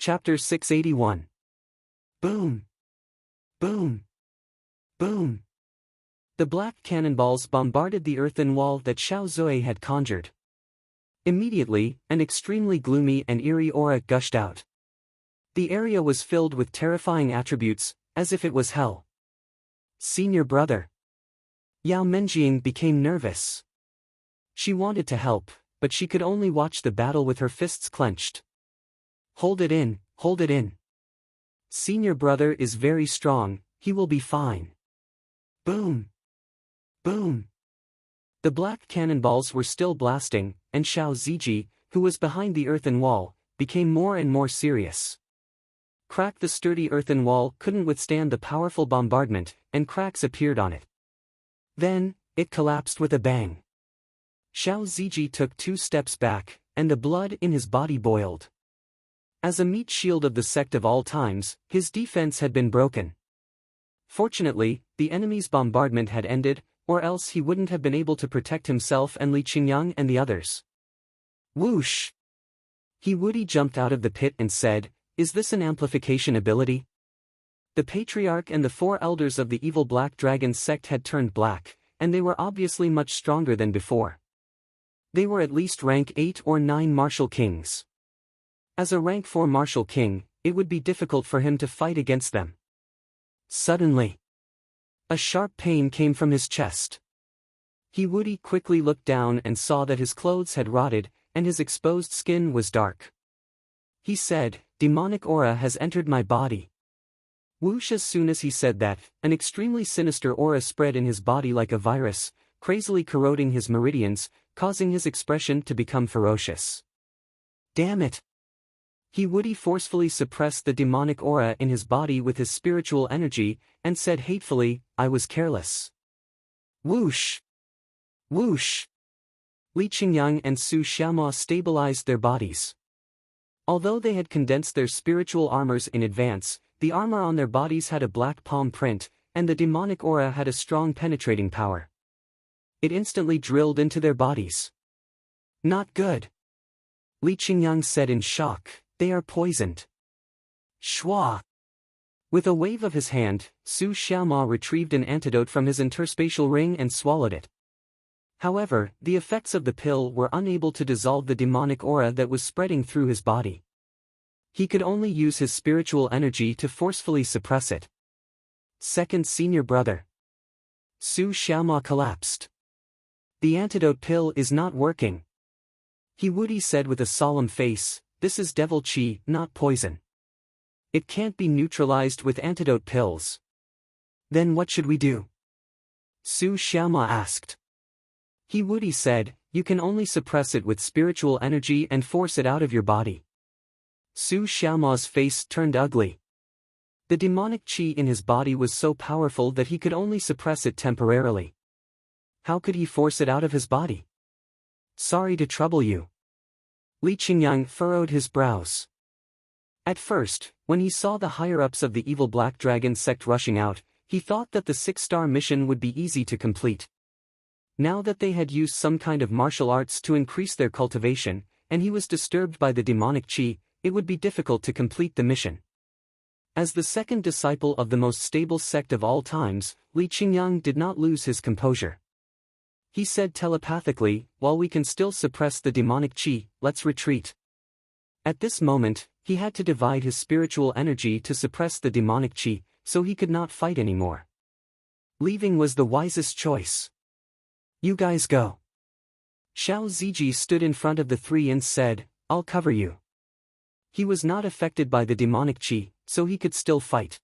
Chapter 681. Boom! Boom! Boom! The black cannonballs bombarded the earthen wall that Xiao Zui had conjured. Immediately, an extremely gloomy and eerie aura gushed out. The area was filled with terrifying attributes, as if it was hell. Senior brother. Yao Menjing became nervous. She wanted to help, but she could only watch the battle with her fists clenched. Hold it in, hold it in. Senior brother is very strong, he will be fine. Boom! Boom! The black cannonballs were still blasting, and Xiao Ziji, who was behind the earthen wall, became more and more serious. Crack! The sturdy earthen wall couldn't withstand the powerful bombardment, and cracks appeared on it. Then, it collapsed with a bang. Xiao Ziji took 2 steps back, and the blood in his body boiled. As a meat shield of the sect of all times, his defense had been broken. Fortunately, the enemy's bombardment had ended, or else he wouldn't have been able to protect himself and Li Qingyang and the others. Whoosh! He Woody jumped out of the pit and said, "Is this an amplification ability?" The patriarch and the 4 elders of the evil black dragon sect had turned black, and they were obviously much stronger than before. They were at least rank 8 or 9 martial kings. As a rank 4 martial king, it would be difficult for him to fight against them. Suddenly, a sharp pain came from his chest. He Woody quickly looked down and saw that his clothes had rotted, and his exposed skin was dark. He said, "Demonic aura has entered my body." Whoosh! As soon as he said that, an extremely sinister aura spread in his body like a virus, crazily corroding his meridians, causing his expression to become ferocious. Damn it! He Woody forcefully suppressed the demonic aura in his body with his spiritual energy, and said hatefully, "I was careless." Whoosh! Whoosh! Li Qingyang and Su Xiaoma stabilized their bodies. Although they had condensed their spiritual armors in advance, the armor on their bodies had a black palm print, and the demonic aura had a strong penetrating power. It instantly drilled into their bodies. Not good. Li Qingyang said in shock, "They are poisoned." Shwa! With a wave of his hand, Su Xiaoma retrieved an antidote from his interspatial ring and swallowed it. However, the effects of the pill were unable to dissolve the demonic aura that was spreading through his body. He could only use his spiritual energy to forcefully suppress it. Second senior brother. Su Xiaoma collapsed. "The antidote pill is not working." He Woody said with a solemn face, "This is devil chi, not poison. It can't be neutralized with antidote pills." "Then what should we do?" Su Xiaoma asked. He Woody said, "You can only suppress it with spiritual energy and force it out of your body." Su Xiaoma's face turned ugly. The demonic chi in his body was so powerful that he could only suppress it temporarily. How could he force it out of his body? "Sorry to trouble you." Li Qingyang furrowed his brows. At first, when he saw the higher-ups of the evil black dragon sect rushing out, he thought that the 6-star mission would be easy to complete. Now that they had used some kind of martial arts to increase their cultivation, and he was disturbed by the demonic chi, it would be difficult to complete the mission. As the second disciple of the most stable sect of all times, Li Qingyang did not lose his composure. He said telepathically, "While we can still suppress the demonic chi, let's retreat." At this moment, he had to divide his spiritual energy to suppress the demonic chi, so he could not fight anymore. Leaving was the wisest choice. "You guys go." Xiao Ziji stood in front of the 3 and said, "I'll cover you." He was not affected by the demonic chi, so he could still fight.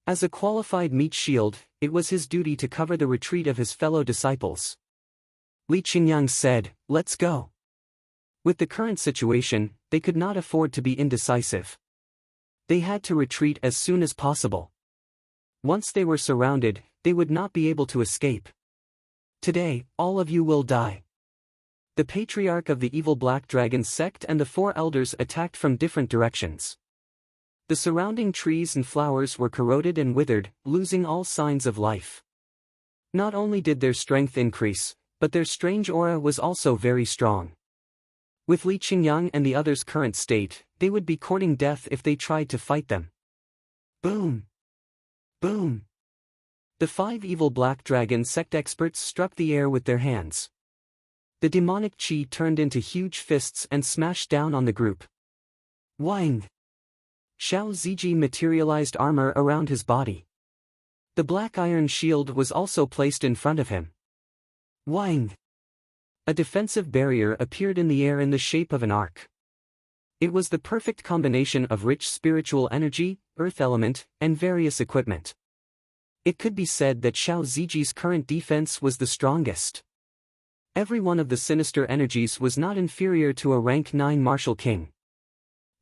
As a qualified meat shield, it was his duty to cover the retreat of his fellow disciples. Li Qingyang said, "Let's go." With the current situation, they could not afford to be indecisive. They had to retreat as soon as possible. Once they were surrounded, they would not be able to escape. "Today, all of you will die." The patriarch of the evil black dragon sect and the 4 elders attacked from different directions. The surrounding trees and flowers were corroded and withered, losing all signs of life. Not only did their strength increase, but their strange aura was also very strong. With Li Qingyang and the others' current state, they would be courting death if they tried to fight them. Boom! Boom! The 5 evil black dragon sect experts struck the air with their hands. The demonic chi turned into huge fists and smashed down on the group. Wang! Xiao Ziji materialized armor around his body. The black iron shield was also placed in front of him. Wang! A defensive barrier appeared in the air in the shape of an arc. It was the perfect combination of rich spiritual energy, earth element, and various equipment. It could be said that Xiao Ziji's current defense was the strongest. Every one of the sinister energies was not inferior to a rank 9 martial king.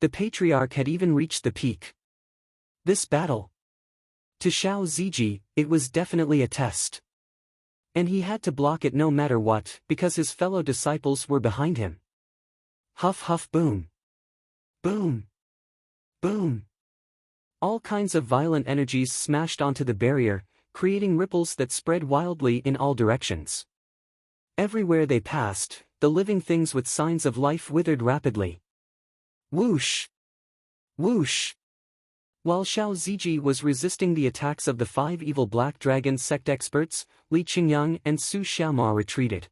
The patriarch had even reached the peak. This battle. To Xiao Ziji, it was definitely a test. And he had to block it no matter what, because his fellow disciples were behind him. Huff huff boom. Boom. Boom. All kinds of violent energies smashed onto the barrier, creating ripples that spread wildly in all directions. Everywhere they passed, the living things with signs of life withered rapidly. Whoosh! Whoosh! While Xiao Ziji was resisting the attacks of the 5 evil black dragon sect experts, Li Qingyang and Su Xiaoma retreated.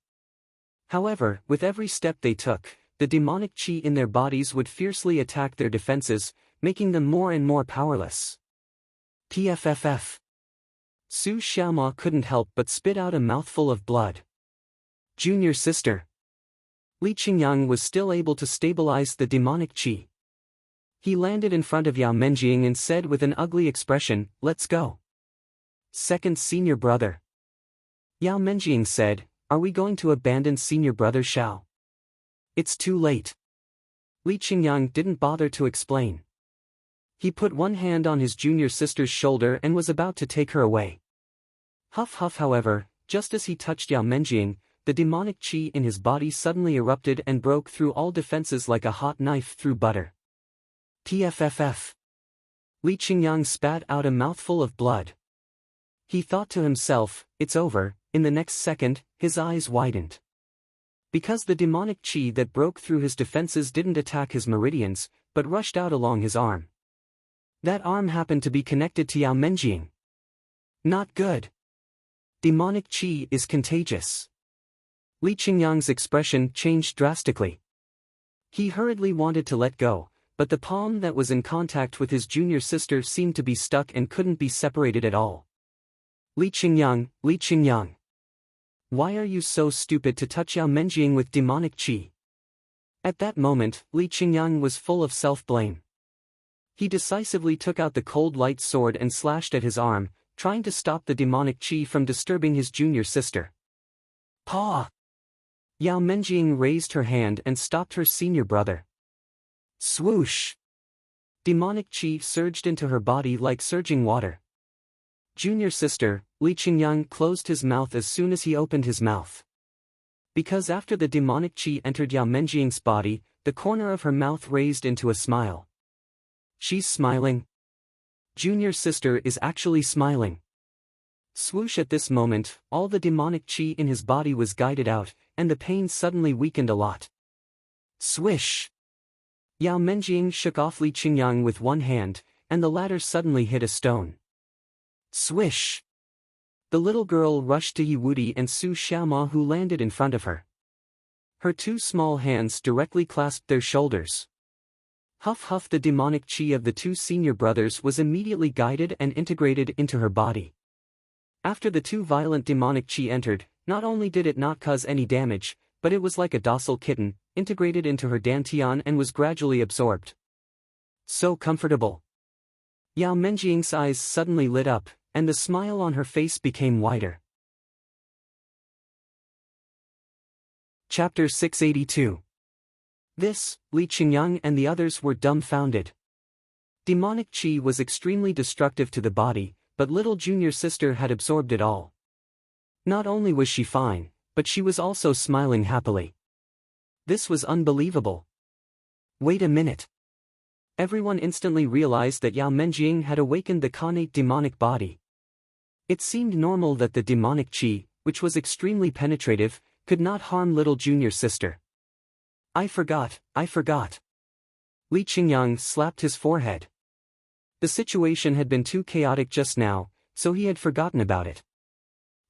However, with every step they took, the demonic chi in their bodies would fiercely attack their defenses, making them more and more powerless. PFFF. Su Xiaoma couldn't help but spit out a mouthful of blood. Junior sister. Li Qingyang was still able to stabilize the demonic chi. He landed in front of Yao Menjing and said with an ugly expression, "Let's go." Second senior brother. Yao Menjing said, "Are we going to abandon senior brother Xiao?" It's too late. Li Qingyang didn't bother to explain. He put one hand on his junior sister's shoulder and was about to take her away. Huff huff however, just as he touched Yao Menjing, the demonic chi in his body suddenly erupted and broke through all defenses like a hot knife through butter. PFFF. Li Qingyang spat out a mouthful of blood. He thought to himself, it's over. In the next second, his eyes widened. Because the demonic chi that broke through his defenses didn't attack his meridians, but rushed out along his arm. That arm happened to be connected to Yao Menjing. Not good. Demonic chi is contagious. Li Qingyang's expression changed drastically. He hurriedly wanted to let go, but the palm that was in contact with his junior sister seemed to be stuck and couldn't be separated at all. Li Qingyang, Li Qingyang. Why are you so stupid to touch Yao Menjing with demonic chi? At that moment, Li Qingyang was full of self-blame. He decisively took out the cold light sword and slashed at his arm, trying to stop the demonic chi from disturbing his junior sister. Paw! Yao Menjing raised her hand and stopped her senior brother. Swoosh! Demonic chi surged into her body like surging water. Junior sister, Li Qingyang closed his mouth as soon as he opened his mouth. Because after the demonic chi entered Yao Menjing's body, the corner of her mouth raised into a smile. She's smiling. Junior sister is actually smiling. Swoosh! At this moment, all the demonic chi in his body was guided out, and the pain suddenly weakened a lot. Swish! Yao Menjing shook off Li Qingyang with one hand, and the latter suddenly hit a stone. Swish! The little girl rushed to Yi Wudi and Su Xiaoma, who landed in front of her. Her 2 small hands directly clasped their shoulders. Huff huff! The demonic chi of the 2 senior brothers was immediately guided and integrated into her body. After the 2 violent demonic chi entered, not only did it not cause any damage, but it was like a docile kitten, integrated into her dantian and was gradually absorbed. So comfortable. Yao Menjing's eyes suddenly lit up, and the smile on her face became wider. Chapter 682. This, Li Qingyang and the others were dumbfounded. Demonic chi was extremely destructive to the body, but little junior sister had absorbed it all. Not only was she fine, but she was also smiling happily. This was unbelievable. Wait a minute. Everyone instantly realized that Yao Menjing had awakened the connate demonic body. It seemed normal that the demonic chi, which was extremely penetrative, could not harm little junior sister. I forgot. Li Qingyang slapped his forehead. The situation had been too chaotic just now, so he had forgotten about it.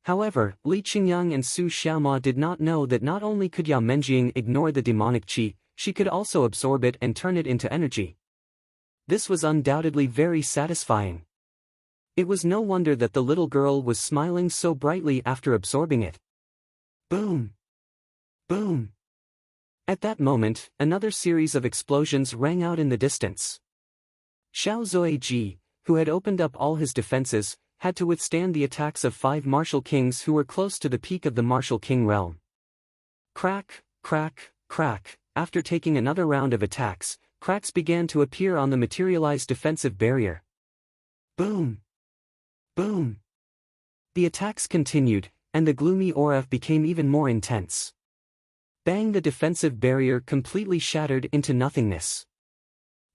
However, Li Qingyang and Su Xiaoma did not know that not only could Yao Menjing ignore the demonic qi, she could also absorb it and turn it into energy. This was undoubtedly very satisfying. It was no wonder that the little girl was smiling so brightly after absorbing it. Boom! Boom! At that moment, another series of explosions rang out in the distance. Xiao Zuiji, who had opened up all his defenses, had to withstand the attacks of 5 martial kings who were close to the peak of the martial king realm. Crack, crack, crack. After taking another round of attacks, cracks began to appear on the materialized defensive barrier. Boom! Boom! The attacks continued, and the gloomy aura became even more intense. Bang! The defensive barrier completely shattered into nothingness.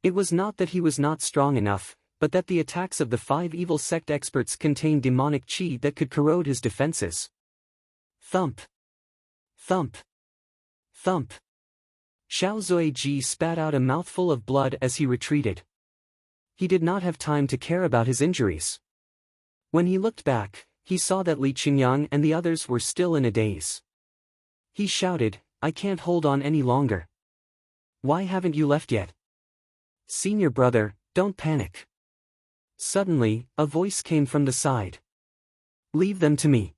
It was not that he was not strong enough, but that the attacks of the 5 evil sect experts contained demonic qi that could corrode his defenses. Thump! Thump! Thump! Xiao Zuiji spat out a mouthful of blood as he retreated. He did not have time to care about his injuries. When he looked back, he saw that Li Qingyang and the others were still in a daze. He shouted, "I can't hold on any longer. Why haven't you left yet? Senior brother, don't panic." Suddenly, a voice came from the side. "Leave them to me."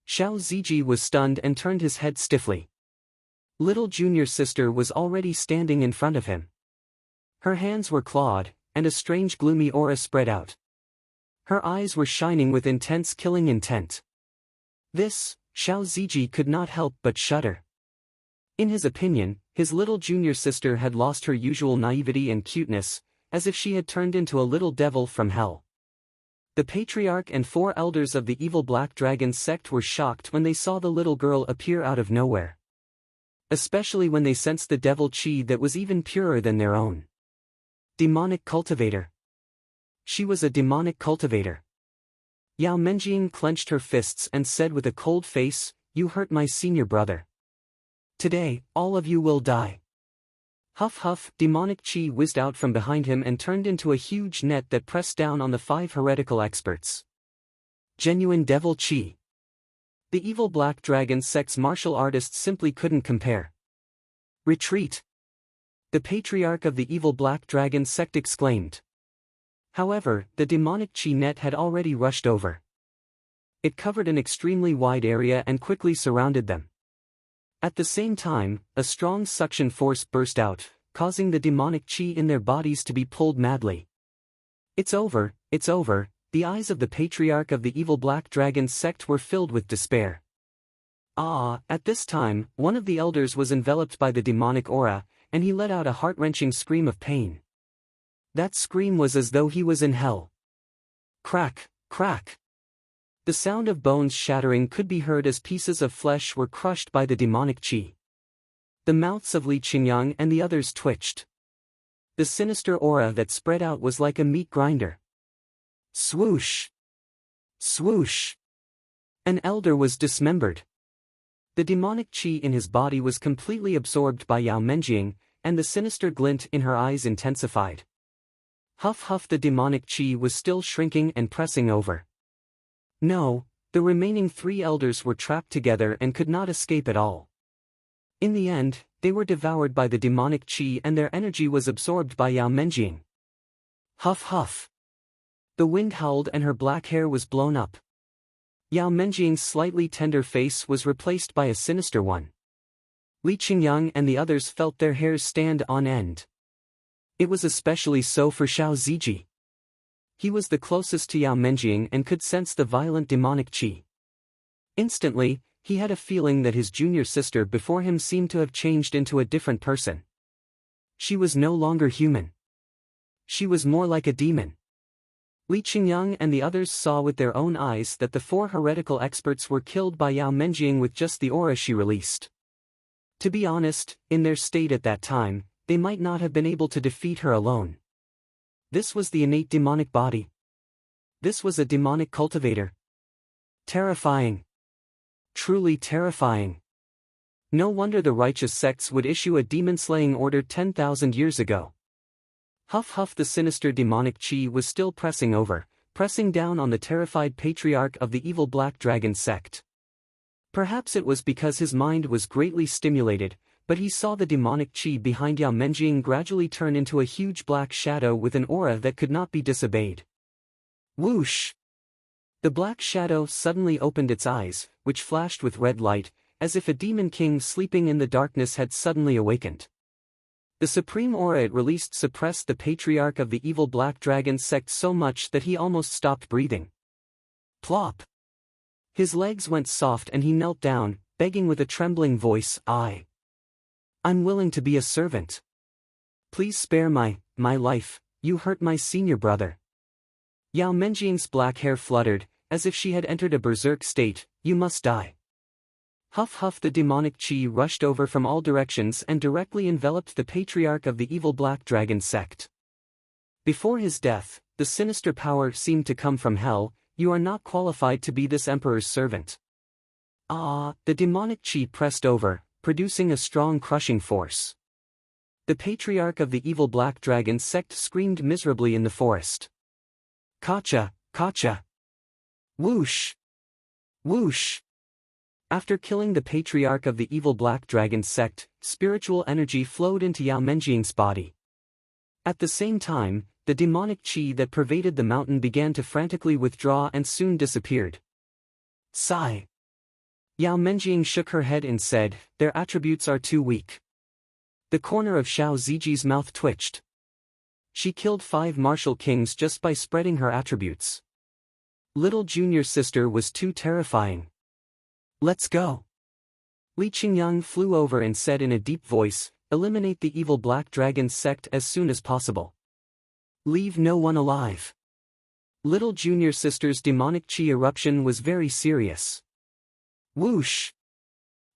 Xiao Ziji was stunned and turned his head stiffly. Little junior sister was already standing in front of him. Her hands were clawed, and a strange gloomy aura spread out. Her eyes were shining with intense killing intent. This, Xiao Ziji could not help but shudder. In his opinion, his little junior sister had lost her usual naivety and cuteness, as if she had turned into a little devil from hell. The patriarch and 4 elders of the evil Black Dragon sect were shocked when they saw the little girl appear out of nowhere. Especially when they sensed the devil qi that was even purer than their own. Demonic cultivator. She was a demonic cultivator. Yao Menjing clenched her fists and said with a cold face, "You hurt my senior brother. Today, all of you will die." Huff huff, demonic qi whizzed out from behind him and turned into a huge net that pressed down on the 5 heretical experts. Genuine devil qi. The evil Black Dragon sect's martial artists simply couldn't compare. Retreat! The patriarch of the evil Black Dragon sect exclaimed. However, the demonic qi net had already rushed over. It covered an extremely wide area and quickly surrounded them. At the same time, a strong suction force burst out, causing the demonic qi in their bodies to be pulled madly. It's over, it's over. The eyes of the patriarch of the evil Black Dragon sect were filled with despair. At this time, one of the elders was enveloped by the demonic aura, and he let out a heart-wrenching scream of pain. That scream was as though he was in hell. Crack, crack. The sound of bones shattering could be heard as pieces of flesh were crushed by the demonic qi. The mouths of Li Qingyang and the others twitched. The sinister aura that spread out was like a meat grinder. Swoosh! Swoosh! An elder was dismembered. The demonic qi in his body was completely absorbed by Yao Menjing, and the sinister glint in her eyes intensified. Huff huff, the demonic qi was still shrinking and pressing over. No, the remaining 3 elders were trapped together and could not escape at all. In the end, they were devoured by the demonic qi and their energy was absorbed by Yao Menjing. Huff huff. The wind howled and her black hair was blown up. Yao Menjing's slightly tender face was replaced by a sinister one. Li Qingyang and the others felt their hairs stand on end. It was especially so for Xiao Ziji. He was the closest to Yao Menjing and could sense the violent demonic qi. Instantly, he had a feeling that his junior sister before him seemed to have changed into a different person. She was no longer human. She was more like a demon. Li Qingyang and the others saw with their own eyes that the 4 heretical experts were killed by Yao Menjing with just the aura she released. To be honest, in their state at that time, they might not have been able to defeat her alone. This was the innate demonic body. This was a demonic cultivator. Terrifying. Truly terrifying. No wonder the righteous sects would issue a demon-slaying order 10,000 years ago. Huff huff, the sinister demonic chi was still pressing down on the terrified patriarch of the evil Black Dragon sect. Perhaps it was because his mind was greatly stimulated, but he saw the demonic chi behind Yao Menjing gradually turn into a huge black shadow with an aura that could not be disobeyed. Whoosh! The black shadow suddenly opened its eyes, which flashed with red light, as if a demon king sleeping in the darkness had suddenly awakened. The supreme aura it released suppressed the patriarch of the evil Black Dragon sect so much that he almost stopped breathing. Plop! His legs went soft and he knelt down, begging with a trembling voice, I'm willing to be a servant. Please spare my life, you hurt my senior brother. Yao Menjing's black hair fluttered, as if she had entered a berserk state. You must die. Huff huff, the demonic chi rushed over from all directions and directly enveloped the patriarch of the evil Black Dragon sect. Before his death, the sinister power seemed to come from hell. You are not qualified to be this emperor's servant. The demonic chi pressed over, producing a strong crushing force. The patriarch of the evil Black Dragon sect screamed miserably in the forest. Kacha, kacha! Whoosh! Whoosh! After killing the patriarch of the evil Black Dragon sect, spiritual energy flowed into Yao Menjing's body. At the same time, the demonic chi that pervaded the mountain began to frantically withdraw and soon disappeared. Sigh. Yao Menjing shook her head and said, their attributes are too weak. The corner of Xiao Ziji's mouth twitched. She killed 5 martial kings just by spreading her attributes. Little junior sister was too terrifying. Let's go. Li Qingyang flew over and said in a deep voice, eliminate the evil Black Dragon sect as soon as possible. Leave no one alive. Little junior sister's demonic chi eruption was very serious. Whoosh!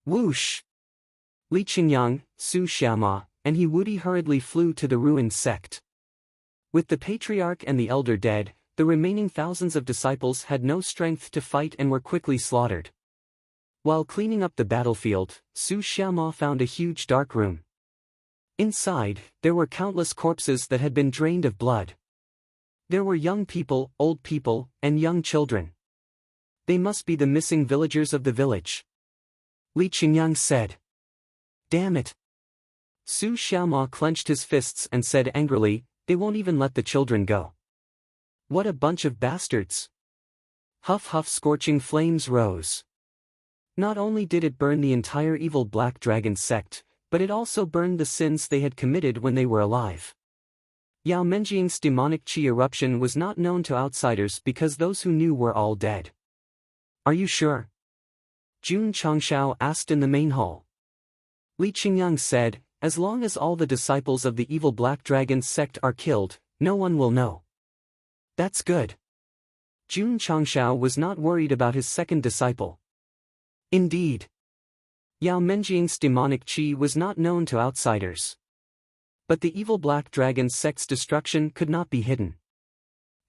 Whoosh! Li Qingyang, Su Xiaoma, and He Wudi hurriedly flew to the ruined sect. With the patriarch and the elder dead, the remaining thousands of disciples had no strength to fight and were quickly slaughtered. While cleaning up the battlefield, Su Xiaoma found a huge dark room. Inside, there were countless corpses that had been drained of blood. There were young people, old people, and young children. They must be the missing villagers of the village. Li Qingyang said. Damn it! Su Xiaoma clenched his fists and said angrily, they won't even let the children go. What a bunch of bastards! Huff huff, scorching flames rose. Not only did it burn the entire evil Black Dragon sect, but it also burned the sins they had committed when they were alive. Yao Menjing's demonic chi eruption was not known to outsiders because those who knew were all dead. Are you sure? Jun Changshao asked in the main hall. Li Qingyang said, as long as all the disciples of the evil Black Dragon sect are killed, no one will know. That's good. Jun Changshao was not worried about his second disciple. Indeed. Yao Menjing's demonic chi was not known to outsiders. But the evil Black Dragon sect's destruction could not be hidden.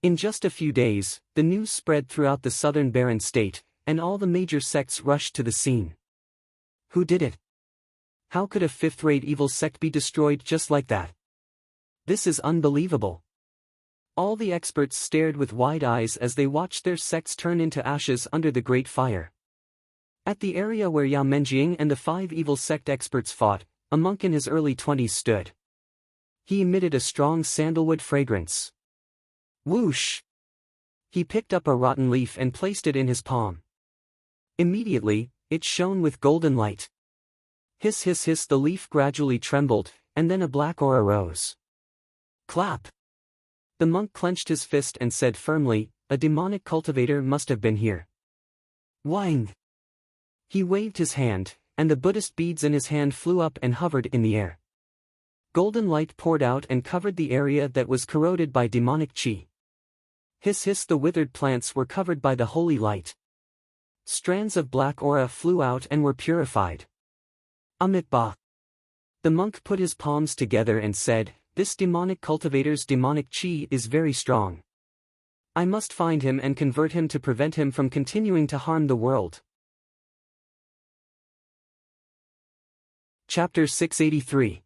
In just a few days, the news spread throughout the southern barren state, and all the major sects rushed to the scene. Who did it? How could a fifth-rate evil sect be destroyed just like that? This is unbelievable. All the experts stared with wide eyes as they watched their sects turn into ashes under the great fire. At the area where Yao Menjing and the 5 evil sect experts fought, a monk in his early 20s stood. He emitted a strong sandalwood fragrance. Whoosh! He picked up a rotten leaf and placed it in his palm. Immediately, it shone with golden light. Hiss hiss hiss, the leaf gradually trembled, and then a black aura rose. Clap! The monk clenched his fist and said firmly, a demonic cultivator must have been here. Wang! He waved his hand, and the Buddhist beads in his hand flew up and hovered in the air. Golden light poured out and covered the area that was corroded by demonic chi. Hiss hiss, the withered plants were covered by the holy light. Strands of black aura flew out and were purified. Amit Ba. The monk put his palms together and said, this demonic cultivator's demonic chi is very strong. I must find him and convert him to prevent him from continuing to harm the world. Chapter 683.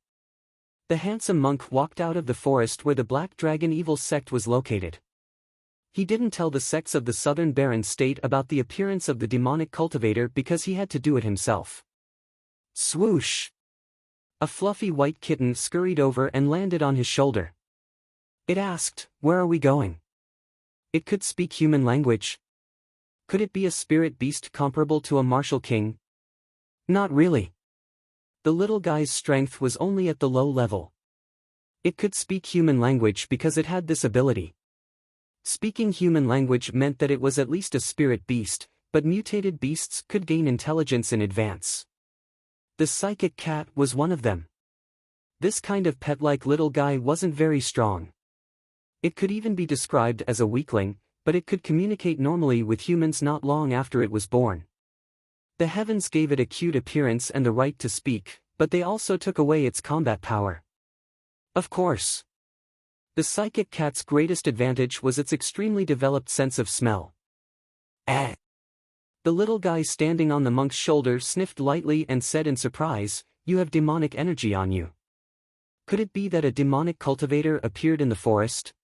The handsome monk walked out of the forest where the Black Dragon evil sect was located. He didn't tell the sects of the southern barren state about the appearance of the demonic cultivator because he had to do it himself. Swoosh! A fluffy white kitten scurried over and landed on his shoulder. It asked, "Where are we going?" It could speak human language. Could it be a spirit beast comparable to a martial king? Not really. The little guy's strength was only at the low level. It could speak human language because it had this ability. Speaking human language meant that it was at least a spirit beast, but mutated beasts could gain intelligence in advance. The psychic cat was one of them. This kind of pet-like little guy wasn't very strong. It could even be described as a weakling, but it could communicate normally with humans not long after it was born. The heavens gave it a cute appearance and the right to speak, but they also took away its combat power. Of course. The psychic cat's greatest advantage was its extremely developed sense of smell. Eh. The little guy standing on the monk's shoulder sniffed lightly and said in surprise, "You have demonic energy on you." Could it be that a demonic cultivator appeared in the forest?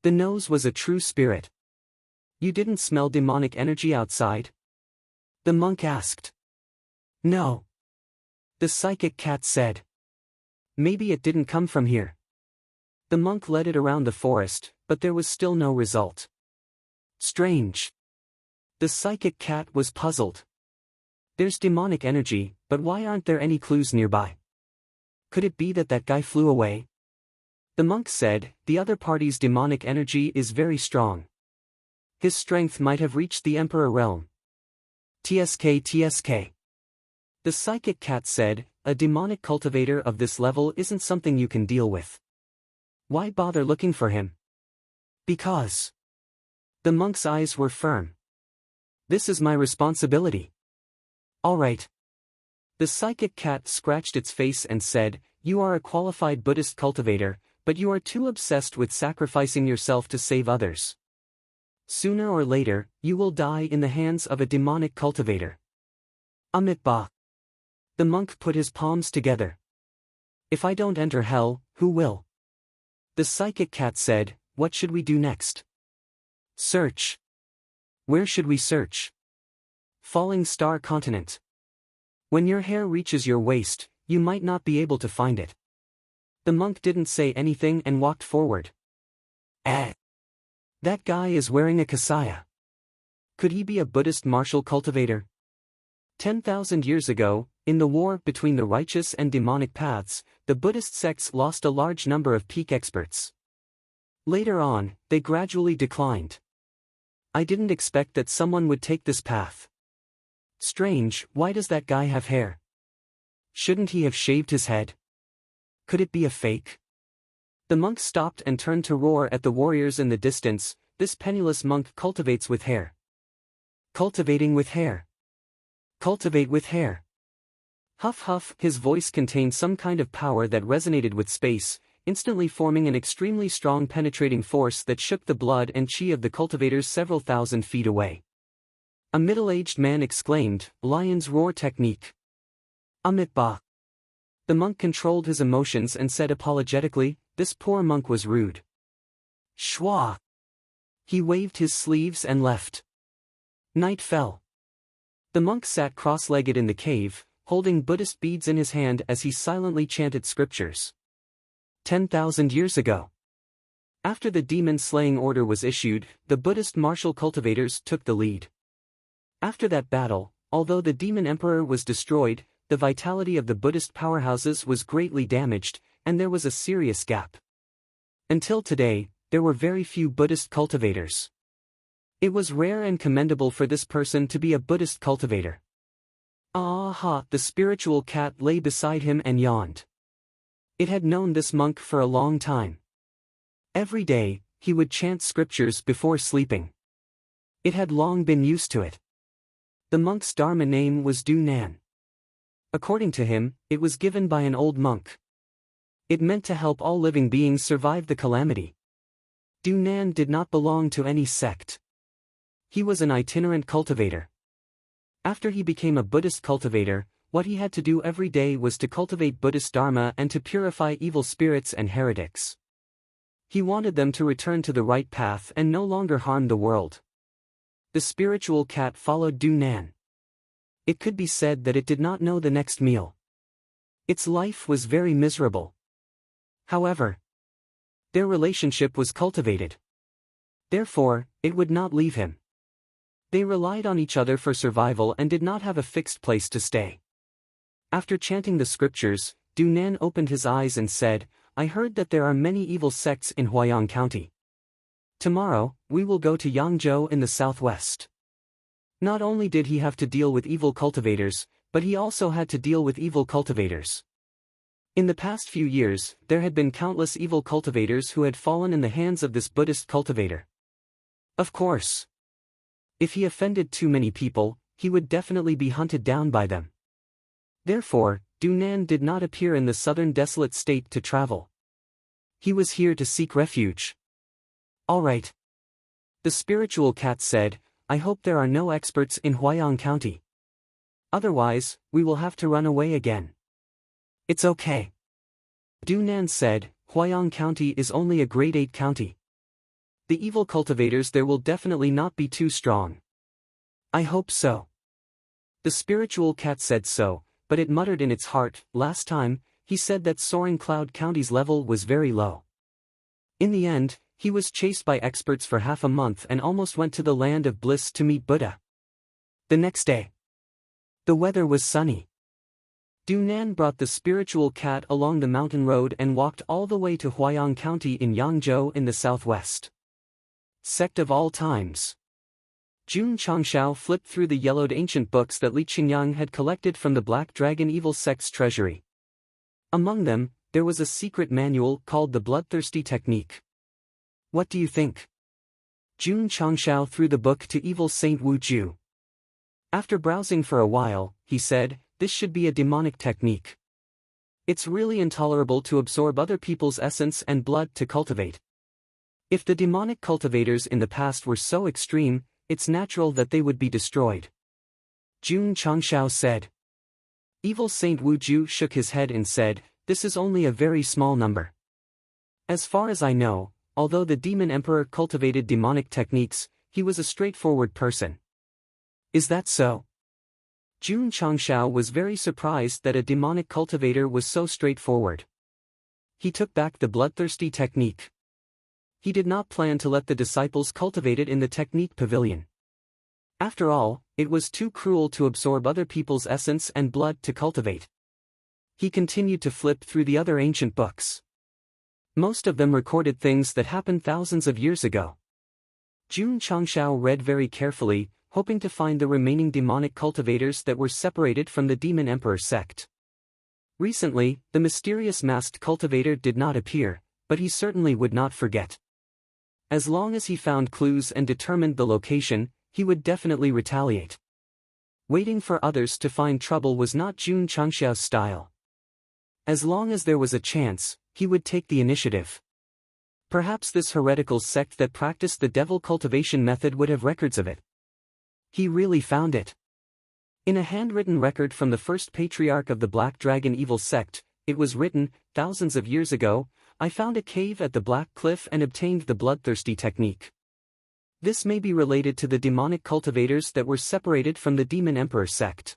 The nose was a true spirit. You didn't smell demonic energy outside? The monk asked. No. The psychic cat said. Maybe it didn't come from here. The monk led it around the forest, but there was still no result. Strange. The psychic cat was puzzled. There's demonic energy, but why aren't there any clues nearby? Could it be that that guy flew away? The monk said, "The other party's demonic energy is very strong. His strength might have reached the Emperor realm." TSK. The psychic cat said, "A demonic cultivator of this level isn't something you can deal with. Why bother looking for him?" Because. The monk's eyes were firm. This is my responsibility. All right. The psychic cat scratched its face and said, "You are a qualified Buddhist cultivator, but you are too obsessed with sacrificing yourself to save others. Sooner or later, you will die in the hands of a demonic cultivator." Amitabha. The monk put his palms together. "If I don't enter hell, who will?" The psychic cat said, "What should we do next?" Search. Where should we search? Falling Star Continent. When your hair reaches your waist, you might not be able to find it. The monk didn't say anything and walked forward. That guy is wearing a kasaya. Could he be a Buddhist martial cultivator? 10,000 years ago, in the war between the righteous and demonic paths, the Buddhist sects lost a large number of peak experts. Later on, they gradually declined. I didn't expect that someone would take this path. Strange, why does that guy have hair? Shouldn't he have shaved his head? Could it be a fake? The monk stopped and turned to roar at the warriors in the distance. "This penniless monk cultivates with hair. Cultivating with hair. Cultivate with hair." Huff huff, his voice contained some kind of power that resonated with space, instantly forming an extremely strong penetrating force that shook the blood and chi of the cultivators several thousand feet away. A middle-aged man exclaimed, "Lion's roar technique." Amitabha. The monk controlled his emotions and said apologetically, "This poor monk was rude." Shwa. He waved his sleeves and left. Night fell. The monk sat cross-legged in the cave, holding Buddhist beads in his hand as he silently chanted scriptures. 10,000 years ago. After the demon-slaying order was issued, the Buddhist martial cultivators took the lead. After that battle, although the demon emperor was destroyed, the vitality of the Buddhist powerhouses was greatly damaged, and there was a serious gap. Until today, there were very few Buddhist cultivators. It was rare and commendable for this person to be a Buddhist cultivator. Ah-ha, the spiritual cat lay beside him and yawned. It had known this monk for a long time. Every day, he would chant scriptures before sleeping. It had long been used to it. The monk's Dharma name was Du Nan. According to him, it was given by an old monk. It meant to help all living beings survive the calamity. Du Nan did not belong to any sect. He was an itinerant cultivator. After he became a Buddhist cultivator, What he had to do every day was to cultivate Buddhist Dharma and to purify evil spirits and heretics. He wanted them to return to the right path and no longer harm the world. The spiritual cat followed Du Nan. It could be said that it did not know the next meal. Its life was very miserable. However, their relationship was cultivated. Therefore, it would not leave him. They relied on each other for survival and did not have a fixed place to stay. After chanting the scriptures, Du Nan opened his eyes and said, "I heard that there are many evil sects in Huayang County. Tomorrow, we will go to Yangzhou in the southwest." Not only did he have to deal with evil cultivators, but he also had to deal with evil cultivators. In the past few years, there had been countless evil cultivators who had fallen in the hands of this Buddhist cultivator. Of course, if he offended too many people, he would definitely be hunted down by them. Therefore, Du Nan did not appear in the southern desolate state to travel. He was here to seek refuge. "All right," the spiritual cat said, "I hope there are no experts in Huayang County. Otherwise, we will have to run away again." "It's okay," Du Nan said, "Huayang County is only a grade 8 county. The evil cultivators there will definitely not be too strong." "I hope so." The spiritual cat said so, but it muttered in its heart, "Last time, he said that Soaring Cloud County's level was very low." In the end, he was chased by experts for half a month and almost went to the land of bliss to meet Buddha. The next day, the weather was sunny. Du Nan brought the spiritual cat along the mountain road and walked all the way to Huayang County in Yangzhou in the southwest. Sect of all times. Jun Changshao flipped through the yellowed ancient books that Li Qingyang had collected from the Black Dragon Evil Sect's treasury. Among them, there was a secret manual called the Bloodthirsty Technique. "What do you think?" Jun Changshao threw the book to Evil Saint Wu Ju. After browsing for a while, he said, "This should be a demonic technique. It's really intolerable to absorb other people's essence and blood to cultivate. If the demonic cultivators in the past were so extreme, it's natural that they would be destroyed." Jun Changshao said. Evil Saint Wu Ju shook his head and said, "This is only a very small number. As far as I know, although the demon emperor cultivated demonic techniques, he was a straightforward person." "Is that so?" Jun Changshao was very surprised that a demonic cultivator was so straightforward. He took back the bloodthirsty technique. He did not plan to let the disciples cultivate it in the technique pavilion. After all, it was too cruel to absorb other people's essence and blood to cultivate. He continued to flip through the other ancient books. Most of them recorded things that happened thousands of years ago. Jun Changshao read very carefully, hoping to find the remaining demonic cultivators that were separated from the Demon Emperor sect. Recently, the mysterious masked cultivator did not appear, but he certainly would not forget. As long as he found clues and determined the location, he would definitely retaliate. Waiting for others to find trouble was not Jun Changshao's style. As long as there was a chance, he would take the initiative. Perhaps this heretical sect that practiced the devil cultivation method would have records of it. He really found it. In a handwritten record from the first patriarch of the Black Dragon Evil Sect, it was written, "Thousands of years ago, I found a cave at the Black Cliff and obtained the bloodthirsty technique." This may be related to the demonic cultivators that were separated from the Demon Emperor sect.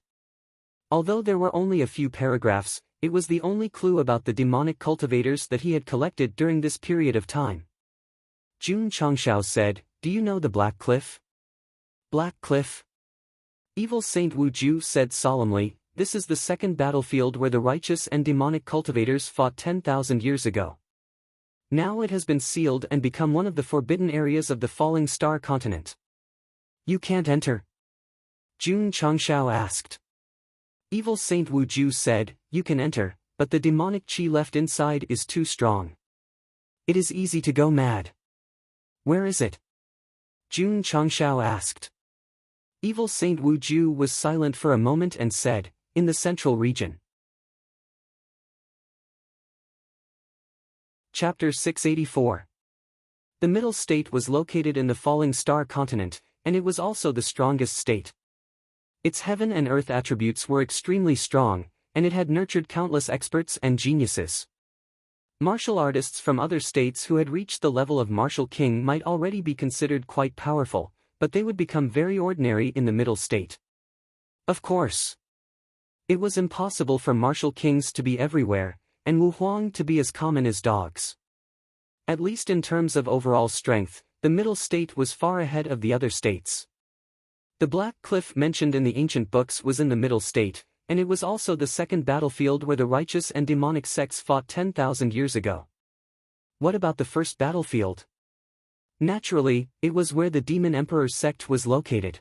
Although there were only a few paragraphs, it was the only clue about the demonic cultivators that he had collected during this period of time. Jun Changshao said, "Do you know the Black Cliff?" "Black Cliff?" Evil Saint Wu Ju said solemnly, "This is the second battlefield where the righteous and demonic cultivators fought 10,000 years ago. Now it has been sealed and become one of the forbidden areas of the Falling Star continent." "You can't enter?" Jun Changshao asked. Evil Saint Wu Ju said, "You can enter, but the demonic chi left inside is too strong. It is easy to go mad." "Where is it?" Jun Changshao asked. Evil Saint Wu Ju was silent for a moment and said, "In the central region." Chapter 684. The middle state was located in the Falling Star continent, and it was also the strongest state. Its heaven and earth attributes were extremely strong, and it had nurtured countless experts and geniuses. Martial artists from other states who had reached the level of martial king might already be considered quite powerful, but they would become very ordinary in the middle state. Of course, it was impossible for martial kings to be everywhere, and Wu Huang to be as common as dogs. At least in terms of overall strength, the middle state was far ahead of the other states. The Black Cliff mentioned in the ancient books was in the middle state, and it was also the second battlefield where the righteous and demonic sects fought 10,000 years ago. What about the first battlefield? Naturally, it was where the Demon Emperor's sect was located.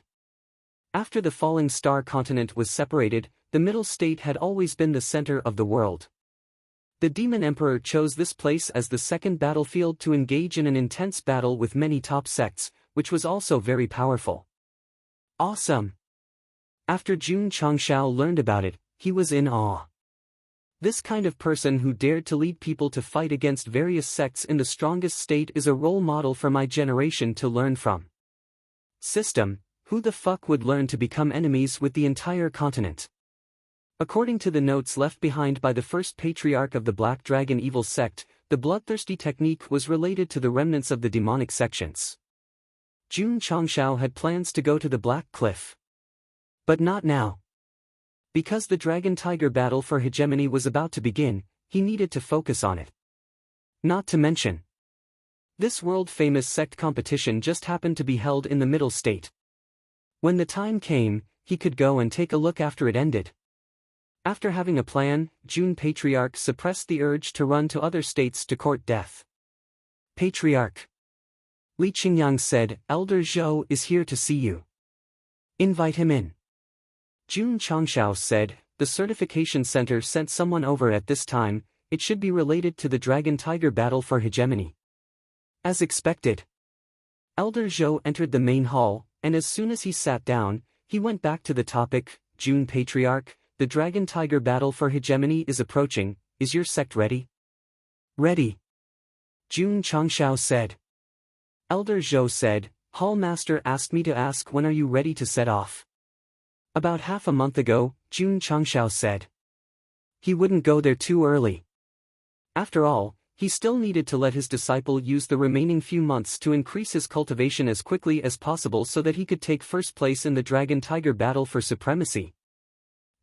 After the falling star continent was separated, the middle state had always been the center of the world. The Demon Emperor chose this place as the second battlefield to engage in an intense battle with many top sects, which was also very powerful. Awesome! After Jun Changshao learned about it, he was in awe. This kind of person who dared to lead people to fight against various sects in the strongest state is a role model for my generation to learn from. System: who the fuck would learn to become enemies with the entire continent? According to the notes left behind by the first patriarch of the Black Dragon Evil sect, the bloodthirsty technique was related to the remnants of the demonic sections. Jun Changshao had plans to go to the Black Cliff. But not now. Because the Dragon Tiger battle for hegemony was about to begin, he needed to focus on it. Not to mention, this world-famous sect competition just happened to be held in the middle state. When the time came, he could go and take a look after it ended. After having a plan, Jun Patriarch suppressed the urge to run to other states to court death. Patriarch Li Qingyang said, "Elder Zhou is here to see you. Invite him in." Jun Changshao said, "The certification center sent someone over at this time, it should be related to the Dragon Tiger battle for hegemony." As expected, Elder Zhou entered the main hall, and as soon as he sat down, he went back to the topic. "Jun Patriarch, the Dragon Tiger battle for hegemony is approaching, is your sect ready?" "Ready," Jun Changshao said. Elder Zhou said, "Hall Master asked me to ask when are you ready to set off?" "About half a month ago," Jun Changshao said. He wouldn't go there too early. After all, he still needed to let his disciple use the remaining few months to increase his cultivation as quickly as possible so that he could take first place in the Dragon Tiger battle for supremacy.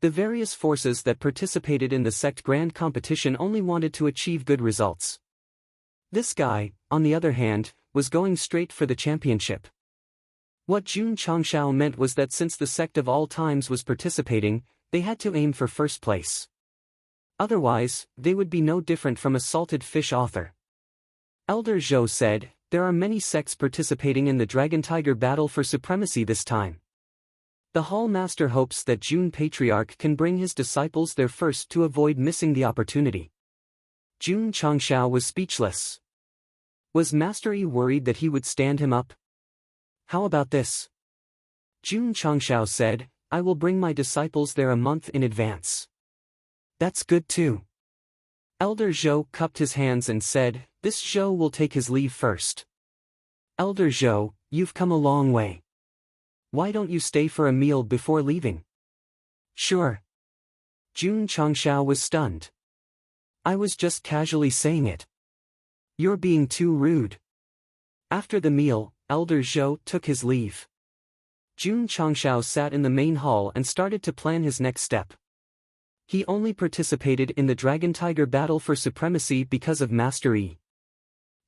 The various forces that participated in the sect grand competition only wanted to achieve good results. This guy, on the other hand, was going straight for the championship. What Jun Changshao meant was that since the sect of all times was participating, they had to aim for first place. Otherwise, they would be no different from a salted fish author. Elder Zhou said, "There are many sects participating in the Dragon Tiger battle for supremacy this time. The Hall Master hopes that Jun Patriarch can bring his disciples there first to avoid missing the opportunity." Jun Changshao was speechless. Was Master Yi worried that he would stand him up? "How about this?" Jun Changshao said, "I will bring my disciples there a month in advance." "That's good too." Elder Zhou cupped his hands and said, "This Zhou will take his leave first." "Elder Zhou, you've come a long way. Why don't you stay for a meal before leaving?" "Sure." Jun Changshao was stunned. "I was just casually saying it. You're being too rude." After the meal, Elder Zhou took his leave. Jun Changshao sat in the main hall and started to plan his next step. He only participated in the Dragon Tiger battle for supremacy because of Master Yi.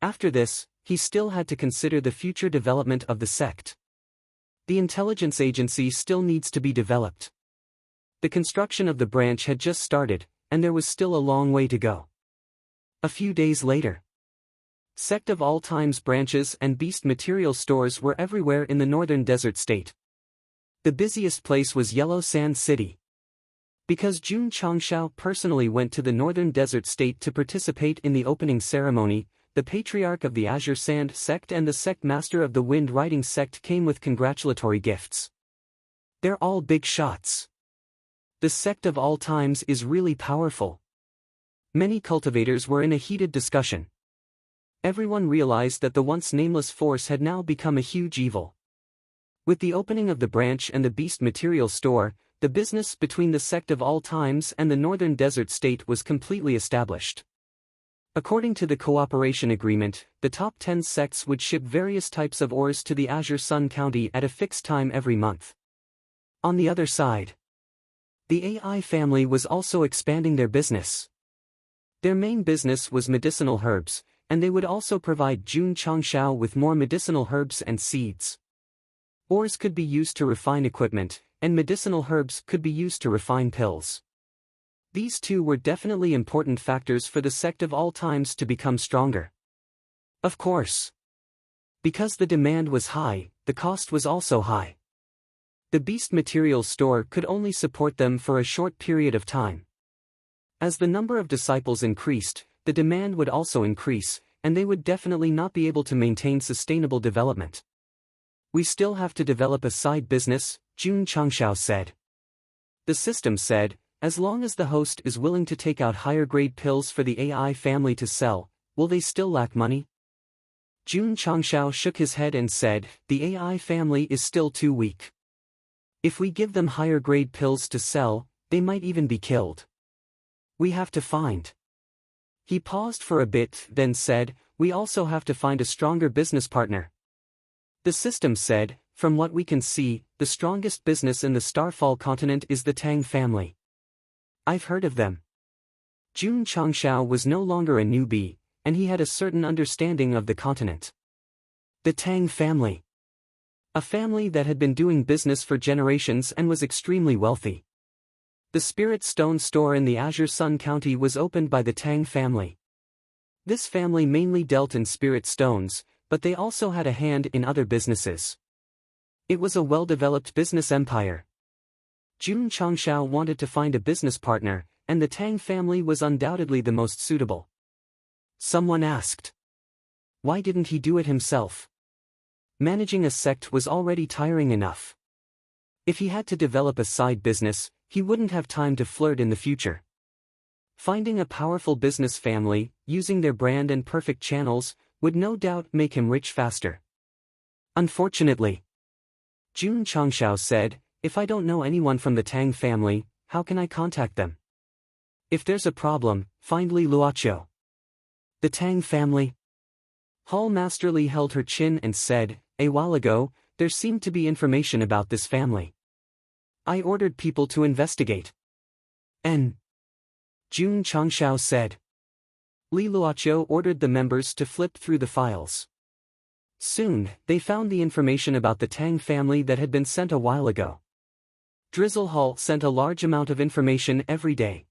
After this, he still had to consider the future development of the sect. The intelligence agency still needs to be developed. The construction of the branch had just started, and there was still a long way to go. A few days later, Sect of all times branches and beast material stores were everywhere in the northern desert state. The busiest place was Yellow Sand City. Because Jun Changshao personally went to the northern desert state to participate in the opening ceremony, the Patriarch of the Azure Sand Sect and the Sect Master of the Wind Riding Sect came with congratulatory gifts. They're all big shots. The Sect of all times is really powerful. Many cultivators were in a heated discussion. Everyone realized that the once nameless force had now become a huge evil. With the opening of the branch and the beast material store, the business between the Sect of all times and the northern desert state was completely established. According to the cooperation agreement, the top 10 sects would ship various types of ores to the Azure Sun County at a fixed time every month. On the other side, the AI family was also expanding their business. Their main business was medicinal herbs, and they would also provide Jun Changshao with more medicinal herbs and seeds. Ores could be used to refine equipment, and medicinal herbs could be used to refine pills. These two were definitely important factors for the Sect of all times to become stronger. Of course, because the demand was high, the cost was also high. The beast material store could only support them for a short period of time. As the number of disciples increased, the demand would also increase, and they would definitely not be able to maintain sustainable development. We still have to develop a side business, Jun Changshao said. The system said, as long as the host is willing to take out higher-grade pills for the AI family to sell, will they still lack money? Jun Changshao shook his head and said, the AI family is still too weak. If we give them higher-grade pills to sell, they might even be killed. We have to find. He paused for a bit, then said, we also have to find a stronger business partner. The system said, from what we can see, the strongest business in the Starfall continent is the Tang family. I've heard of them. Jun Changshao was no longer a newbie, and he had a certain understanding of the continent. The Tang family. A family that had been doing business for generations and was extremely wealthy. The Spirit Stone store in the Azure Sun County was opened by the Tang family. This family mainly dealt in spirit stones, but they also had a hand in other businesses. It was a well-developed business empire. Jun Changshao wanted to find a business partner, and the Tang family was undoubtedly the most suitable. Someone asked. Why didn't he do it himself? Managing a sect was already tiring enough. If he had to develop a side business, he wouldn't have time to flirt in the future. Finding a powerful business family, using their brand and perfect channels, would no doubt make him rich faster. Unfortunately, Jun Changshao said, if I don't know anyone from the Tang family, how can I contact them? If there's a problem, find Li Luoqiu. The Tang family? Hall Masterly held her chin and said, a while ago, there seemed to be information about this family. I ordered people to investigate. Jun Changshao said. Li Luoqiu ordered the members to flip through the files. Soon, they found the information about the Tang family that had been sent a while ago. Drizzle Hall sent a large amount of information every day.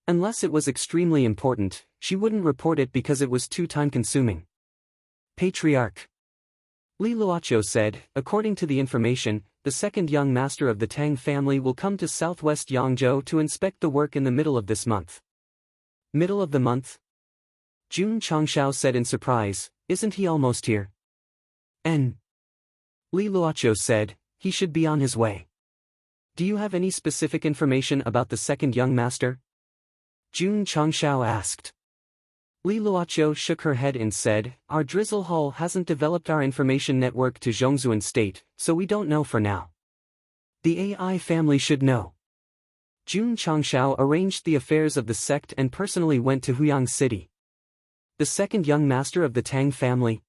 Unless it was extremely important, she wouldn't report it because it was too time-consuming. Patriarch Li Luoqiu said, according to the information, the second young master of the Tang family will come to southwest Yangzhou to inspect the work in the middle of this month. Middle of the month? Jun Changshao said in surprise, isn't he almost here? Li Luoqiu said, he should be on his way. Do you have any specific information about the second young master? Jun Changshao asked. Li Luoqiu shook her head and said, our Drizzle Hall hasn't developed our information network to Zhongzuan State, so we don't know for now. The AI family should know. Jun Changshao arranged the affairs of the sect and personally went to Huyang City. The second young master of the Tang family?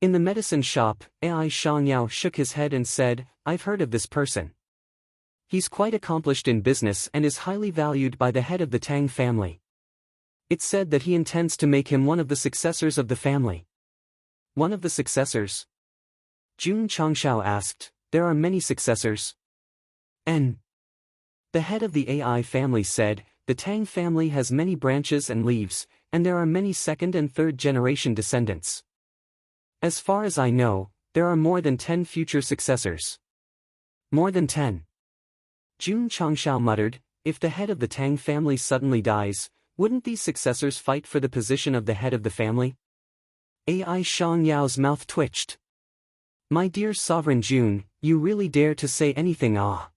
In the medicine shop, AI Shangyao shook his head and said, I've heard of this person. He's quite accomplished in business and is highly valued by the head of the Tang family. It's said that he intends to make him one of the successors of the family. One of the successors? Jun Changshao asked, there are many successors. The head of the AI family said, the Tang family has many branches and leaves, and there are many second and third generation descendants. As far as I know, there are more than 10 future successors. More than 10. Jun Changshao muttered, if the head of the Tang family suddenly dies, wouldn't these successors fight for the position of the head of the family? AI Shangyao's mouth twitched. My dear Sovereign Jun, you really dare to say anything, ah?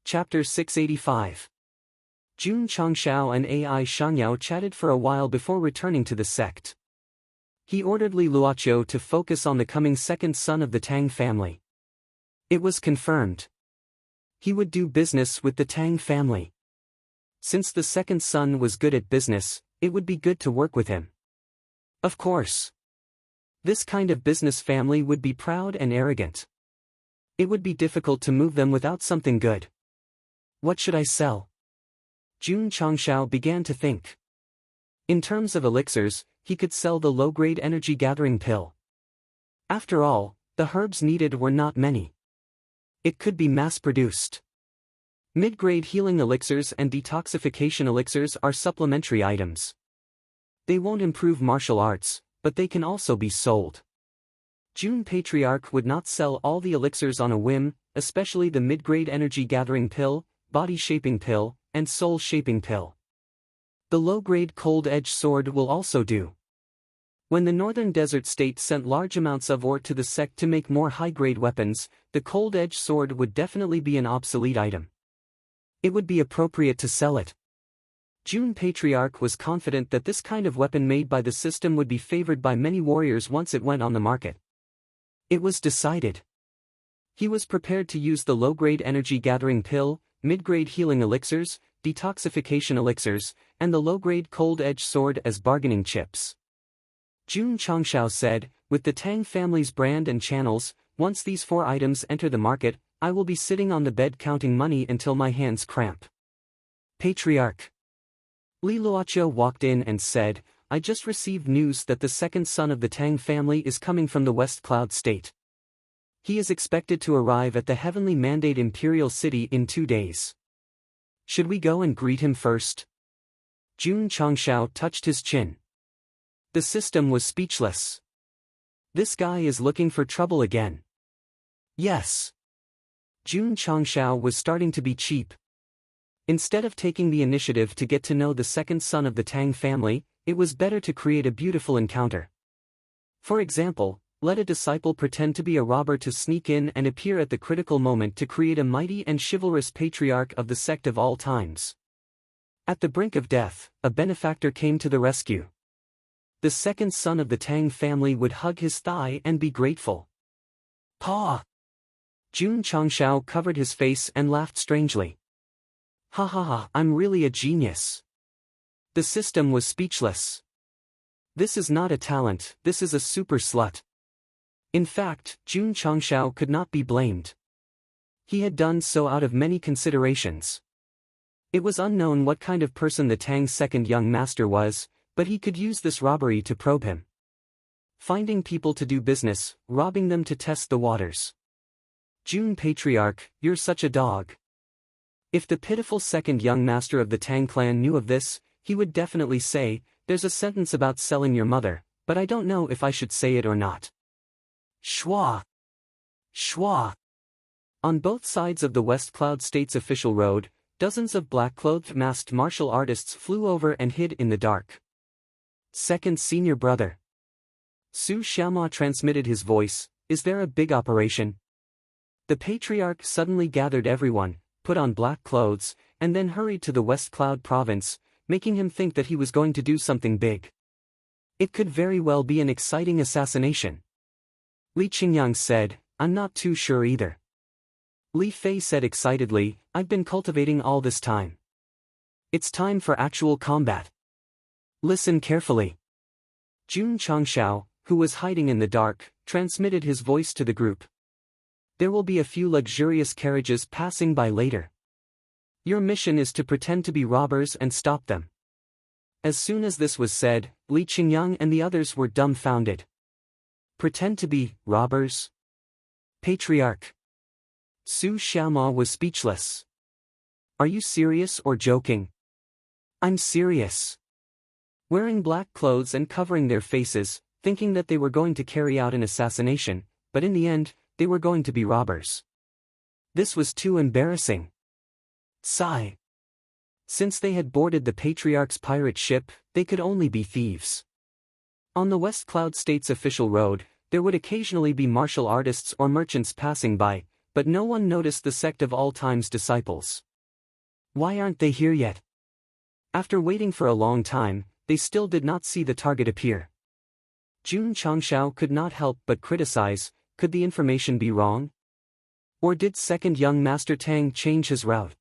Chapter 685. Jun Changshao and AI Shangyao chatted for a while before returning to the sect. He ordered Li Luoqiu to focus on the coming second son of the Tang family. It was confirmed. He would do business with the Tang family. Since the second son was good at business, it would be good to work with him. Of course. This kind of business family would be proud and arrogant. It would be difficult to move them without something good. What should I sell? Jun Changshao began to think. In terms of elixirs, he could sell the low-grade energy-gathering pill. After all, the herbs needed were not many. It could be mass-produced. Mid-grade healing elixirs and detoxification elixirs are supplementary items. They won't improve martial arts, but they can also be sold. Jun Patriarch would not sell all the elixirs on a whim, especially the mid-grade energy-gathering pill, body-shaping pill, and soul-shaping pill. The low-grade cold-edge sword will also do. When the northern desert state sent large amounts of ore to the sect to make more high-grade weapons, the cold-edge sword would definitely be an obsolete item. It would be appropriate to sell it. Jun Patriarch was confident that this kind of weapon made by the system would be favored by many warriors once it went on the market. It was decided. He was prepared to use the low-grade energy-gathering pill, mid-grade healing elixirs, detoxification elixirs, and the low-grade cold-edge sword as bargaining chips. Jun Changshao said, with the Tang family's brand and channels, once these 4 items enter the market, I will be sitting on the bed counting money until my hands cramp. Patriarch. Li Luoqiu walked in and said, I just received news that the second son of the Tang family is coming from the West Cloud State. He is expected to arrive at the Heavenly Mandate Imperial City in 2 days. Should we go and greet him first? Jun Changshao touched his chin. The system was speechless. This guy is looking for trouble again. Yes. Jun Changshao was starting to be cheap. Instead of taking the initiative to get to know the second son of the Tang family, it was better to create a beautiful encounter. For example, let a disciple pretend to be a robber to sneak in and appear at the critical moment to create a mighty and chivalrous patriarch of the sect of all times. At the brink of death, a benefactor came to the rescue. The second son of the Tang family would hug his thigh and be grateful. Pa! Jun Changshao covered his face and laughed strangely. Ha ha ha, I'm really a genius. The system was speechless. This is not a talent, this is a super slut. In fact, Jun Changshao could not be blamed. He had done so out of many considerations. It was unknown what kind of person the Tang's second young master was, but he could use this robbery to probe him. Finding people to do business, robbing them to test the waters. Jun Patriarch, you're such a dog. If the pitiful second young master of the Tang clan knew of this, he would definitely say, there's a sentence about selling your mother, but I don't know if I should say it or not. Schwa! Schwa! On both sides of the West Cloud State's official road, dozens of black-clothed masked martial artists flew over and hid in the dark. Second senior brother. Su Xiaoma transmitted his voice, is there a big operation? The patriarch suddenly gathered everyone, put on black clothes, and then hurried to the West Cloud province, making him think that he was going to do something big. It could very well be an exciting assassination. Li Qingyang said, I'm not too sure either. Li Fei said excitedly, I've been cultivating all this time. It's time for actual combat. Listen carefully. Jun Changshao, who was hiding in the dark, transmitted his voice to the group. There will be a few luxurious carriages passing by later. Your mission is to pretend to be robbers and stop them. As soon as this was said, Li Qingyang and the others were dumbfounded. Pretend to be robbers? Patriarch. Su Xiaoma was speechless. Are you serious or joking? I'm serious. Wearing black clothes and covering their faces, thinking that they were going to carry out an assassination, but in the end, they were going to be robbers. This was too embarrassing. Sigh. Since they had boarded the Patriarch's pirate ship, they could only be thieves. On the West Cloud State's official road, there would occasionally be martial artists or merchants passing by, but no one noticed the sect of all time's disciples. Why aren't they here yet? After waiting for a long time, they still did not see the target appear. Jun Changshao could not help but criticize, could the information be wrong? Or did second young Master Tang change his route?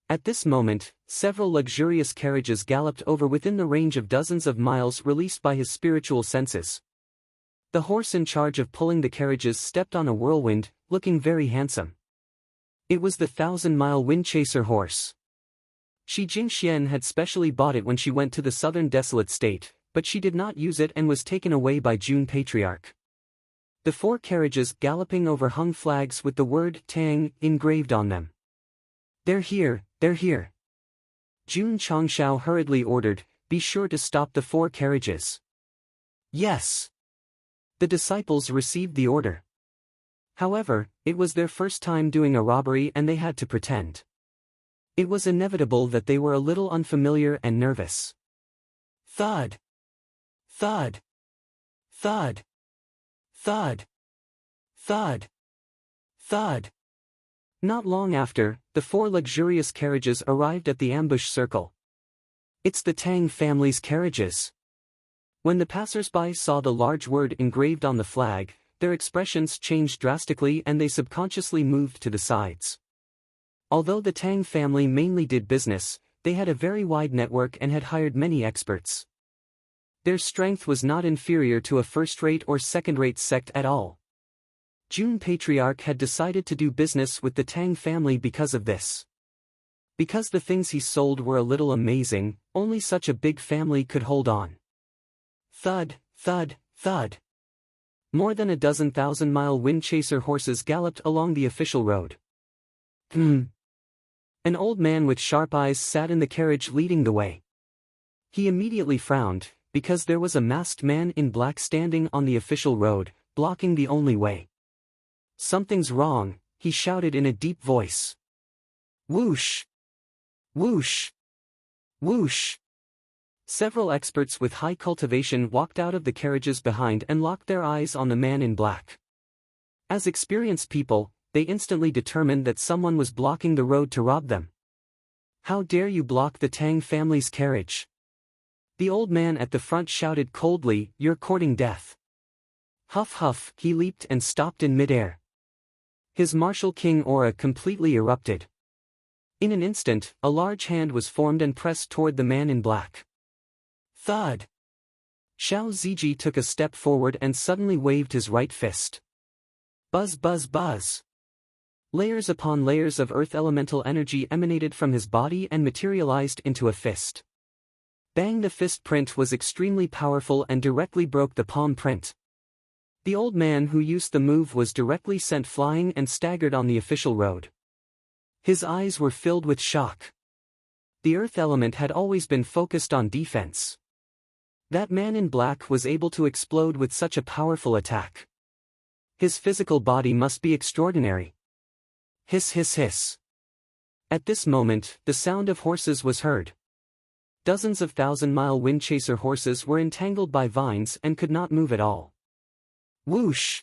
At this moment, several luxurious carriages galloped over within the range of dozens of miles released by his spiritual senses. The horse in charge of pulling the carriages stepped on a whirlwind, looking very handsome. It was the 1,000-mile wind chaser horse. Shi Jingxian had specially bought it when she went to the southern desolate state, but she did not use it and was taken away by Jun Patriarch. The 4 carriages galloping over hung flags with the word Tang engraved on them. They're here, they're here. Jun Changshao hurriedly ordered, be sure to stop the 4 carriages. Yes. The disciples received the order. However, it was their first time doing a robbery and they had to pretend. It was inevitable that they were a little unfamiliar and nervous. Thud. Thud. Thud. Thud. Thud. Thud. Not long after, the 4 luxurious carriages arrived at the ambush circle. It's the Tang family's carriages. When the passers-by saw the large word engraved on the flag, their expressions changed drastically and they subconsciously moved to the sides. Although the Tang family mainly did business, they had a very wide network and had hired many experts. Their strength was not inferior to a first-rate or second-rate sect at all. Jun Patriarch had decided to do business with the Tang family because of this. Because the things he sold were a little amazing, only such a big family could hold on. Thud, thud, thud. More than a dozen 1,000-mile wind chaser horses galloped along the official road. An old man with sharp eyes sat in the carriage leading the way. He immediately frowned, because there was a masked man in black standing on the official road, blocking the only way. Something's wrong, he shouted in a deep voice. Whoosh! Whoosh! Whoosh! Several experts with high cultivation walked out of the carriages behind and locked their eyes on the man in black. As experienced people, they instantly determined that someone was blocking the road to rob them. How dare you block the Tang family's carriage? The old man at the front shouted coldly, you're courting death. Huff huff, he leaped and stopped in midair. His martial king aura completely erupted. In an instant, a large hand was formed and pressed toward the man in black. Thud! Xiao Ziji took a step forward and suddenly waved his right fist. Buzz buzz buzz! Layers upon layers of earth elemental energy emanated from his body and materialized into a fist. Bang! The fist print was extremely powerful and directly broke the palm print. The old man who used the move was directly sent flying and staggered on the official road. His eyes were filled with shock. The earth element had always been focused on defense. That man in black was able to explode with such a powerful attack. His physical body must be extraordinary. Hiss hiss hiss. At this moment, the sound of horses was heard. Dozens of 1,000-mile wind chaser horses were entangled by vines and could not move at all. Whoosh!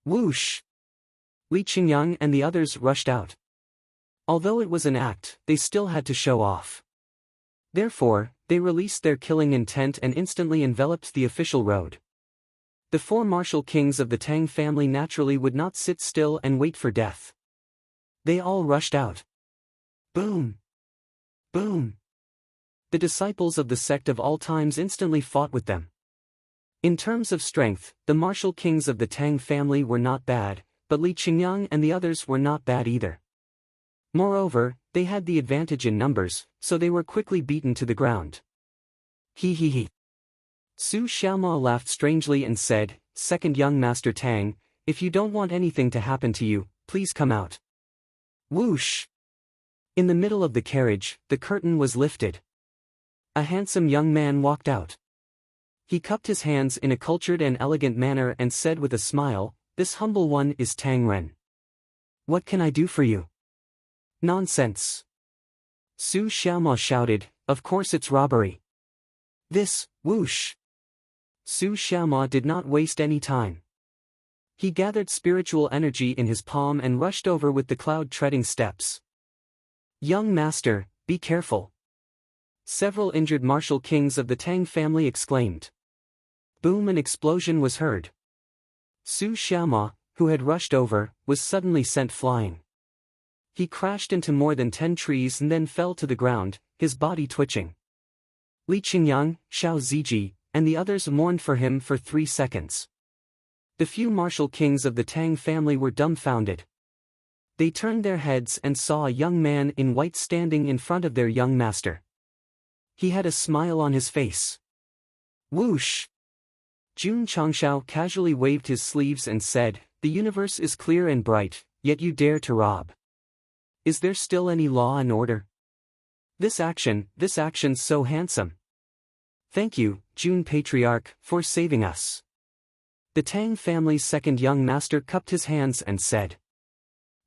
Whoosh! Li Qingyang and the others rushed out. Although it was an act, they still had to show off. Therefore, they released their killing intent and instantly enveloped the official road. The 4 martial kings of the Tang family naturally would not sit still and wait for death. They all rushed out. Boom! Boom! The disciples of the sect of all times instantly fought with them. In terms of strength, the martial kings of the Tang family were not bad, but Li Qingyang and the others were not bad either. Moreover, they had the advantage in numbers, so they were quickly beaten to the ground. He he he. Su Xiaoma laughed strangely and said, Second young Master Tang, if you don't want anything to happen to you, please come out. Whoosh! In the middle of the carriage, the curtain was lifted. A handsome young man walked out. He cupped his hands in a cultured and elegant manner and said with a smile, This humble one is Tang Ren. What can I do for you? Nonsense! Su Xiaoma shouted, Of course it's robbery. This, whoosh! Su Xiaoma did not waste any time. He gathered spiritual energy in his palm and rushed over with the cloud-treading steps. Young master, be careful! Several injured martial kings of the Tang family exclaimed. boom, an explosion was heard. Su Xiaoma, who had rushed over, was suddenly sent flying. He crashed into more than 10 trees and then fell to the ground, his body twitching. Li Qingyang, Xiao Ziji, and the others mourned for him for 3 seconds. The few martial kings of the Tang family were dumbfounded. They turned their heads and saw a young man in white standing in front of their young master. He had a smile on his face. Whoosh! Jun Changshao casually waved his sleeves and said, "The universe is clear and bright, yet you dare to rob. Is there still any law and order? This action's so handsome. Thank you, Jun Patriarch, for saving us." The Tang family's second young master cupped his hands and said,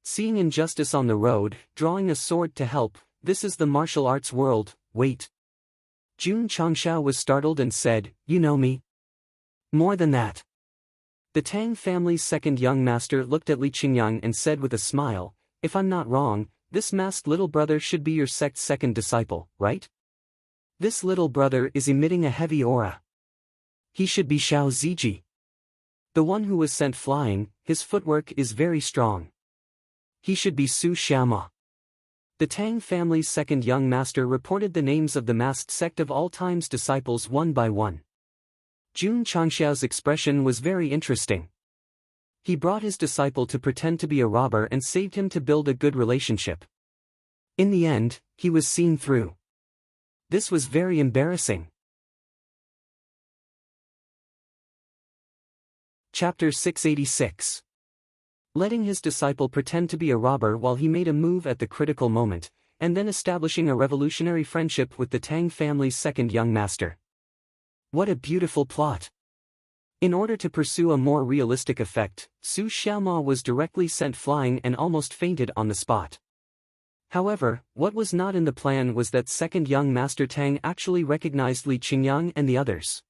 "Seeing injustice on the road, drawing a sword to help, this is the martial arts world, wait." Jun Changshao was startled and said, "You know me?" "More than that." The Tang family's second young master looked at Li Qingyang and said with a smile, "If I'm not wrong, this masked little brother should be your sect's second disciple, right? This little brother is emitting a heavy aura. He should be Xiao Ziji. The one who was sent flying, his footwork is very strong. He should be Su Xiaoma." The Tang family's second young master reported the names of the masked sect of all time's disciples one by one. Jun Changshao's expression was very interesting. He brought his disciple to pretend to be a robber and saved him to build a good relationship. In the end, he was seen through. This was very embarrassing. Chapter 686. Letting his disciple pretend to be a robber while he made a move at the critical moment, and then establishing a revolutionary friendship with the Tang family's second young master. What a beautiful plot! In order to pursue a more realistic effect, Su Xiaoma was directly sent flying and almost fainted on the spot. However, what was not in the plan was that second young master Tang actually recognized Li Qingyang and the others.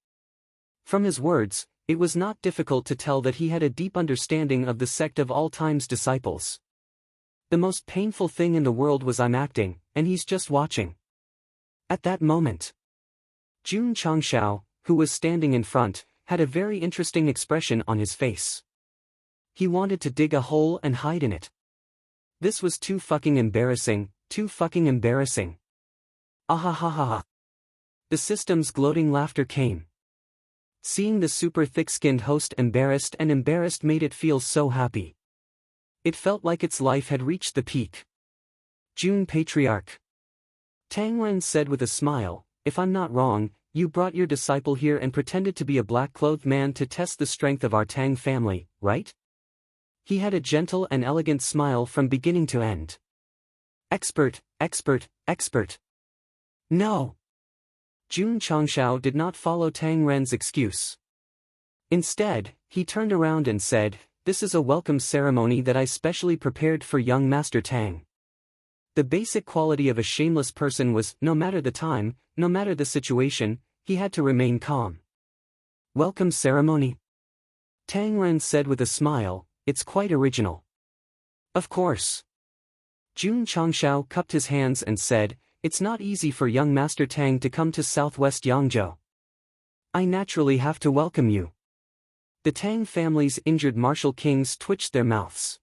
From his words, it was not difficult to tell that he had a deep understanding of the sect of all time's disciples. The most painful thing in the world was I'm acting, and he's just watching. At that moment, Jun Changshao, who was standing in front, had a very interesting expression on his face. He wanted to dig a hole and hide in it. This was too fucking embarrassing, too fucking embarrassing. Ahahaha. The system's gloating laughter came. Seeing the super thick-skinned host embarrassed made it feel so happy. It felt like its life had reached the peak. Jun Patriarch. Tang Ren said with a smile, "If I'm not wrong, you brought your disciple here and pretended to be a black-clothed man to test the strength of our Tang family, right?" He had a gentle and elegant smile from beginning to end. Expert. No. Jun Changshao did not follow Tang Ren's excuse. Instead, he turned around and said, "This is a welcome ceremony that I specially prepared for young Master Tang." The basic quality of a shameless person was, no matter the time, no matter the situation, he had to remain calm. "Welcome ceremony?" Tang Ren said with a smile, "It's quite original." "Of course." Jun Changshao cupped his hands and said, "It's not easy for young Master Tang to come to southwest Yangzhou. I naturally have to welcome you." The Tang family's injured martial kings twitched their mouths.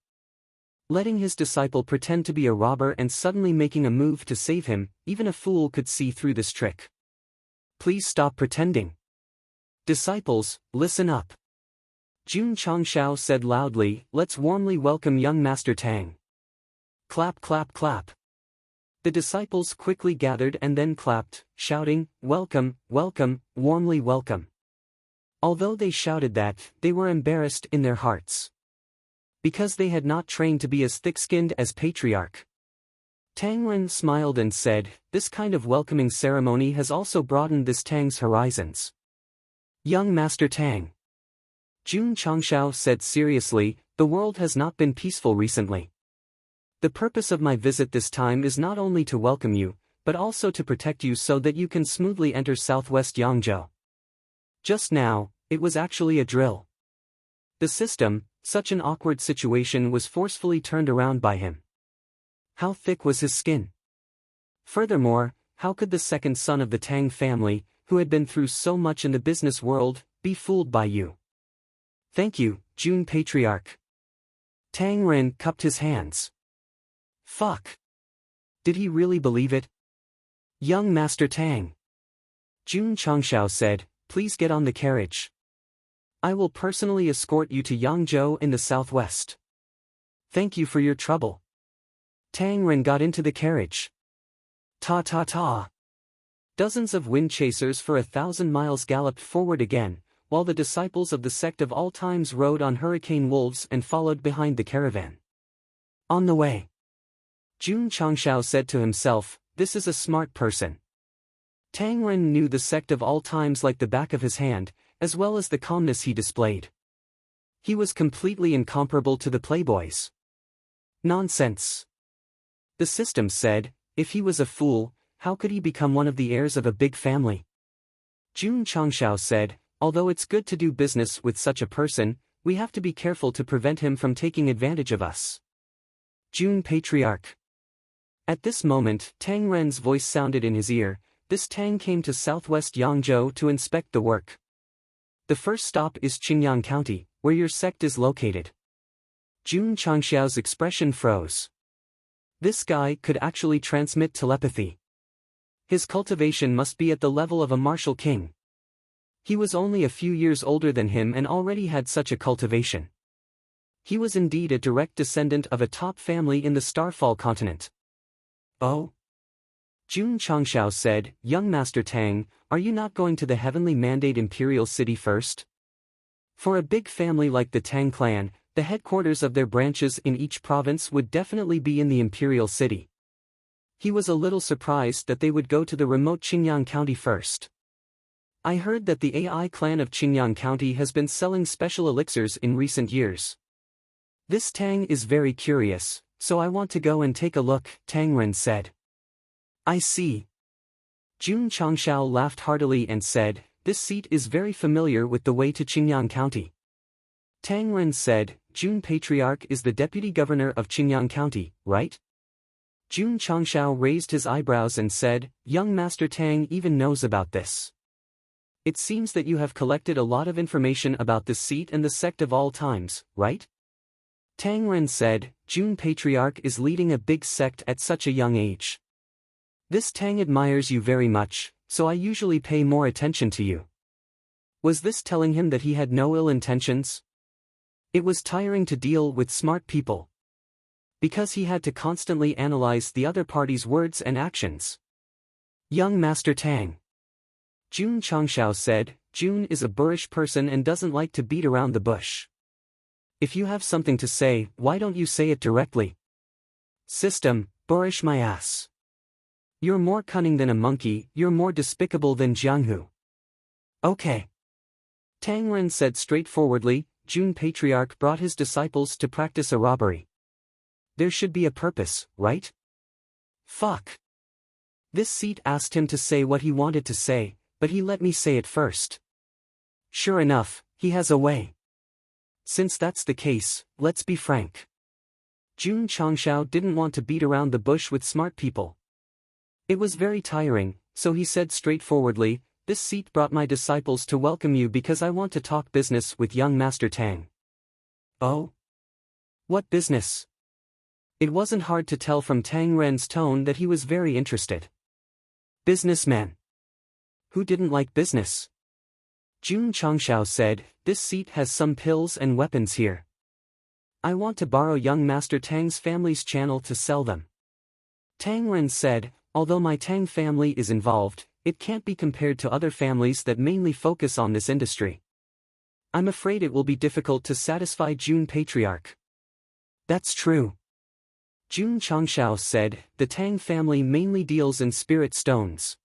Letting his disciple pretend to be a robber and suddenly making a move to save him, even a fool could see through this trick. "Please stop pretending. Disciples, listen up." Jun Changshao said loudly, "Let's warmly welcome young Master Tang." Clap clap clap. The disciples quickly gathered and then clapped, shouting, "Welcome, welcome, warmly welcome." Although they shouted that, they were embarrassed in their hearts. Because they had not trained to be as thick-skinned as Patriarch. Tang Ren smiled and said, "This kind of welcoming ceremony has also broadened this Tang's horizons." Young Master Tang. Jun Changshao said seriously, "The world has not been peaceful recently. The purpose of my visit this time is not only to welcome you, but also to protect you so that you can smoothly enter southwest Yangzhou. Just now, it was actually a drill." The system, such an awkward situation, was forcefully turned around by him. How thick was his skin? Furthermore, how could the second son of the Tang family, who had been through so much in the business world, be fooled by you. Thank you, June Patriarch. Tang Ren cupped his hands. Fuck. Did he really believe it? Young Master Tang. June Changshao said, please get on the carriage. I will personally escort you to Yangzhou in the southwest. Thank you for your trouble. Tang Ren got into the carriage. Ta-ta-ta. Dozens of wind chasers for 1,000 miles galloped forward again, while the disciples of the sect of all times rode on hurricane wolves and followed behind the caravan. On the way, June Changshao said to himself, this is a smart person. Tang Ren knew the sect of all times like the back of his hand, as well as the calmness he displayed. He was completely incomparable to the playboys. Nonsense. The system said, if he was a fool, how could he become one of the heirs of a big family? June Changshao said, although it's good to do business with such a person, we have to be careful to prevent him from taking advantage of us. June Patriarch. At this moment, Tang Ren's voice sounded in his ear. This Tang came to southwest Yangzhou to inspect the work. The first stop is Qingyang County, where your sect is located. June Changxiao's expression froze. This guy could actually transmit telepathy. His cultivation must be at the level of a martial king. He was only a few years older than him and already had such a cultivation. He was indeed a direct descendant of a top family in the Starfall continent. Oh? June Changshao said, young Master Tang, are you not going to the heavenly mandate imperial city first? For a big family like the Tang clan, the headquarters of their branches in each province would definitely be in the imperial city. He was a little surprised that they would go to the remote Qingyang County first. I heard that the AI clan of Qingyang County has been selling special elixirs in recent years. This Tang is very curious, so I want to go and take a look, Tang Ren said. I see. June Changshao laughed heartily and said, this seat is very familiar with the way to Qingyang County. Tang Ren said, June Patriarch is the deputy governor of Qingyang County, right? June Changshao raised his eyebrows and said, young Master Tang even knows about this. It seems that you have collected a lot of information about this seat and the sect of all times, right? Tang Ren said, June Patriarch is leading a big sect at such a young age. This Tang admires you very much, so I usually pay more attention to you. Was this telling him that he had no ill intentions? It was tiring to deal with smart people, because he had to constantly analyze the other party's words and actions. Young Master Tang. June Changshao said, June is a boorish person and doesn't like to beat around the bush. If you have something to say, why don't you say it directly? System, boorish my ass. You're more cunning than a monkey, you're more despicable than Jianghu. Okay. Tang Ren said straightforwardly, June Patriarch brought his disciples to practice a robbery. There should be a purpose, right? Fuck. This seat asked him to say what he wanted to say, but he let me say it first. Sure enough, he has a way. Since that's the case, let's be frank. June Changshao didn't want to beat around the bush with smart people. It was very tiring, so he said straightforwardly, this seat brought my disciples to welcome you because I want to talk business with young Master Tang. Oh? What business? It wasn't hard to tell from Tang Ren's tone that he was very interested. Businessman. Who didn't like business? June Changshao said, this seat has some pills and weapons here. I want to borrow young Master Tang's family's channel to sell them. Tang Ren said, although my Tang family is involved, it can't be compared to other families that mainly focus on this industry. I'm afraid it will be difficult to satisfy June Patriarch. That's true. June Changshao said, the Tang family mainly deals in spirit stones.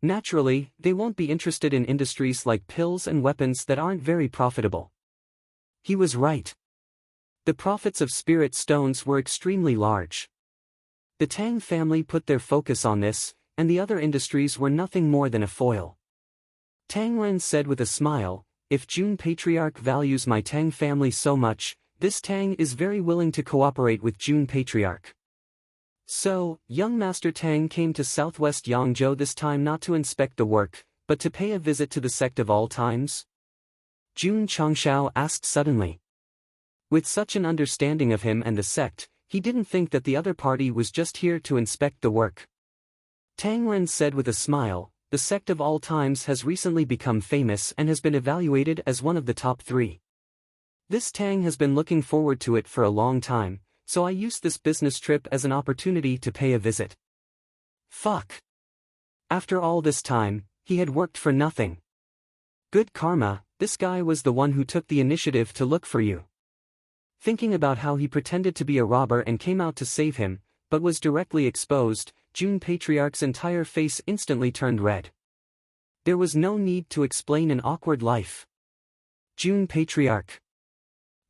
Naturally, they won't be interested in industries like pills and weapons that aren't very profitable. He was right. The profits of spirit stones were extremely large. The Tang family put their focus on this, and the other industries were nothing more than a foil. Tang Ren said with a smile, if June Patriarch values my Tang family so much, this Tang is very willing to cooperate with June Patriarch. So, young Master Tang came to southwest Yangzhou this time not to inspect the work, but to pay a visit to the sect of all times? Jun Changshao asked suddenly. With such an understanding of him and the sect, he didn't think that the other party was just here to inspect the work. Tang Ren said with a smile, the sect of all times has recently become famous and has been evaluated as one of the top 3. This Tang has been looking forward to it for a long time, so I used this business trip as an opportunity to pay a visit. Fuck. After all this time, he had worked for nothing. Good karma, this guy was the one who took the initiative to look for you. Thinking about how he pretended to be a robber and came out to save him, but was directly exposed, Jun Patriarch's entire face instantly turned red. There was no need to explain an awkward life. Jun Patriarch.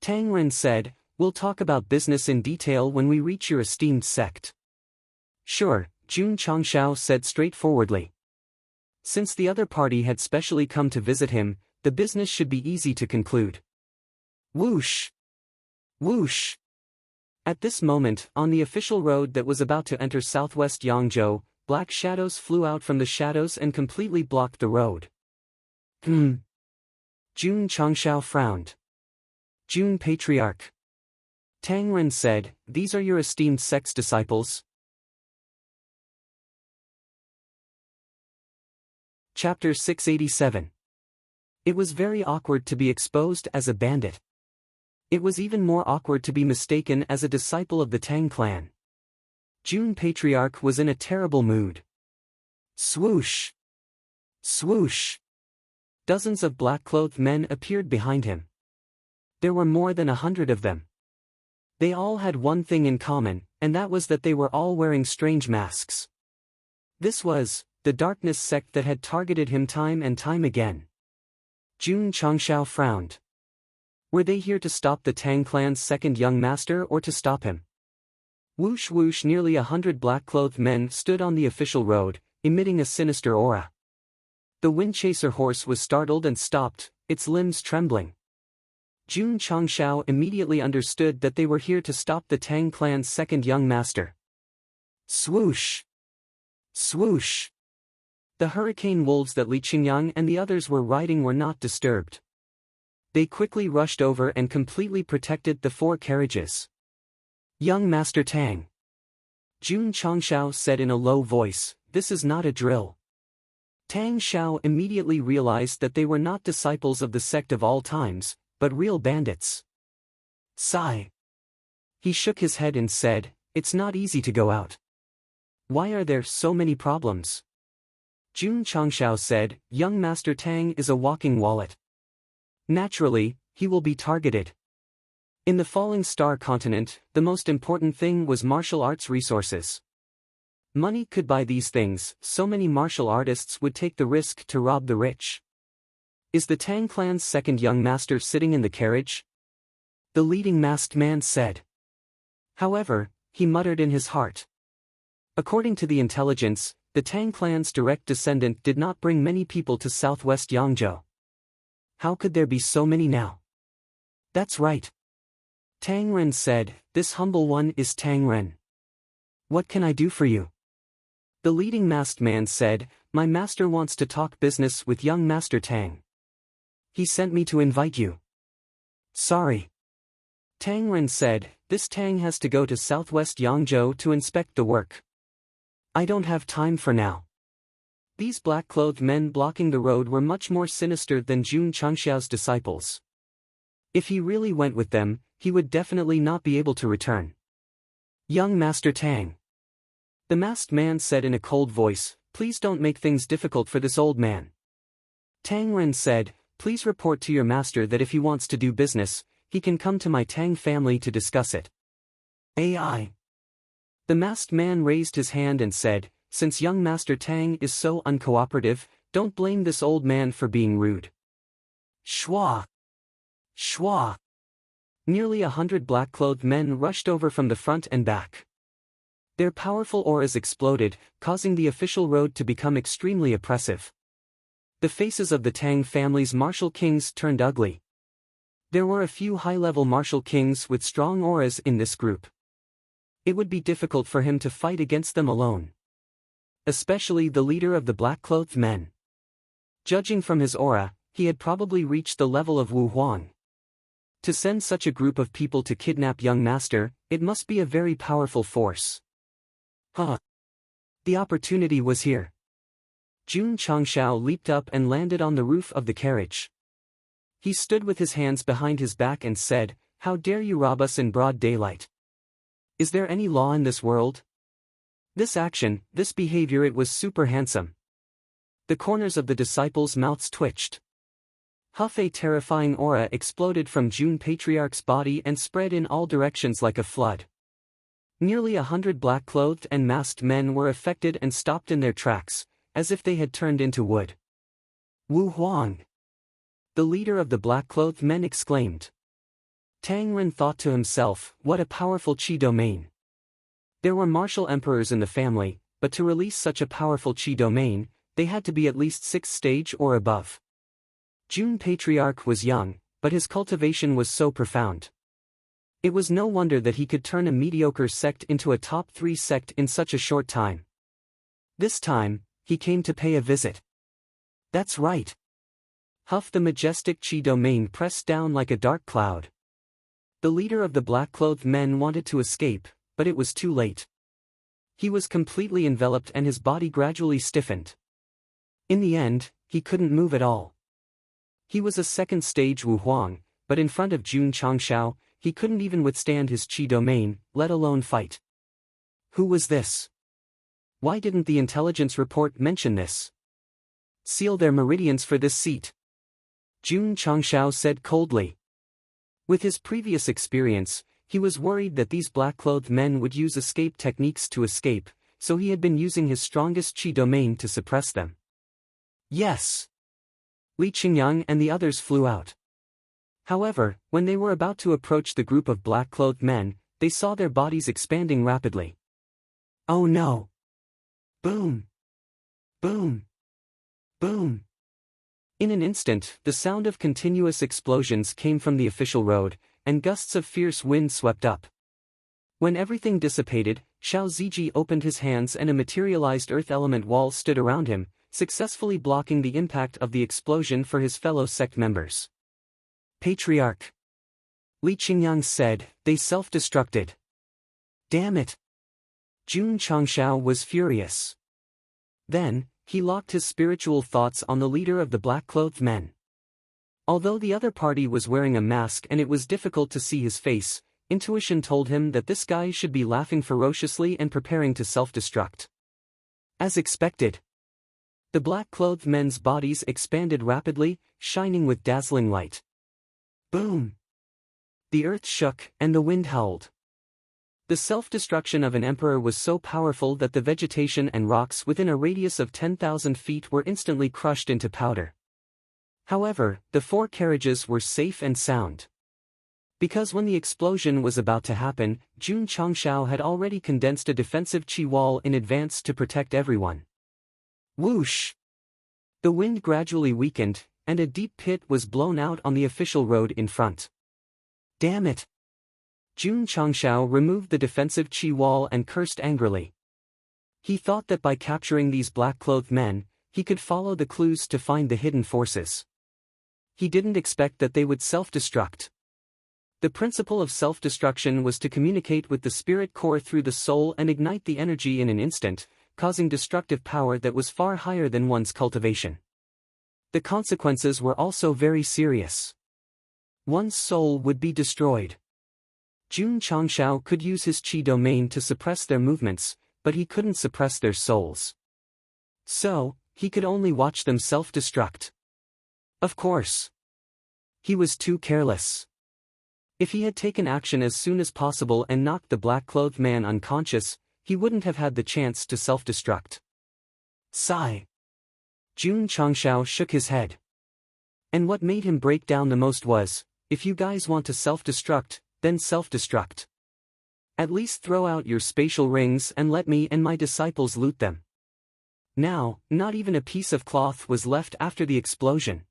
Tang Ren said, we'll talk about business in detail when we reach your esteemed sect. Sure, Jun Changshao said straightforwardly. Since the other party had specially come to visit him, the business should be easy to conclude. Whoosh! Whoosh! At this moment, on the official road that was about to enter southwest Yangzhou, black shadows flew out from the shadows and completely blocked the road. Jun Changshao frowned. Jun Patriarch. Tang Ren said, these are your esteemed sect's disciples? Chapter 687. It was very awkward to be exposed as a bandit. It was even more awkward to be mistaken as a disciple of the Tang clan. Jun Patriarch was in a terrible mood. Swoosh! Swoosh! Dozens of black-clothed men appeared behind him. There were more than 100 of them. They all had one thing in common, and that was that they were all wearing strange masks. This was the darkness sect that had targeted him time and time again. Jun Changshao frowned. Were they here to stop the Tang clan's second young master or to stop him? Whoosh whoosh, nearly 100 black-clothed men stood on the official road, emitting a sinister aura. The Windchaser horse was startled and stopped, its limbs trembling. Jun Changshao immediately understood that they were here to stop the Tang clan's second young master. Swoosh! Swoosh! The hurricane wolves that Li Qingyang and the others were riding were not disturbed. They quickly rushed over and completely protected the 4 carriages. Young Master Tang. Jun Changshao said in a low voice, this is not a drill. Tang Xiao immediately realized that they were not disciples of the sect of all times, but real bandits. Sigh. He shook his head and said, it's not easy to go out. Why are there so many problems? Jun Changshao said, young Master Tang is a walking wallet. Naturally, he will be targeted. In the Falling Star continent, the most important thing was martial arts resources. Money could buy these things, so many martial artists would take the risk to rob the rich. Is the Tang clan's second young master sitting in the carriage? The leading masked man said. However, he muttered in his heart. According to the intelligence, the Tang clan's direct descendant did not bring many people to southwest Yangzhou. How could there be so many now? That's right. Tang Ren said, this humble one is Tang Ren. What can I do for you? The leading masked man said, my master wants to talk business with young Master Tang. He sent me to invite you. Sorry. Tang Ren said, this Tang has to go to southwest Yangzhou to inspect the work. I don't have time for now. These black-clothed men blocking the road were much more sinister than Jun Changshao's disciples. If he really went with them, he would definitely not be able to return. Young Master Tang. The masked man said in a cold voice, please don't make things difficult for this old man. Tang Ren said, please report to your master that if he wants to do business, he can come to my Tang family to discuss it. AI. The masked man raised his hand and said, since young Master Tang is so uncooperative, don't blame this old man for being rude. Shwa! Shwa! Nearly 100 black-clothed men rushed over from the front and back. Their powerful auras exploded, causing the official road to become extremely oppressive. The faces of the Tang family's martial kings turned ugly. There were a few high-level martial kings with strong auras in this group. It would be difficult for him to fight against them alone. Especially the leader of the black-clothed men. Judging from his aura, he had probably reached the level of Wu Huang. To send such a group of people to kidnap young master, it must be a very powerful force. The opportunity was here. Jun Changshao leaped up and landed on the roof of the carriage. He stood with his hands behind his back and said, "How dare you rob us in broad daylight? Is there any law in this world?" This action, this behavior, it was super handsome. The corners of the disciples' mouths twitched. A terrifying aura exploded from Jun Patriarch's body and spread in all directions like a flood. Nearly 100 black-clothed and masked men were affected and stopped in their tracks, as if they had turned into wood. "Wu Huang!" The leader of the black-clothed men exclaimed. Tang Ren thought to himself, what a powerful Qi domain. There were martial emperors in the family, but to release such a powerful Qi domain, they had to be at least 6th stage or above. Jun Patriarch was young, but his cultivation was so profound. It was no wonder that he could turn a mediocre sect into a top 3 sect in such a short time. This time, he came to pay a visit. That's right. The majestic Qi domain pressed down like a dark cloud. The leader of the black-clothed men wanted to escape, but it was too late. He was completely enveloped and his body gradually stiffened. In the end, he couldn't move at all. He was a 2nd stage Wu Huang, but in front of Jun Changshao, he couldn't even withstand his Qi domain, let alone fight. Who was this? Why didn't the intelligence report mention this? Seal their meridians for this seat. Jun Changshao said coldly. With his previous experience, he was worried that these black-clothed men would use escape techniques to escape, so he had been using his strongest Qi domain to suppress them. Yes. Li Qingyang and the others flew out. However, when they were about to approach the group of black-clothed men, they saw their bodies expanding rapidly. Oh no! Boom! Boom! Boom! In an instant, the sound of continuous explosions came from the official road, and gusts of fierce wind swept up. When everything dissipated, Xiao Ziji opened his hands and a materialized earth element wall stood around him, successfully blocking the impact of the explosion for his fellow sect members. Patriarch! Li Qingyang said, they self-destructed. Damn it! Jun Changshao was furious. Then, he locked his spiritual thoughts on the leader of the black-clothed men. Although the other party was wearing a mask and it was difficult to see his face, intuition told him that this guy should be laughing ferociously and preparing to self-destruct. As expected. The black-clothed men's bodies expanded rapidly, shining with dazzling light. Boom! The earth shook, and the wind howled. The self-destruction of an emperor was so powerful that the vegetation and rocks within a radius of 10,000 feet were instantly crushed into powder. However, the 4 carriages were safe and sound. Because when the explosion was about to happen, Jun Changshao had already condensed a defensive Qi wall in advance to protect everyone. Whoosh! The wind gradually weakened, and a deep pit was blown out on the official road in front. Damn it! Jun Changshao removed the defensive Qi wall and cursed angrily. He thought that by capturing these black-clothed men, he could follow the clues to find the hidden forces. He didn't expect that they would self-destruct. The principle of self-destruction was to communicate with the spirit core through the soul and ignite the energy in an instant, causing destructive power that was far higher than one's cultivation. The consequences were also very serious. One's soul would be destroyed. Jun Changshao could use his Qi domain to suppress their movements, but he couldn't suppress their souls. So, he could only watch them self-destruct. Of course. He was too careless. If he had taken action as soon as possible and knocked the black-clothed man unconscious, he wouldn't have had the chance to self-destruct. Sigh. Jun Changshao shook his head. And what made him break down the most was, if you guys want to self-destruct, then self-destruct. At least throw out your spatial rings and let me and my disciples loot them. Now, not even a piece of cloth was left after the explosion.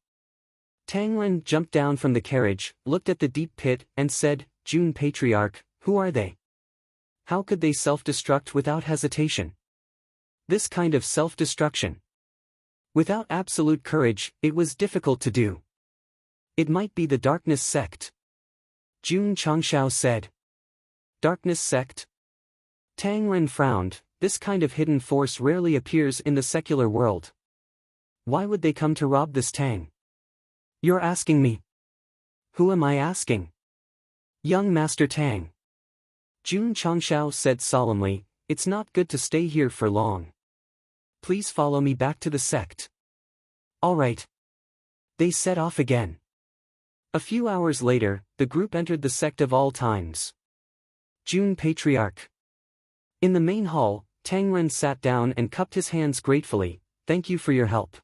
Tang Ren jumped down from the carriage, looked at the deep pit, and said, Jun Patriarch, who are they? How could they self-destruct without hesitation? This kind of self-destruction. Without absolute courage, it was difficult to do. It might be the Darkness Sect. Jun Changshao said. Darkness Sect? Tang Ren frowned. This kind of hidden force rarely appears in the secular world. Why would they come to rob this Tang? You're asking me. Who am I asking? Young Master Tang. Jun Changshao said solemnly, it's not good to stay here for long. Please follow me back to the sect. All right. They set off again. A few hours later, the group entered the sect of all times. Jun Patriarch. In the main hall, Tang Ren sat down and cupped his hands gratefully. Thank you for your help.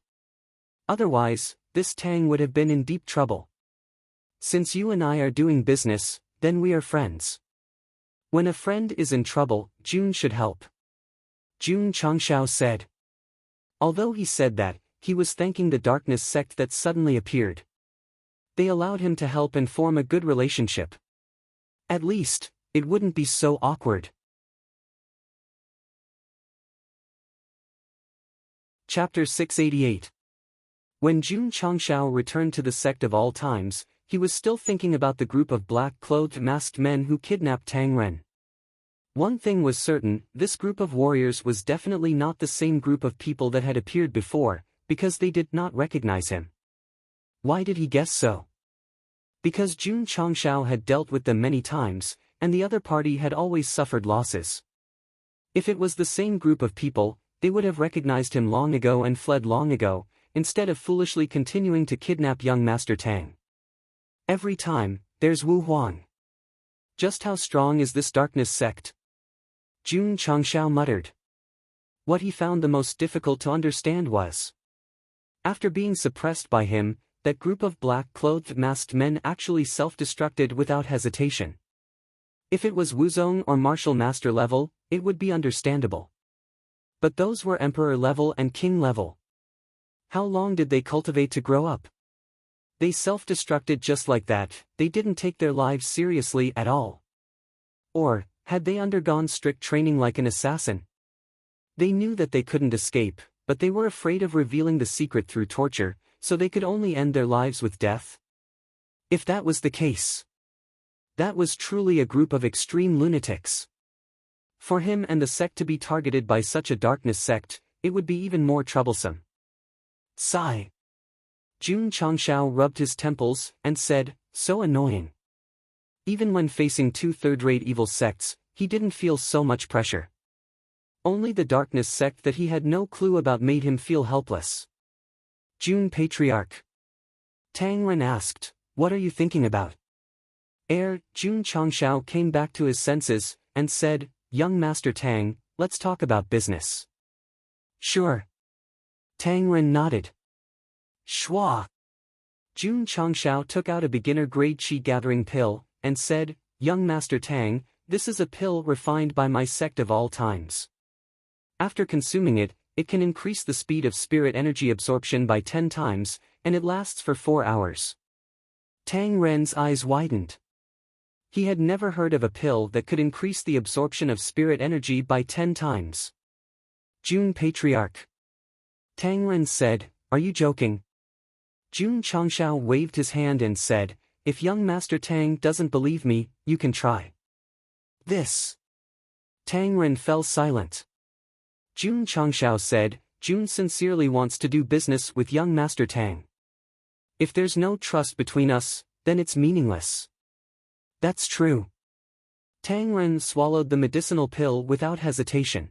Otherwise, this Tang would have been in deep trouble. Since you and I are doing business, then we are friends. When a friend is in trouble, Jun should help. Jun Changshao said. Although he said that, he was thanking the Darkness Sect that suddenly appeared. They allowed him to help and form a good relationship. At least, it wouldn't be so awkward. Chapter 688. When Jun Changshao returned to the sect of all times, he was still thinking about the group of black-clothed masked men who kidnapped Tang Ren. One thing was certain, this group of warriors was definitely not the same group of people that had appeared before, because they did not recognize him. Why did he guess so? Because Jun Changshao had dealt with them many times, and the other party had always suffered losses. If it was the same group of people, they would have recognized him long ago and fled long ago, instead of foolishly continuing to kidnap young Master Tang. Every time, there's Wu Huang. Just how strong is this Darkness Sect? Jun Changshao muttered. What he found the most difficult to understand was, after being suppressed by him, that group of black-clothed masked men actually self-destructed without hesitation. If it was Wuzong or Martial Master level, it would be understandable. But those were Emperor level and King level. How long did they cultivate to grow up? They self-destructed just like that. They didn't take their lives seriously at all. Or, had they undergone strict training like an assassin? They knew that they couldn't escape, but they were afraid of revealing the secret through torture, so they could only end their lives with death. If that was the case, that was truly a group of extreme lunatics. For him and the sect to be targeted by such a Darkness Sect, it would be even more troublesome. Sigh. Jun Changshao rubbed his temples and said, so annoying. Even when facing two third-rate evil sects, he didn't feel so much pressure. Only the Darkness Sect that he had no clue about made him feel helpless. Jun Patriarch. Tang Ren asked, what are you thinking about? Jun Changshao came back to his senses, and said, young Master Tang, let's talk about business. Sure. Tang Ren nodded. Schwa. Jun Changshao took out a beginner-grade chi-gathering pill, and said, young Master Tang, this is a pill refined by my sect of all times. After consuming it, it can increase the speed of spirit energy absorption by 10 times, and it lasts for 4 hours. Tang Ren's eyes widened. He had never heard of a pill that could increase the absorption of spirit energy by 10 times. Jun Patriarch. Tang Ren said, are you joking? Jun Changshao waved his hand and said, if young Master Tang doesn't believe me, you can try this. Tang Ren fell silent. Jun Changshao said, Jun sincerely wants to do business with young Master Tang. If there's no trust between us, then it's meaningless. That's true. Tang Ren swallowed the medicinal pill without hesitation.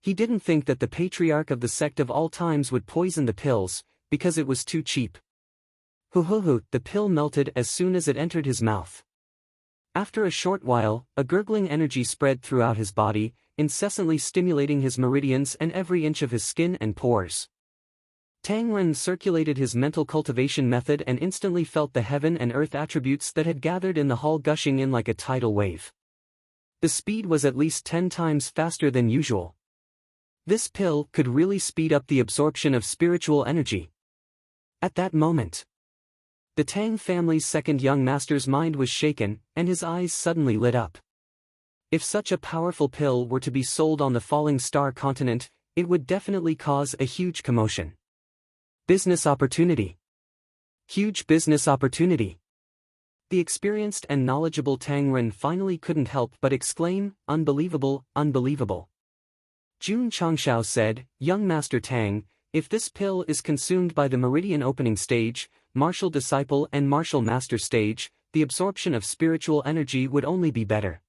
He didn't think that the patriarch of the sect of all times would poison the pills, because it was too cheap. The pill melted as soon as it entered his mouth. After a short while, a gurgling energy spread throughout his body, incessantly stimulating his meridians and every inch of his skin and pores. Tang Ren circulated his mental cultivation method and instantly felt the heaven and earth attributes that had gathered in the hall gushing in like a tidal wave. The speed was at least 10 times faster than usual. This pill could really speed up the absorption of spiritual energy. At that moment, the Tang family's second young master's mind was shaken, and his eyes suddenly lit up. If such a powerful pill were to be sold on the Falling Star continent, it would definitely cause a huge commotion. Business opportunity. Huge business opportunity. The experienced and knowledgeable Tang Ren finally couldn't help but exclaim, "Unbelievable, unbelievable." Jun Changshao said, "Young Master Tang, if this pill is consumed by the meridian opening stage, martial disciple and martial master stage, the absorption of spiritual energy would only be better."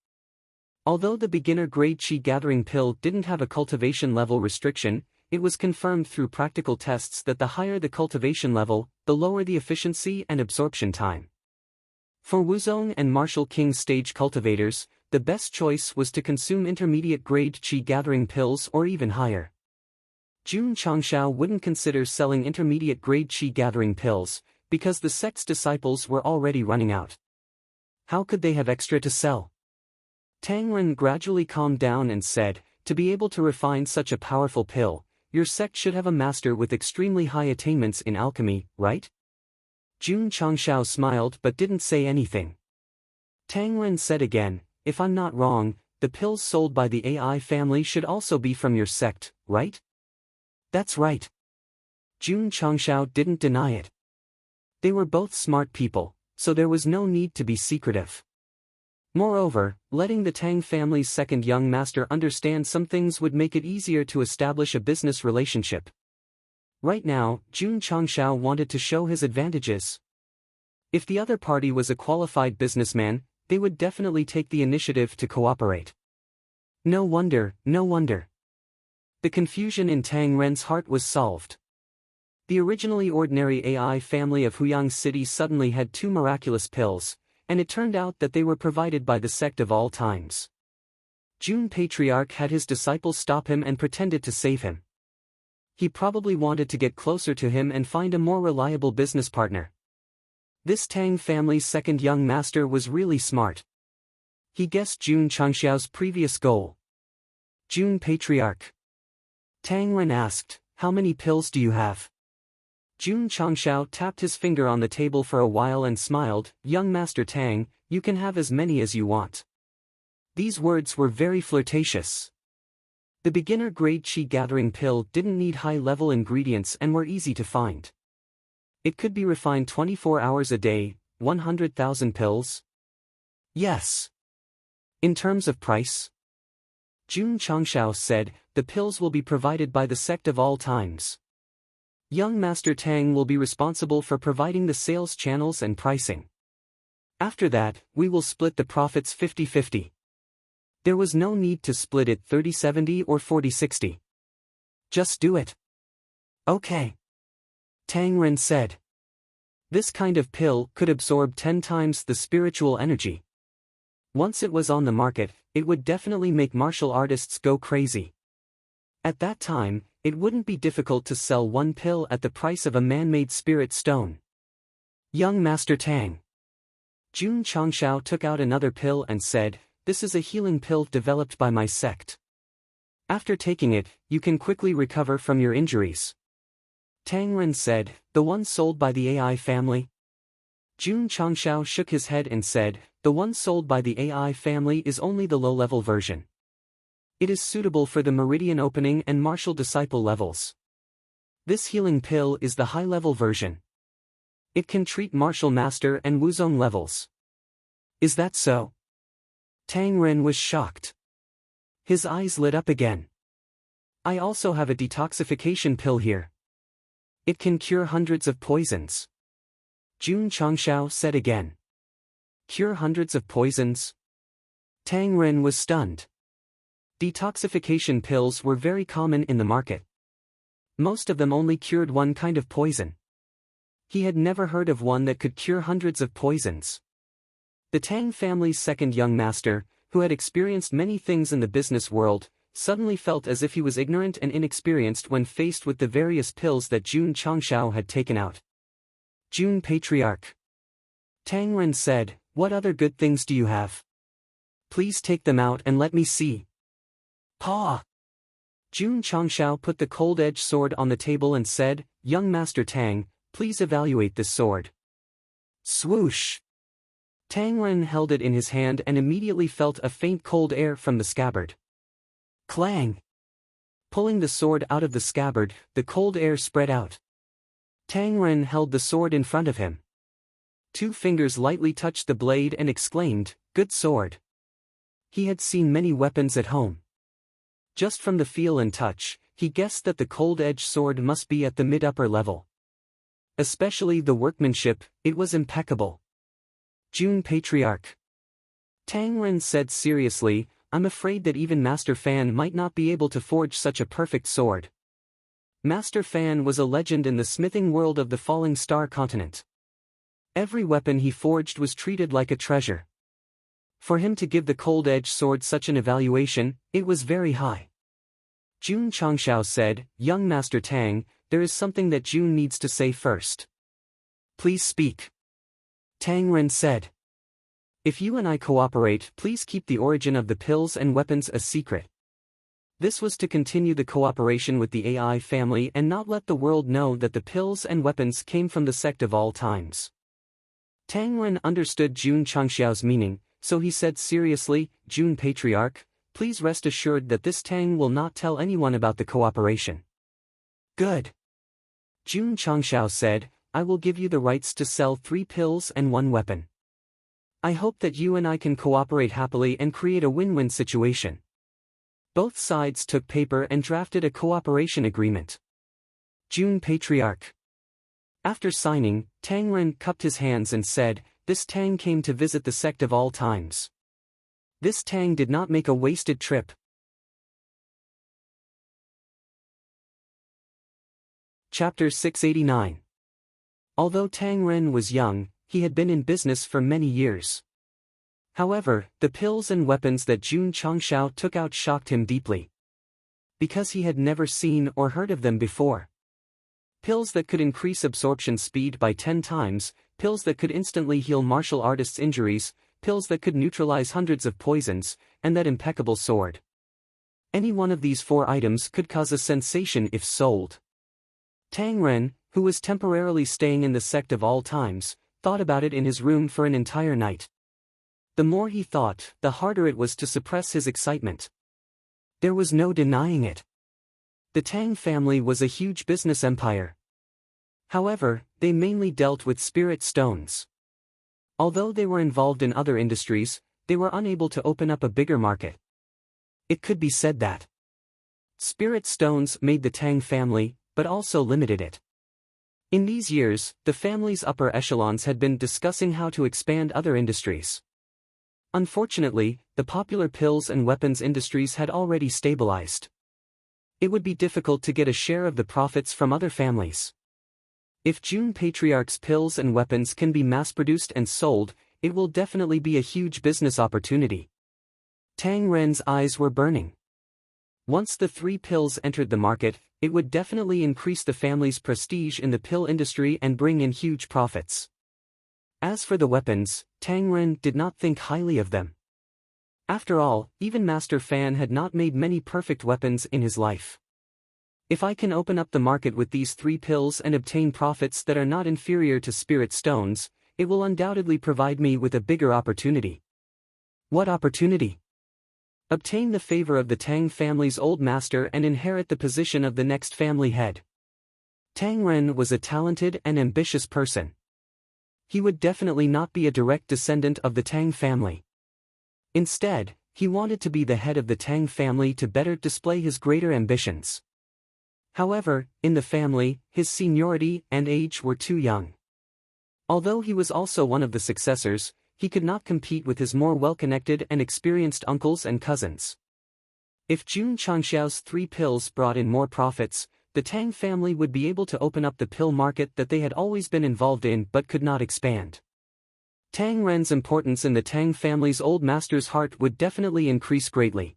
Although the beginner-grade Qi gathering pill didn't have a cultivation level restriction, it was confirmed through practical tests that the higher the cultivation level, the lower the efficiency and absorption time. For Wuzong and Martial King stage cultivators, the best choice was to consume intermediate-grade Qi gathering pills or even higher. Jun Changshao wouldn't consider selling intermediate-grade Qi gathering pills, because the sect's disciples were already running out. How could they have extra to sell? Tang Ren gradually calmed down and said, "To be able to refine such a powerful pill, your sect should have a master with extremely high attainments in alchemy, right?" Jun Changshao smiled but didn't say anything. Tang Ren said again, "If I'm not wrong, the pills sold by the AI family should also be from your sect, right?" "That's right." Jun Changshao didn't deny it. They were both smart people, so there was no need to be secretive. Moreover, letting the Tang family's second young master understand some things would make it easier to establish a business relationship. Right now, Jun Changshao wanted to show his advantages. If the other party was a qualified businessman, they would definitely take the initiative to cooperate. No wonder, no wonder. The confusion in Tang Ren's heart was solved. The originally ordinary AI family of Huyang City suddenly had two miraculous pills, and it turned out that they were provided by the sect of all times. Jun Patriarch had his disciples stop him and pretended to save him. He probably wanted to get closer to him and find a more reliable business partner. This Tang family's second young master was really smart. He guessed Jun Changshao's previous goal. Jun Patriarch. Tang Ren asked, "How many pills do you have?" Jun Changshao tapped his finger on the table for a while and smiled, "Young Master Tang, you can have as many as you want." These words were very flirtatious. The beginner-grade Qi gathering pill didn't need high-level ingredients and were easy to find. It could be refined 24 hours a day, 100,000 pills? Yes. In terms of price? Jun Changshao said, "The pills will be provided by the sect of all times. Young Master Tang will be responsible for providing the sales channels and pricing. After that, we will split the profits 50-50. There was no need to split it 30-70 or 40-60. Just do it." "Okay." Tang Ren said. This kind of pill could absorb 10 times the spiritual energy. Once it was on the market, it would definitely make martial artists go crazy. At that time, it wouldn't be difficult to sell one pill at the price of a man-made spirit stone. "Young Master Tang." Jun Changshao took out another pill and said, "This is a healing pill developed by my sect. After taking it, you can quickly recover from your injuries." Tang Ren said, "The one sold by the AI family?" Jun Changshao shook his head and said, "The one sold by the AI family is only the low-level version. It is suitable for the meridian opening and martial disciple levels. This healing pill is the high-level version. It can treat martial master and Wuzong levels." "Is that so?" Tang Ren was shocked. His eyes lit up again. "I also have a detoxification pill here. It can cure hundreds of poisons." Jun Changshao said again. "Cure hundreds of poisons?" Tang Ren was stunned. Detoxification pills were very common in the market. Most of them only cured one kind of poison. He had never heard of one that could cure hundreds of poisons. The Tang family's second young master, who had experienced many things in the business world, suddenly felt as if he was ignorant and inexperienced when faced with the various pills that Jun Changshao had taken out. "Jun Patriarch." Tang Ren said, "What other good things do you have? Please take them out and let me see." "Paw!" Jun Changshao put the cold-edged sword on the table and said, "Young Master Tang, please evaluate this sword." Swoosh! Tang Ren held it in his hand and immediately felt a faint cold air from the scabbard. Clang! Pulling the sword out of the scabbard, the cold air spread out. Tang Ren held the sword in front of him. 2 fingers lightly touched the blade and exclaimed, "Good sword." He had seen many weapons at home. Just from the feel and touch, he guessed that the cold-edged sword must be at the mid-upper level. Especially the workmanship, it was impeccable. June Patriarch. Tang Ren said seriously, "I'm afraid that even Master Fan might not be able to forge such a perfect sword." Master Fan was a legend in the smithing world of the Falling Star continent. Every weapon he forged was treated like a treasure. For him to give the cold-edged sword such an evaluation, it was very high. Jun Changshao said, "Young Master Tang, there is something that Jun needs to say first." "Please speak." Tang Ren said. "If you and I cooperate, please keep the origin of the pills and weapons a secret." This was to continue the cooperation with the AI family and not let the world know that the pills and weapons came from the Sect of all times. Tang Ren understood Jun Changxiao's meaning, so he said seriously, "Jun Patriarch, please rest assured that this Tang will not tell anyone about the cooperation." "Good." Jun Changxiao said, "I will give you the rights to sell 3 pills and 1 weapon. I hope that you and I can cooperate happily and create a win-win situation." Both sides took paper and drafted a cooperation agreement. Jun Patriarch. After signing, Tang Ren cupped his hands and said, "This Tang came to visit the Sect of all times. This Tang did not make a wasted trip." Chapter 689. Although Tang Ren was young, he had been in business for many years. However, the pills and weapons that Jun Changshao took out shocked him deeply. Because he had never seen or heard of them before. Pills that could increase absorption speed by 10 times, pills that could instantly heal martial artists' injuries, pills that could neutralize hundreds of poisons, and that impeccable sword. Any one of these 4 items could cause a sensation if sold. Tang Ren, who was temporarily staying in the Sect of all times, thought about it in his room for an entire night. The more he thought, the harder it was to suppress his excitement. There was no denying it. The Tang family was a huge business empire. However, they mainly dealt with spirit stones. Although they were involved in other industries, they were unable to open up a bigger market. It could be said that spirit stones made the Tang family, but also limited it. In these years, the family's upper echelons had been discussing how to expand other industries. Unfortunately, the popular pills and weapons industries had already stabilized. It would be difficult to get a share of the profits from other families. If Jun Patriarch's pills and weapons can be mass-produced and sold, it will definitely be a huge business opportunity. Tang Ren's eyes were burning. Once the 3 pills entered the market, it would definitely increase the family's prestige in the pill industry and bring in huge profits. As for the weapons, Tang Ren did not think highly of them. After all, even Master Fan had not made many perfect weapons in his life. If I can open up the market with these 3 pills and obtain profits that are not inferior to spirit stones, it will undoubtedly provide me with a bigger opportunity. What opportunity? Obtain the favor of the Tang family's old master and inherit the position of the next family head. Tang Ren was a talented and ambitious person. He would definitely not be a direct descendant of the Tang family. Instead, he wanted to be the head of the Tang family to better display his greater ambitions. However, in the family, his seniority and age were too young. Although he was also one of the successors, he could not compete with his more well-connected and experienced uncles and cousins. If Jun Changxiao's 3 pills brought in more profits, the Tang family would be able to open up the pill market that they had always been involved in but could not expand. Tang Ren's importance in the Tang family's old master's heart would definitely increase greatly.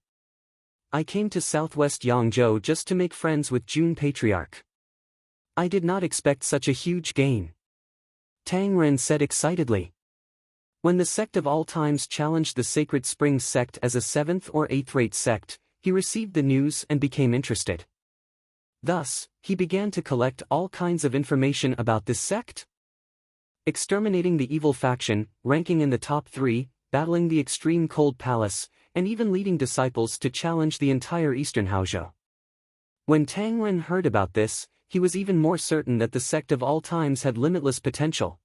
I came to southwest Yangzhou just to make friends with Jun Patriarch. I did not expect such a huge gain. Tang Ren said excitedly. When the Sect of all times challenged the Sacred Springs Sect as a 7th or 8th-rate sect, he received the news and became interested. Thus, he began to collect all kinds of information about this sect. Exterminating the evil faction, ranking in the top 3, battling the extreme cold palace, and even leading disciples to challenge the entire eastern Haozhou. When Tang Ren heard about this, he was even more certain that the sect of all times had limitless potential.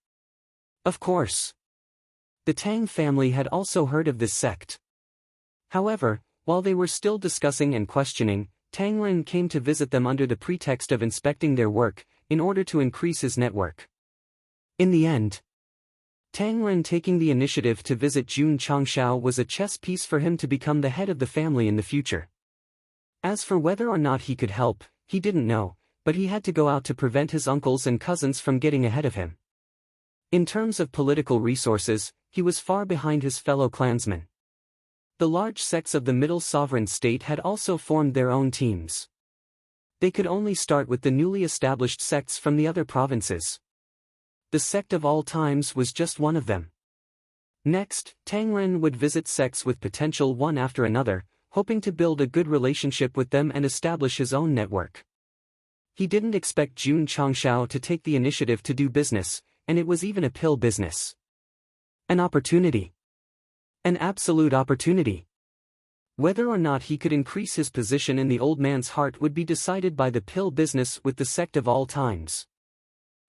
Of course, the Tang family had also heard of this sect. However, while they were still discussing and questioning, Tang Ren came to visit them under the pretext of inspecting their work, in order to increase his network. In the end, Tang Ren taking the initiative to visit Jun Changshao was a chess piece for him to become the head of the family in the future. As for whether or not he could help, he didn't know, but he had to go out to prevent his uncles and cousins from getting ahead of him. In terms of political resources, he was far behind his fellow clansmen. The large sects of the Middle Sovereign State had also formed their own teams. They could only start with the newly established sects from the other provinces. The sect of all times was just one of them. Next, Tang Ren would visit sects with potential one after another, hoping to build a good relationship with them and establish his own network. He didn't expect Jun Changshao to take the initiative to do business, and it was even a pill business. An opportunity. An absolute opportunity. Whether or not he could increase his position in the old man's heart would be decided by the pill business with the sect of all times.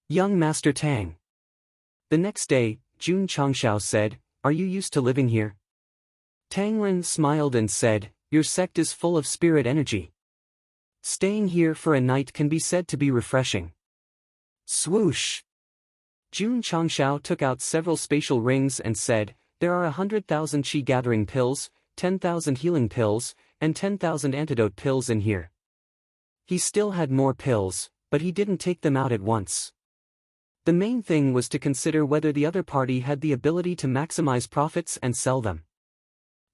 Young Master Tang. The next day, Jun Changshao said, "Are you used to living here?" Tang Ren smiled and said, "Your sect is full of spirit energy. Staying here for a night can be said to be refreshing." Swoosh! Jun Changshao took out several spatial rings and said, "There are 100,000 chi gathering pills, 10,000 healing pills, and 10,000 antidote pills in here." He still had more pills, but he didn't take them out at once. The main thing was to consider whether the other party had the ability to maximize profits and sell them.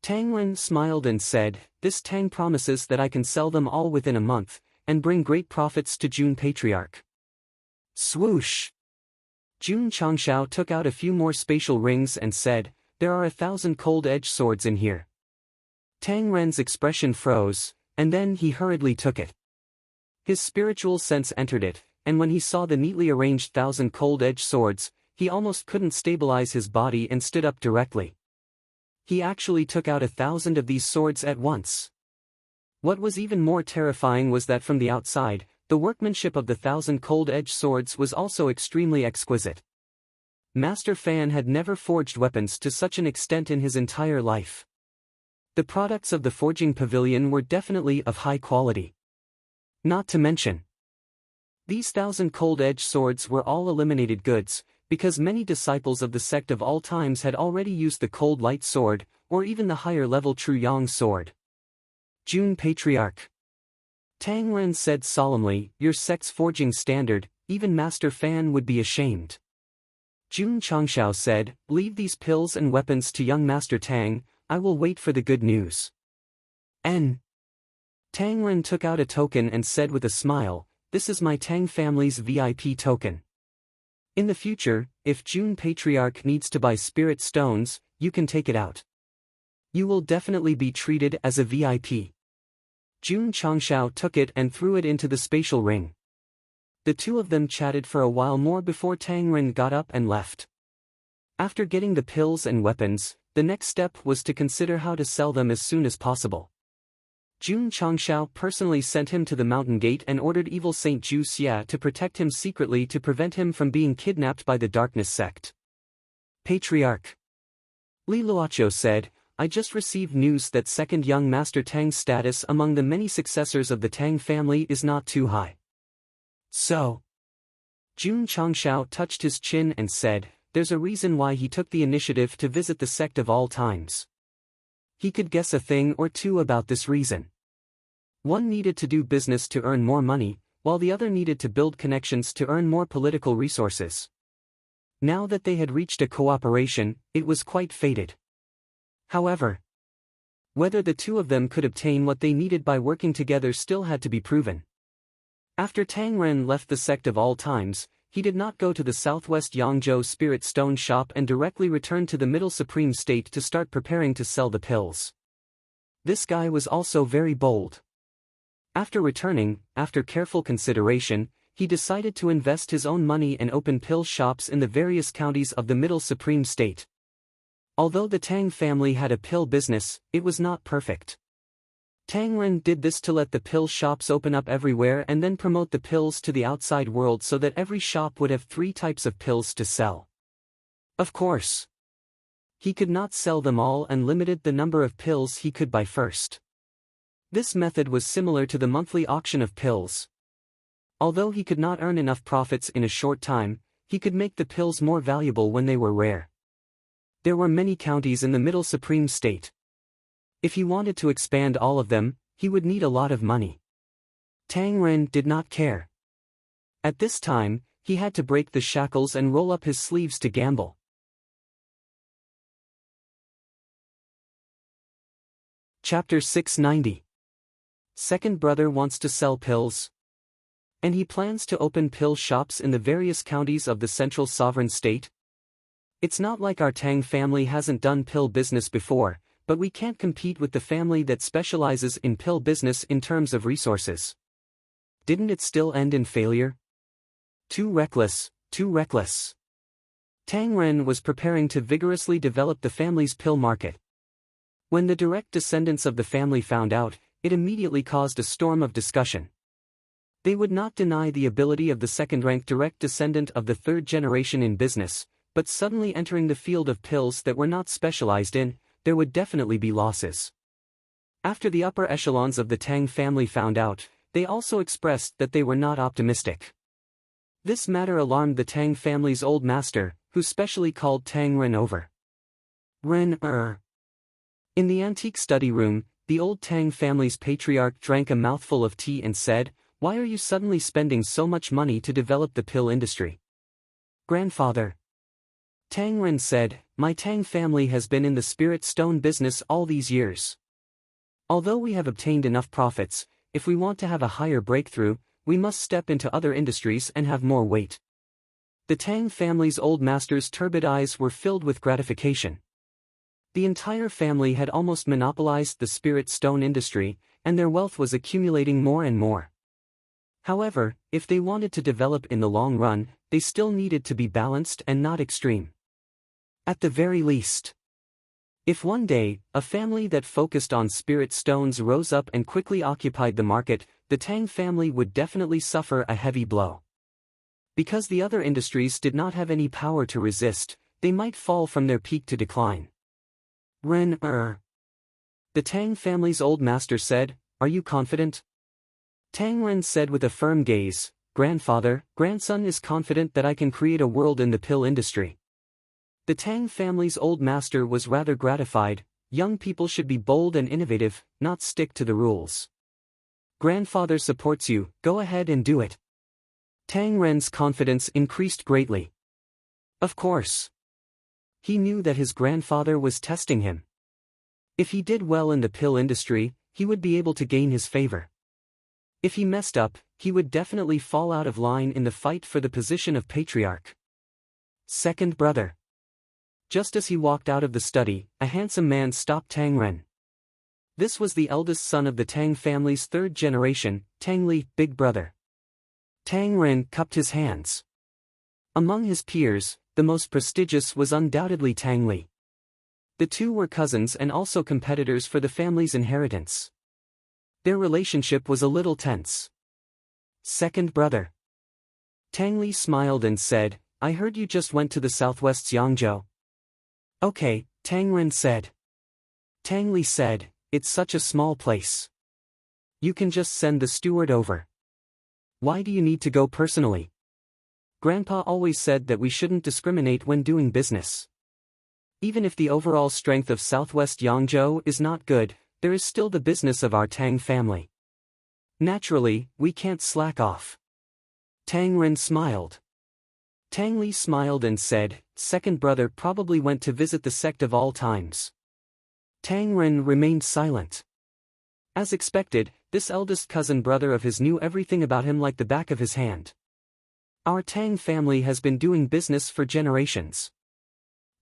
Tang Ren smiled and said, "This Tang promises that I can sell them all within a month, and bring great profits to Jun Patriarch." Swoosh! Jun Changshao took out a few more spatial rings and said, "There are 1,000 cold-edged swords in here." Tang Ren's expression froze, and then he hurriedly took it. His spiritual sense entered it, and when he saw the neatly arranged 1,000 cold-edged swords, he almost couldn't stabilize his body and stood up directly. He actually took out 1,000 of these swords at once. What was even more terrifying was that from the outside, the workmanship of the 1,000 cold-edged swords was also extremely exquisite. Master Fan had never forged weapons to such an extent in his entire life. The products of the forging pavilion were definitely of high quality. Not to mention, these 1,000 cold-edged swords were all eliminated goods, because many disciples of the sect of all times had already used the cold light sword, or even the higher-level True Yang sword. Jun Patriarch. Tang Ren said solemnly, "Your sect's forging standard, even Master Fan would be ashamed." Jun Changshao said, "Leave these pills and weapons to young Master Tang, I will wait for the good news." N. Tang Ren took out a token and said with a smile, "This is my Tang family's VIP token. In the future, if Jun Patriarch needs to buy spirit stones, you can take it out. You will definitely be treated as a VIP." Jun Changshao took it and threw it into the spatial ring. The two of them chatted for a while more before Tang Ren got up and left. After getting the pills and weapons, the next step was to consider how to sell them as soon as possible. Jun Changshao personally sent him to the mountain gate and ordered evil Saint Zhu Xia to protect him secretly to prevent him from being kidnapped by the Darkness sect. Patriarch Li Luocho said, "I just received news that second young Master Tang's status among the many successors of the Tang family is not too high." So, Jun Changshao touched his chin and said, "There's a reason why he took the initiative to visit the sect of all times." He could guess a thing or two about this reason. One needed to do business to earn more money, while the other needed to build connections to earn more political resources. Now that they had reached a cooperation, it was quite fated. However, whether the two of them could obtain what they needed by working together still had to be proven. After Tang Ren left the sect of all times, he did not go to the southwest Yangzhou Spirit Stone shop and directly returned to the Middle Supreme State to start preparing to sell the pills. This guy was also very bold. After returning, after careful consideration, he decided to invest his own money and open pill shops in the various counties of the Middle Supreme State. Although the Tang family had a pill business, it was not perfect. Tang Ren did this to let the pill shops open up everywhere and then promote the pills to the outside world so that every shop would have 3 types of pills to sell. Of course, he could not sell them all and limited the number of pills he could buy first. This method was similar to the monthly auction of pills. Although he could not earn enough profits in a short time, he could make the pills more valuable when they were rare. There were many counties in the Middle Supreme State. If he wanted to expand all of them, he would need a lot of money. Tang Ren did not care. At this time, he had to break the shackles and roll up his sleeves to gamble. Chapter 690. Second brother wants to sell pills. And he plans to open pill shops in the various counties of the central sovereign state. It's not like our Tang family hasn't done pill business before, but we can't compete with the family that specializes in pill business in terms of resources. Didn't it still end in failure? Too reckless, too reckless. Tang Ren was preparing to vigorously develop the family's pill market. When the direct descendants of the family found out, it immediately caused a storm of discussion. They would not deny the ability of the second-ranked direct descendant of the third generation in business, but suddenly entering the field of pills that were not specialized in, there would definitely be losses. After the upper echelons of the Tang family found out, they also expressed that they were not optimistic. This matter alarmed the Tang family's old master, who specially called Tang Ren over. In the antique study room, the old Tang family's patriarch drank a mouthful of tea and said, "Why are you suddenly spending so much money to develop the pill industry?" "Grandfather," Tang Ren said, "my Tang family has been in the spirit stone business all these years. Although we have obtained enough profits, if we want to have a higher breakthrough, we must step into other industries and have more weight." The Tang family's old master's turbid eyes were filled with gratification. The entire family had almost monopolized the spirit stone industry, and their wealth was accumulating more and more. However, if they wanted to develop in the long run, they still needed to be balanced and not extreme. At the very least. If one day, a family that focused on spirit stones rose up and quickly occupied the market, the Tang family would definitely suffer a heavy blow. Because the other industries did not have any power to resist, they might fall from their peak to decline. The Tang family's old master said, "Are you confident?" Tang Ren said with a firm gaze, "Grandfather, grandson is confident that I can create a world in the pill industry." The Tang family's old master was rather gratified. Young people should be bold and innovative, not stick to the rules. "Grandfather supports you, go ahead and do it." Tang Ren's confidence increased greatly. Of course. He knew that his grandfather was testing him. If he did well in the pill industry, he would be able to gain his favor. If he messed up, he would definitely fall out of line in the fight for the position of patriarch. Second brother. Just as he walked out of the study, a handsome man stopped Tang Ren. This was the eldest son of the Tang family's third generation, Tang Li, big brother. Tang Ren cupped his hands. Among his peers, the most prestigious was undoubtedly Tang Li. The two were cousins and also competitors for the family's inheritance. Their relationship was a little tense. Second brother. Tang Li smiled and said, "I heard you just went to the southwest's Yangzhou." "Okay," Tang Ren said. Tang Li said, "It's such a small place. You can just send the steward over. Why do you need to go personally? Grandpa always said that we shouldn't discriminate when doing business. Even if the overall strength of Southwest Yangzhou is not good, there is still the business of our Tang family. Naturally, we can't slack off." Tang Ren smiled. Tang Li smiled and said, "Second brother probably went to visit the Sect of all times." Tang Ren remained silent. As expected, this eldest cousin brother of his knew everything about him like the back of his hand. "Our Tang family has been doing business for generations.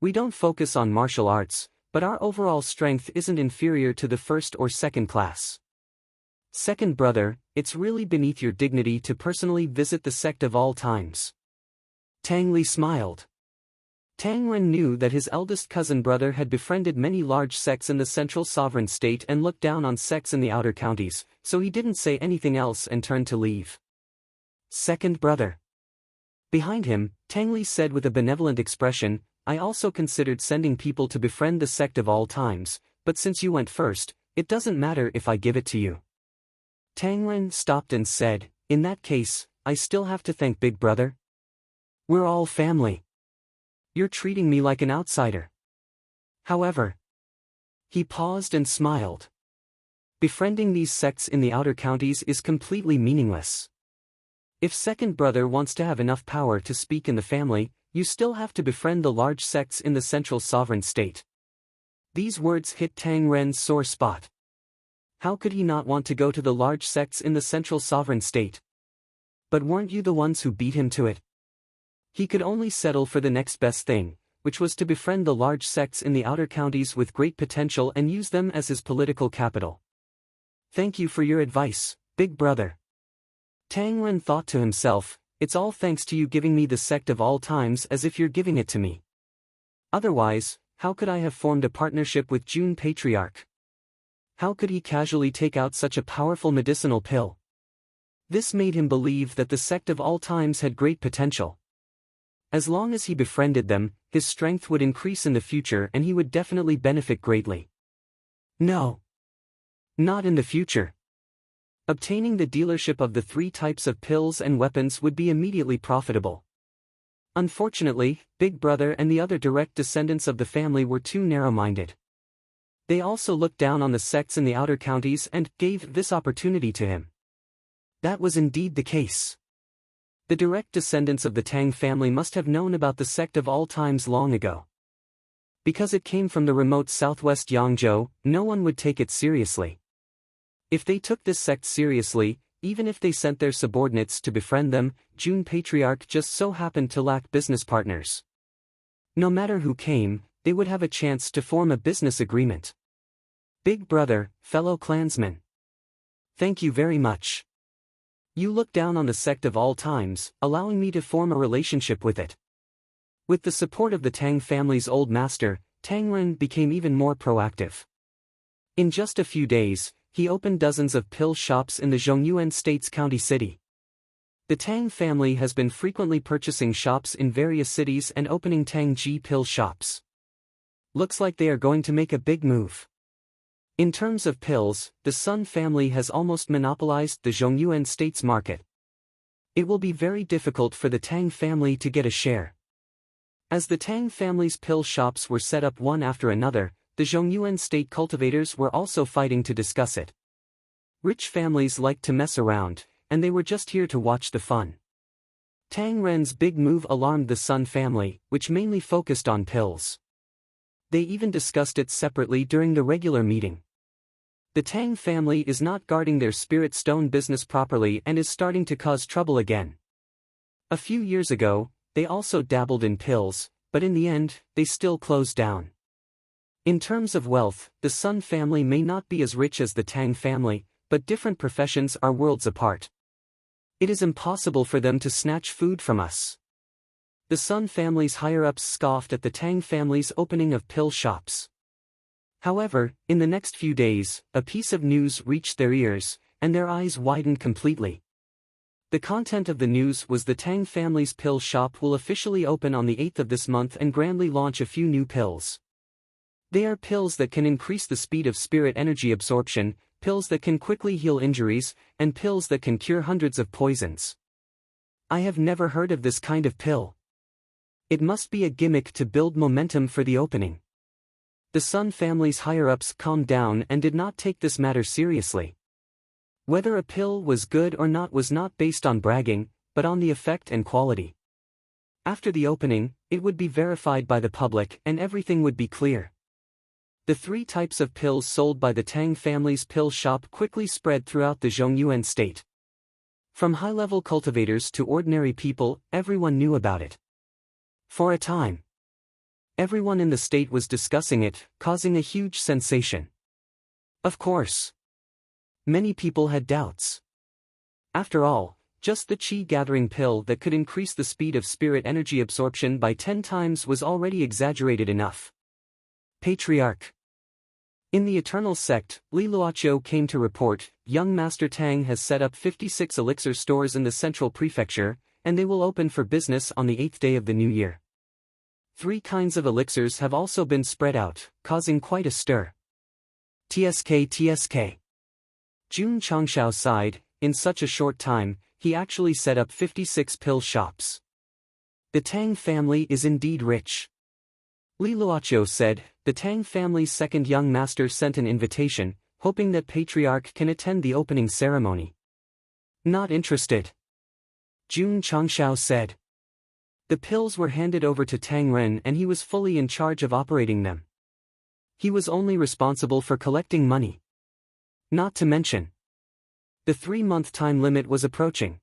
We don't focus on martial arts, but our overall strength isn't inferior to the first or second class. Second brother, it's really beneath your dignity to personally visit the Sect of all times." Tang Li smiled. Tang Ren knew that his eldest cousin brother had befriended many large sects in the central sovereign state and looked down on sects in the outer counties, so he didn't say anything else and turned to leave. Second brother. Behind him, Tang Li said with a benevolent expression, I also considered sending people to befriend the sect of all times, but since you went first, it doesn't matter if I give it to you. Tang Ren stopped and said, in that case, I still have to thank Big Brother? We're all family. You're treating me like an outsider. However. He paused and smiled. Befriending these sects in the outer counties is completely meaningless. If second brother wants to have enough power to speak in the family, you still have to befriend the large sects in the central sovereign state. These words hit Tang Ren's sore spot. How could he not want to go to the large sects in the central sovereign state? But weren't you the ones who beat him to it? He could only settle for the next best thing, which was to befriend the large sects in the outer counties with great potential and use them as his political capital. Thank you for your advice, Big Brother. Tang Ren thought to himself, it's all thanks to you giving me the sect of all times as if you're giving it to me. Otherwise, how could I have formed a partnership with June Patriarch? How could he casually take out such a powerful medicinal pill? This made him believe that the sect of all times had great potential. As long as he befriended them, his strength would increase in the future and he would definitely benefit greatly. No. Not in the future. Obtaining the dealership of the 3 types of pills and weapons would be immediately profitable. Unfortunately, Big Brother and the other direct descendants of the family were too narrow-minded. They also looked down on the sects in the outer counties and gave this opportunity to him. That was indeed the case. The direct descendants of the Tang family must have known about the sect of all times long ago. Because it came from the remote southwest Yangzhou, no one would take it seriously. If they took this sect seriously, even if they sent their subordinates to befriend them, June Patriarch just so happened to lack business partners. No matter who came, they would have a chance to form a business agreement. Big Brother, fellow clansmen. Thank you very much. You look down on the sect of all times, allowing me to form a relationship with it. With the support of the Tang family's old master, Tang Ren became even more proactive. In just a few days, he opened dozens of pill shops in the Zhongyuan State's county city. The Tang family has been frequently purchasing shops in various cities and opening Tangji pill shops. Looks like they are going to make a big move. In terms of pills, the Sun family has almost monopolized the Zhongyuan State's market. It will be very difficult for the Tang family to get a share. As the Tang family's pill shops were set up one after another, the Zhongyuan State cultivators were also fighting to discuss it. Rich families like to mess around, and they were just here to watch the fun. Tang Ren's big move alarmed the Sun family, which mainly focused on pills. They even discussed it separately during the regular meeting. The Tang family is not guarding their spirit stone business properly and is starting to cause trouble again. A few years ago, they also dabbled in pills, but in the end, they still closed down. In terms of wealth, the Sun family may not be as rich as the Tang family, but different professions are worlds apart. It is impossible for them to snatch food from us. The Sun family's higher-ups scoffed at the Tang family's opening of pill shops. However, in the next few days, a piece of news reached their ears, and their eyes widened completely. The content of the news was the Tang family's pill shop will officially open on the 8th of this month and grandly launch a few new pills. They are pills that can increase the speed of spirit energy absorption, pills that can quickly heal injuries, and pills that can cure hundreds of poisons. I have never heard of this kind of pill. It must be a gimmick to build momentum for the opening. The Sun family's higher-ups calmed down and did not take this matter seriously. Whether a pill was good or not was not based on bragging, but on the effect and quality. After the opening, it would be verified by the public and everything would be clear. The 3 types of pills sold by the Tang family's pill shop quickly spread throughout the Zhongyuan state. From high-level cultivators to ordinary people, everyone knew about it. For a time, everyone in the state was discussing it, causing a huge sensation. Of course, many people had doubts. After all, Just the chi-gathering pill that could increase the speed of spirit energy absorption by 10 times was already exaggerated enough. Patriarch. In the Eternal Sect, Li Luoqiu came to report, young Master Tang has set up 56 elixir stores in the central prefecture, and they will open for business on the 8th day of the new year. 3 kinds of elixirs have also been spread out, causing quite a stir. TSK. Jun Changshao sighed. In such a short time, he actually set up 56 pill shops. The Tang family is indeed rich. Li Luoqiu said, the Tang family's second young master sent an invitation, hoping that Patriarch can attend the opening ceremony. Not interested. Jun Changshao said. The pills were handed over to Tang Ren and he was fully in charge of operating them. He was only responsible for collecting money. Not to mention, the 3-month time limit was approaching.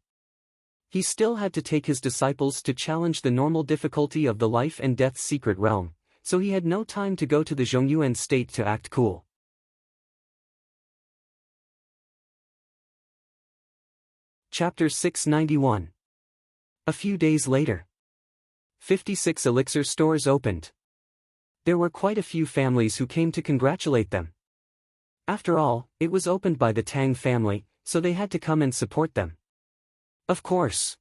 He still had to take his disciples to challenge the normal difficulty of the life and death secret realm, so he had no time to go to the Zhongyuan state to act cool. Chapter 691. A few days later, 56 elixir stores opened. There were quite a few families who came to congratulate them. After all, it was opened by the Tang family, so they had to come and support them. Of course.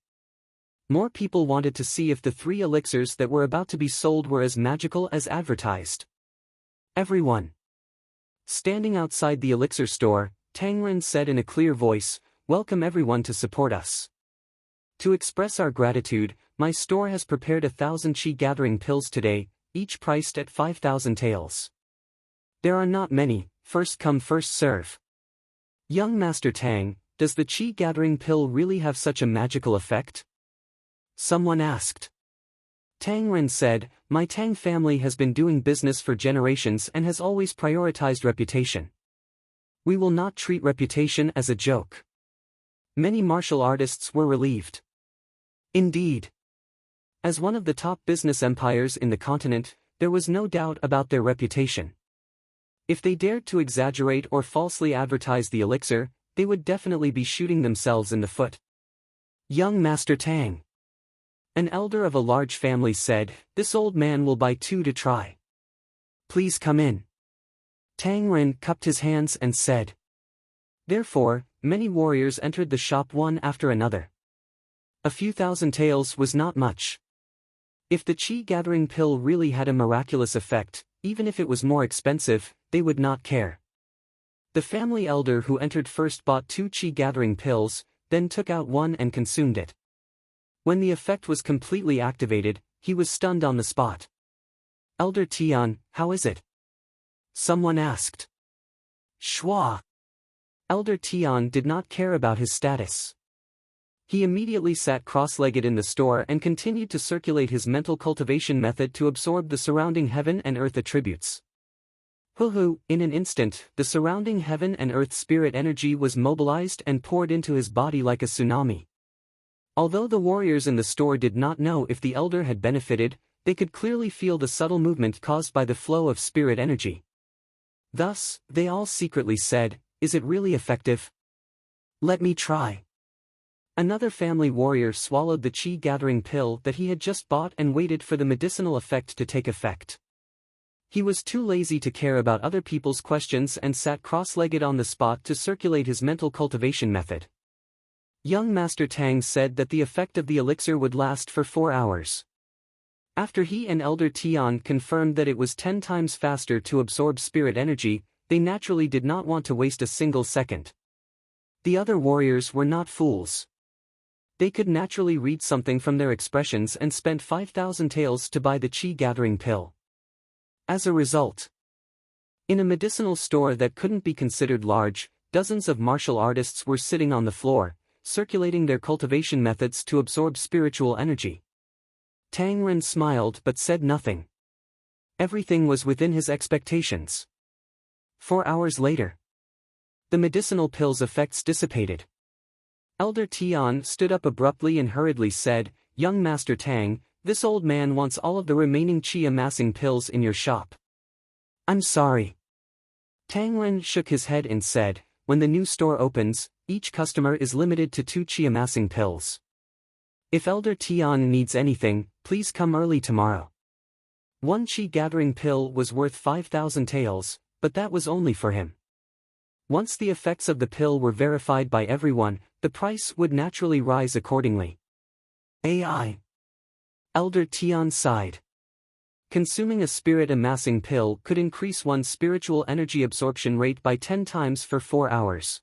More people wanted to see if the 3 elixirs that were about to be sold were as magical as advertised. Everyone. Standing outside the elixir store, Tang Ren said in a clear voice, "Welcome everyone to support us. To express our gratitude, my store has prepared 1,000 chi-gathering pills today, each priced at 5,000 taels. There are not many, first come first serve." Young Master Tang, does the chi-gathering pill really have such a magical effect? Someone asked. Tang Ren said, my Tang family has been doing business for generations and has always prioritized reputation. We will not treat reputation as a joke. Many martial artists were relieved. Indeed. As one of the top business empires in the continent, there was no doubt about their reputation. If they dared to exaggerate or falsely advertise the elixir, they would definitely be shooting themselves in the foot. Young Master Tang. An elder of a large family said, this old man will buy 2 to try. Please come in. Tang Ren cupped his hands and said. Therefore, many warriors entered the shop one after another. A few thousand taels was not much. If the chi-gathering pill really had a miraculous effect, even if it was more expensive, they would not care. The family elder who entered first bought 2 chi-gathering pills, then took out one and consumed it. When the effect was completely activated, he was stunned on the spot. Elder Tian, how is it? Someone asked. Shua. Elder Tian did not care about his status. He immediately sat cross-legged in the store and continued to circulate his mental cultivation method to absorb the surrounding heaven and earth attributes. In an instant, the surrounding heaven and earth spirit energy was mobilized and poured into his body like a tsunami. Although the warriors in the store did not know if the elder had benefited, they could clearly feel the subtle movement caused by the flow of spirit energy. Thus, they all secretly said, is it really effective? Let me try. Another family warrior swallowed the chi-gathering pill that he had just bought and waited for the medicinal effect to take effect. He was too lazy to care about other people's questions and sat cross-legged on the spot to circulate his mental cultivation method. Young Master Tang said that the effect of the elixir would last for 4 hours. After he and Elder Tian confirmed that it was 10 times faster to absorb spirit energy, they naturally did not want to waste a single second. The other warriors were not fools. They could naturally read something from their expressions and spent 5,000 taels to buy the chi-gathering pill. As a result, in a medicinal store that couldn't be considered large, dozens of martial artists were sitting on the floor, circulating their cultivation methods to absorb spiritual energy. Tang Ren smiled but said nothing. Everything was within his expectations. 4 hours later, the medicinal pill's effects dissipated. Elder Tian stood up abruptly and hurriedly said, Young Master Tang, this old man wants all of the remaining chi-amassing pills in your shop. I'm sorry. Tang Ren shook his head and said, when the new store opens, Each customer is limited to 2 chi amassing pills. If Elder Tian needs anything, please come early tomorrow. 1 chi gathering pill was worth 5,000 taels, but that was only for him. Once the effects of the pill were verified by everyone, the price would naturally rise accordingly. AI. Elder Tian sighed. Consuming a spirit amassing pill could increase one's spiritual energy absorption rate by 10 times for 4 hours.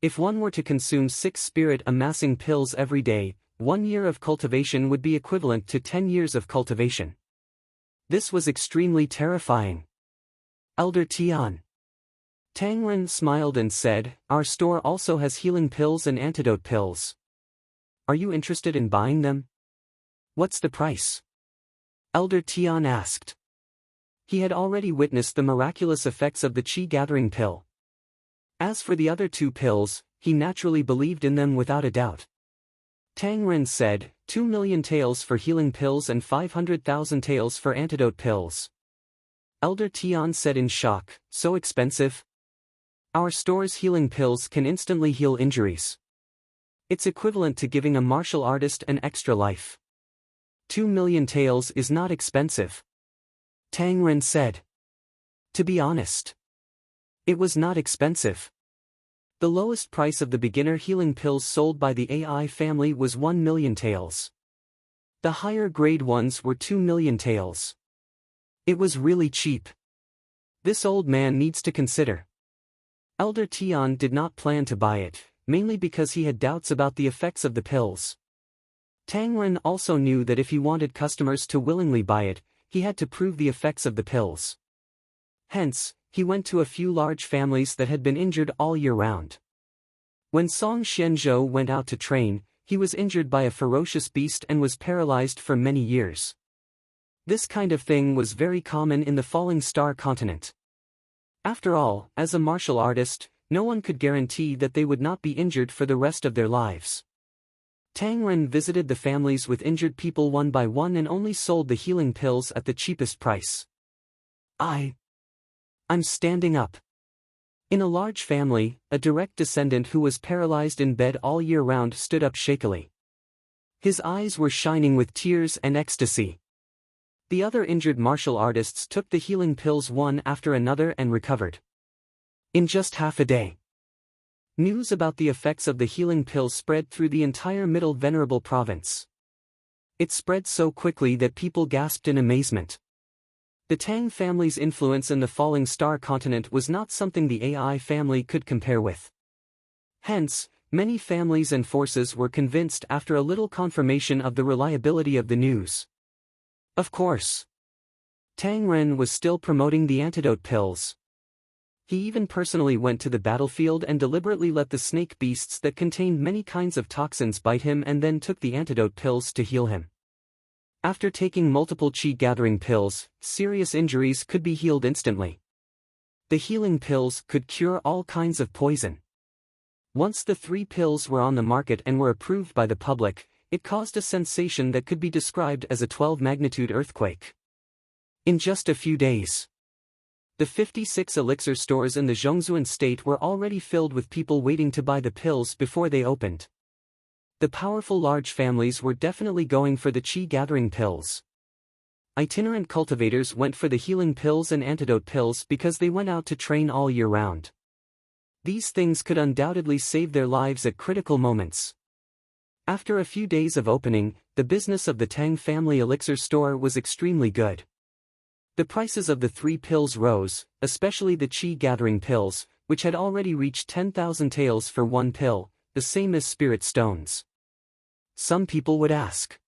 If one were to consume 6 spirit amassing pills every day, 1 year of cultivation would be equivalent to 10 years of cultivation. This was extremely terrifying. Elder Tian. Tang Ren smiled and said, "Our store also has healing pills and antidote pills. Are you interested in buying them? What's the price?" Elder Tian asked. He had already witnessed the miraculous effects of the chi gathering pill. As for the other 2 pills, he naturally believed in them without a doubt. Tang Ren said, 2 million taels for healing pills and 500,000 taels for antidote pills. Elder Tian said in shock, "So expensive?" "Our store's healing pills can instantly heal injuries. It's equivalent to giving a martial artist an extra life. 2 million taels is not expensive," Tang Ren said. To be honest, it was not expensive. The lowest price of the beginner healing pills sold by the AI family was 1 million taels. The higher grade ones were 2 million taels. It was really cheap. This old man needs to consider. Elder Tian did not plan to buy it, mainly because he had doubts about the effects of the pills. Tang Ren also knew that if he wanted customers to willingly buy it, he had to prove the effects of the pills. Hence, he went to a few large families that had been injured all year round. When Song Xianzhou went out to train, he was injured by a ferocious beast and was paralyzed for many years. This kind of thing was very common in the Falling Star continent. After all, as a martial artist, no one could guarantee that they would not be injured for the rest of their lives. Tang Ren visited the families with injured people one by one and only sold the healing pills at the cheapest price. I'm standing up. In a large family, a direct descendant who was paralyzed in bed all year round stood up shakily. His eyes were shining with tears and ecstasy. The other injured martial artists took the healing pills one after another and recovered. In just half a day. News about the effects of the healing pills spread through the entire Middle Venerable province. It spread so quickly that people gasped in amazement. The Tang family's influence in the Falling Star continent was not something the AI family could compare with. Hence, many families and forces were convinced after a little confirmation of the reliability of the news. Of course, Tang Ren was still promoting the antidote pills. He even personally went to the battlefield and deliberately let the snake beasts that contained many kinds of toxins bite him and then took the antidote pills to heal him. After taking multiple chi gathering pills, serious injuries could be healed instantly. The healing pills could cure all kinds of poison. Once the 3 pills were on the market and were approved by the public, it caused a sensation that could be described as a 12-magnitude earthquake. In just a few days, the 56 elixir stores in the Zhongzuan state were already filled with people waiting to buy the pills before they opened. The powerful large families were definitely going for the chi gathering pills. Itinerant cultivators went for the healing pills and antidote pills because they went out to train all year round. These things could undoubtedly save their lives at critical moments. After a few days of opening, the business of the Tang family elixir store was extremely good. The prices of the 3 pills rose, especially the chi gathering pills, which had already reached 10,000 taels for 1 pill, the same as spirit stones. Some people would ask,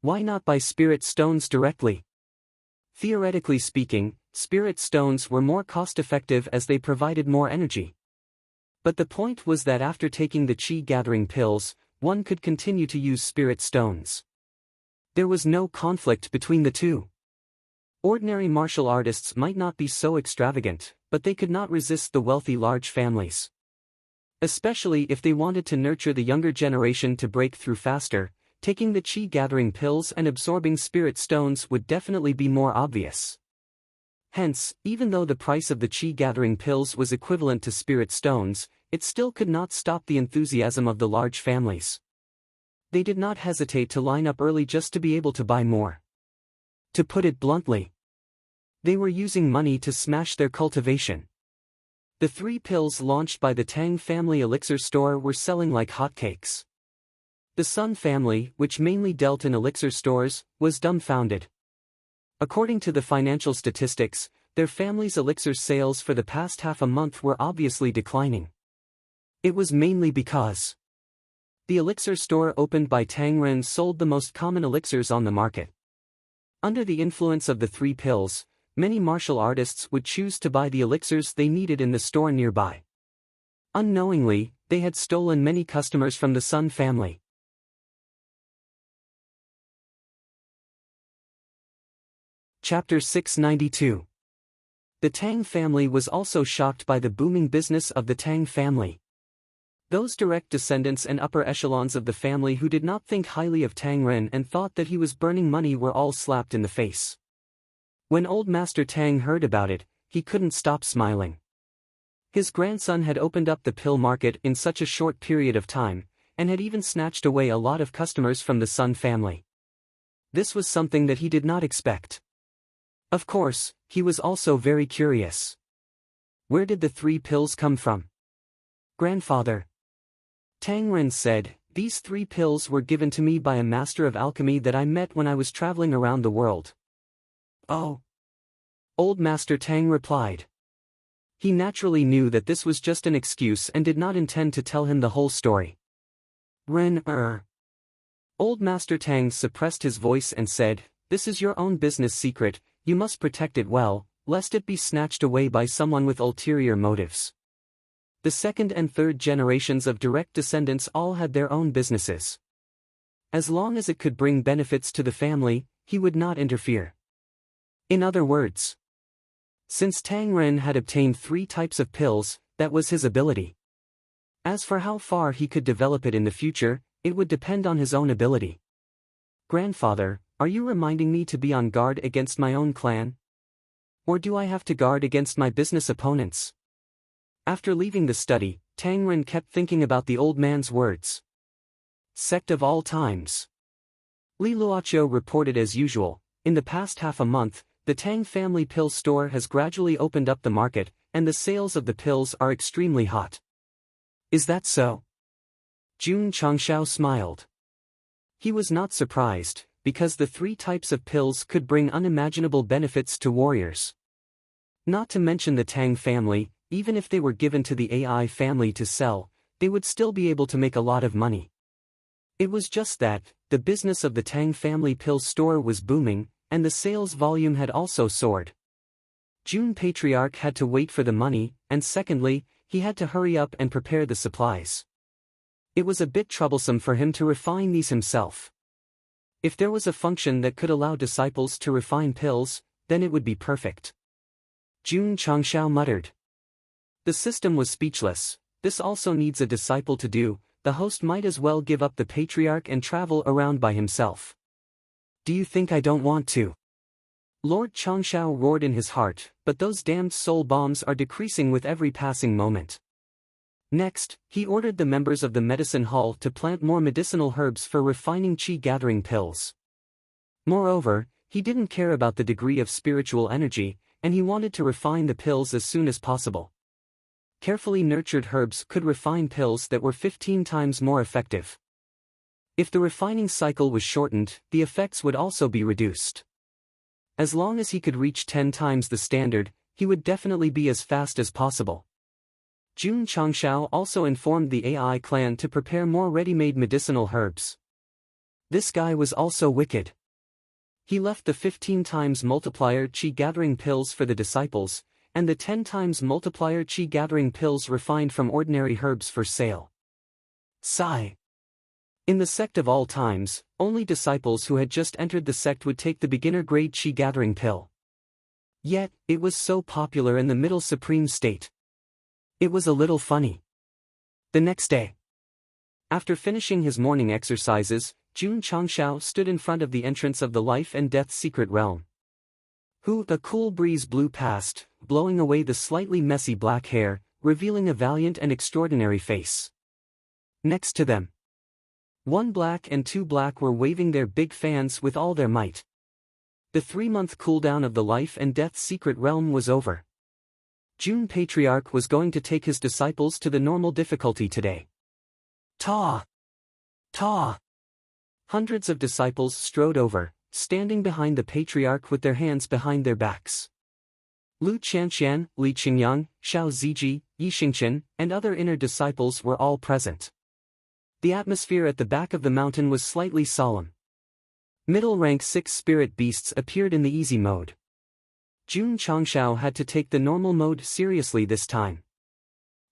why not buy spirit stones directly? Theoretically speaking, spirit stones were more cost-effective as they provided more energy. But the point was that after taking the chi gathering pills, one could continue to use spirit stones. There was no conflict between the two. Ordinary martial artists might not be so extravagant, but they could not resist the wealthy large families. Especially if they wanted to nurture the younger generation to break through faster, taking the chi gathering pills and absorbing spirit stones would definitely be more obvious. Hence, even though the price of the chi-gathering pills was equivalent to spirit stones, it still could not stop the enthusiasm of the large families. They did not hesitate to line up early just to be able to buy more. To put it bluntly, they were using money to smash their cultivation. The 3 pills launched by the Tang family elixir store were selling like hotcakes. The Sun family, which mainly dealt in elixir stores, was dumbfounded. According to the financial statistics, their family's elixir sales for the past half a month were obviously declining. It was mainly because the elixir store opened by Tang Ren sold the most common elixirs on the market. Under the influence of the 3 pills, many martial artists would choose to buy the elixirs they needed in the store nearby. Unknowingly, they had stolen many customers from the Sun family. Chapter 692. The Tang family was also shocked by the booming business of the Tang family. Those direct descendants and upper echelons of the family who did not think highly of Tang Ren and thought that he was burning money were all slapped in the face. When old Master Tang heard about it, he couldn't stop smiling. His grandson had opened up the pill market in such a short period of time, and had even snatched away a lot of customers from the Sun family. This was something that he did not expect. Of course, he was also very curious. Where did the 3 pills come from? Grandfather, Tang Ren said, these 3 pills were given to me by a master of alchemy that I met when I was traveling around the world. Oh. Old Master Tang replied. He naturally knew that this was just an excuse and did not intend to tell him the whole story. Old Master Tang suppressed his voice and said, this is your own business secret, you must protect it well, lest it be snatched away by someone with ulterior motives. The 2nd and 3rd generations of direct descendants all had their own businesses. As long as it could bring benefits to the family, he would not interfere. In other words, since Tang Ren had obtained 3 types of pills, that was his ability. As for how far he could develop it in the future, it would depend on his own ability. Grandfather, are you reminding me to be on guard against my own clan? Or do I have to guard against my business opponents? After leaving the study, Tang Ren kept thinking about the old man's words. Sect of all times. Li Luoqiu reported as usual, in the past half a month, the Tang family pill store has gradually opened up the market, and the sales of the pills are extremely hot. Is that so? Jun Changshao smiled. He was not surprised, because the 3 types of pills could bring unimaginable benefits to warriors. Not to mention the Tang family, even if they were given to the AI family to sell, they would still be able to make a lot of money. It was just that, the business of the Tang family pill store was booming, and the sales volume had also soared. Jun Patriarch had to wait for the money, and secondly, he had to hurry up and prepare the supplies. It was a bit troublesome for him to refine these himself. If there was a function that could allow disciples to refine pills, then it would be perfect. Jun Changshao muttered. The system was speechless. This also needs a disciple to do. The host might as well give up the patriarch and travel around by himself. Do you think I don't want to? Lord Changshao roared in his heart, but those damned soul bombs are decreasing with every passing moment. Next, he ordered the members of the medicine hall to plant more medicinal herbs for refining chi-gathering pills. Moreover, he didn't care about the degree of spiritual energy, and he wanted to refine the pills as soon as possible. Carefully nurtured herbs could refine pills that were 15 times more effective. If the refining cycle was shortened, the effects would also be reduced. As long as he could reach 10 times the standard, he would definitely be as fast as possible. Jun Changshao also informed the AI clan to prepare more ready-made medicinal herbs. This guy was also wicked. He left the 15 times multiplier chi-gathering pills for the disciples, and the 10 times multiplier chi-gathering pills refined from ordinary herbs for sale. Sigh. In the sect of all times, only disciples who had just entered the sect would take the beginner-grade chi-gathering pill. Yet, it was so popular in the middle supreme state. It was a little funny. The next day, after finishing his morning exercises, Jun Changshao stood in front of the entrance of the life and death secret realm. A cool breeze blew past, blowing away the slightly messy black hair, revealing a valiant and extraordinary face. Next to them, one black and two black were waving their big fans with all their might. The 3-month cooldown of the life and death secret realm was over. June Patriarch was going to take his disciples to the normal difficulty today. Ta! Ta! Hundreds of disciples strode over, standing behind the Patriarch with their hands behind their backs. Lu Qianxian, Li Qingyang, Xiao Ziji, Yi Xingchen, and other inner disciples were all present. The atmosphere at the back of the mountain was slightly solemn. Middle rank 6 spirit beasts appeared in the easy mode. Jun Changshao had to take the normal mode seriously this time.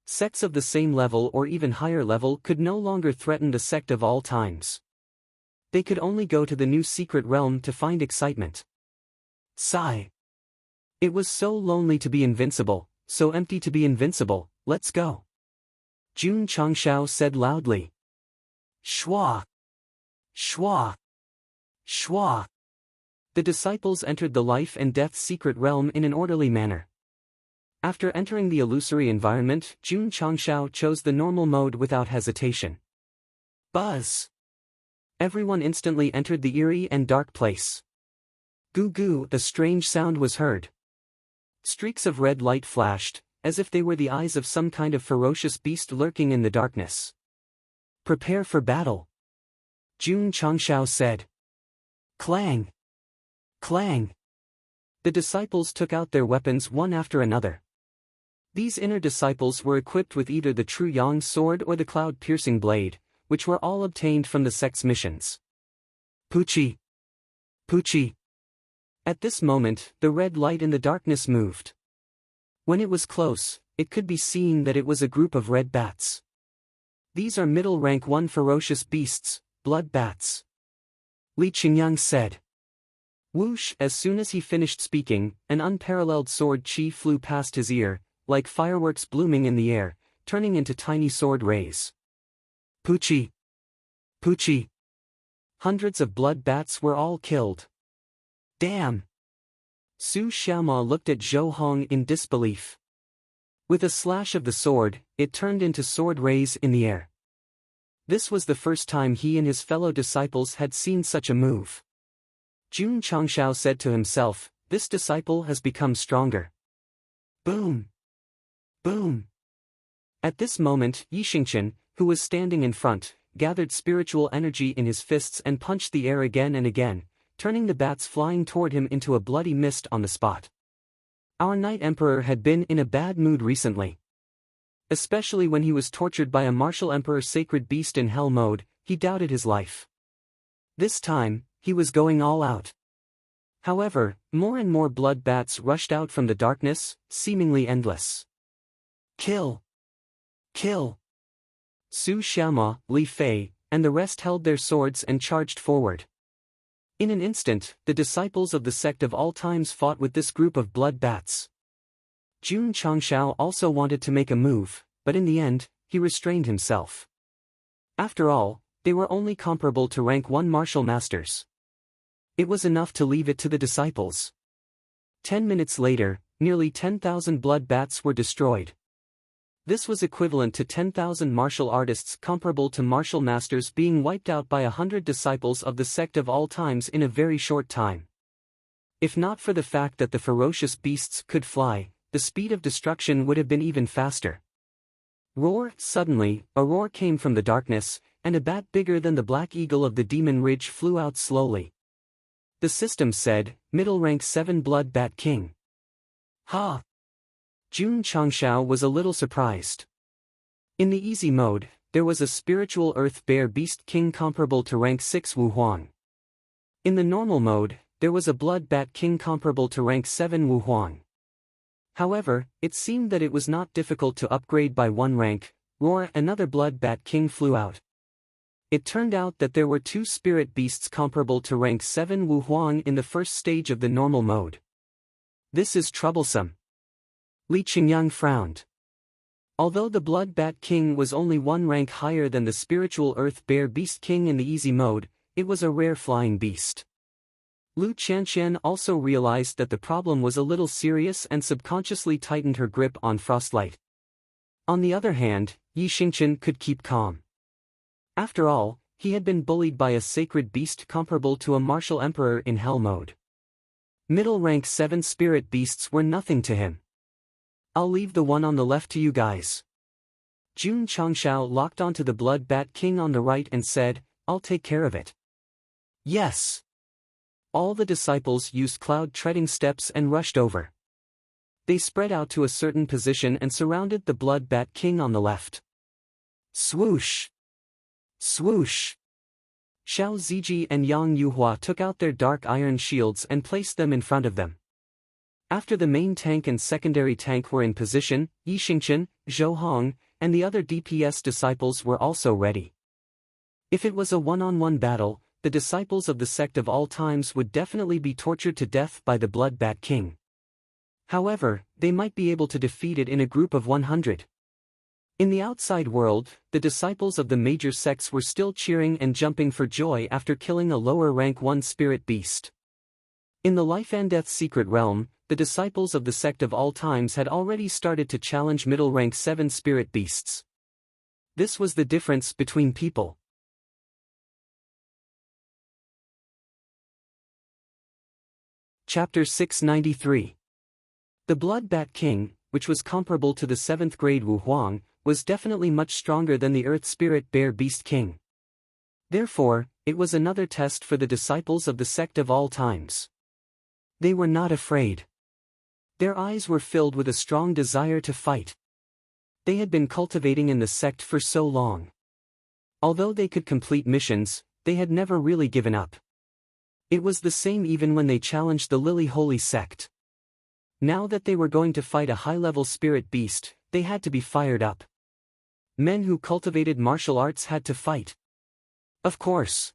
Sects of the same level or even higher level could no longer threaten the sect of all times. They could only go to the new secret realm to find excitement. Sigh. It was so lonely to be invincible, so empty to be invincible. Let's go. Jun Changshao said loudly. Shwa! Shwa! Shwa! The disciples entered the life and death secret realm in an orderly manner. After entering the illusory environment, Jun Changshao chose the normal mode without hesitation. Buzz! Everyone instantly entered the eerie and dark place. Goo goo, a strange sound was heard. Streaks of red light flashed, as if they were the eyes of some kind of ferocious beast lurking in the darkness. Prepare for battle. Jun Changshao said. Clang! Clang! The disciples took out their weapons one after another. These inner disciples were equipped with either the true Yang sword or the cloud-piercing blade, which were all obtained from the sect's missions. Puchi! Puchi! At this moment, the red light in the darkness moved. When it was close, it could be seen that it was a group of red bats. These are middle rank 1 ferocious beasts, blood bats. Li Qingyang said. Whoosh! As soon as he finished speaking, an unparalleled sword chi flew past his ear, like fireworks blooming in the air, turning into tiny sword rays. Puchi! Puchi! Hundreds of blood bats were all killed. Damn! Su Xiaoma looked at Zhou Hong in disbelief. With a slash of the sword, it turned into sword rays in the air. This was the first time he and his fellow disciples had seen such a move. Jun Changshao said to himself, this disciple has become stronger. Boom! Boom! At this moment, Yi Xingchen, who was standing in front, gathered spiritual energy in his fists and punched the air again and again, turning the bats flying toward him into a bloody mist on the spot. Our Night Emperor had been in a bad mood recently. Especially when he was tortured by a martial emperor sacred beast in hell mode, he doubted his life. This time, he was going all out. However, more and more blood bats rushed out from the darkness, seemingly endless. Kill! Kill! Su Xiaoma, Li Fei, and the rest held their swords and charged forward. In an instant, the disciples of the sect of all times fought with this group of blood bats. Jun Changshao also wanted to make a move, but in the end, he restrained himself. After all, they were only comparable to rank 1 martial masters. It was enough to leave it to the disciples. 10 minutes later, nearly 10,000 blood bats were destroyed. This was equivalent to 10,000 martial artists comparable to martial masters being wiped out by 100 disciples of the sect of all times in a very short time. If not for the fact that the ferocious beasts could fly, the speed of destruction would have been even faster. Roar! Suddenly, a roar came from the darkness, and a bat bigger than the black eagle of the Demon Ridge flew out slowly. The system said, middle rank 7 blood bat king. Ha! Jun Changshao was a little surprised. In the easy mode, there was a spiritual earth bear beast king comparable to rank 6 Wu Huang. In the normal mode, there was a blood bat king comparable to rank 7 Wu Huang. However, it seemed that it was not difficult to upgrade by 1 rank. Roar! Another blood bat king flew out. It turned out that there were 2 spirit beasts comparable to rank 7 Wu Huang in the first stage of the normal mode. This is troublesome. Li Qingyang frowned. Although the Blood Bat King was only 1 rank higher than the spiritual Earth Bear Beast King in the easy mode, it was a rare flying beast. Lu Qianxian also realized that the problem was a little serious and subconsciously tightened her grip on Frostlight. On the other hand, Yi Xingqian could keep calm. After all, he had been bullied by a sacred beast comparable to a martial emperor in hell mode. Middle-rank 7 spirit beasts were nothing to him. I'll leave the one on the left to you guys. Jun Changshao locked onto the Blood Bat King on the right and said, I'll take care of it. Yes. All the disciples used cloud-treading steps and rushed over. They spread out to a certain position and surrounded the Blood Bat King on the left. Swoosh! Swoosh! Xiao Ziji and Yang Yuhua took out their dark iron shields and placed them in front of them. After the main tank and secondary tank were in position, Yi Xingqian, Zhou Hong, and the other DPS disciples were also ready. If it was a one-on-one battle, the disciples of the Sect of all times would definitely be tortured to death by the Blood Bat King. However, they might be able to defeat it in a group of 100. In the outside world, the disciples of the major sects were still cheering and jumping for joy after killing a lower rank 1 spirit beast. In the life and death secret realm, the disciples of the Sect of all times had already started to challenge middle rank 7 spirit beasts. This was the difference between people. Chapter 693. The Blood Bat King, which was comparable to the 7th grade Wu Huang, was definitely much stronger than the Earth Spirit Bear Beast King. Therefore, it was another test for the disciples of the Sect of all times. They were not afraid. Their eyes were filled with a strong desire to fight. They had been cultivating in the sect for so long. Although they could complete missions, they had never really given up. It was the same even when they challenged the Lily Holy Sect. Now that they were going to fight a high-level spirit beast, they had to be fired up. Men who cultivated martial arts had to fight. Of course.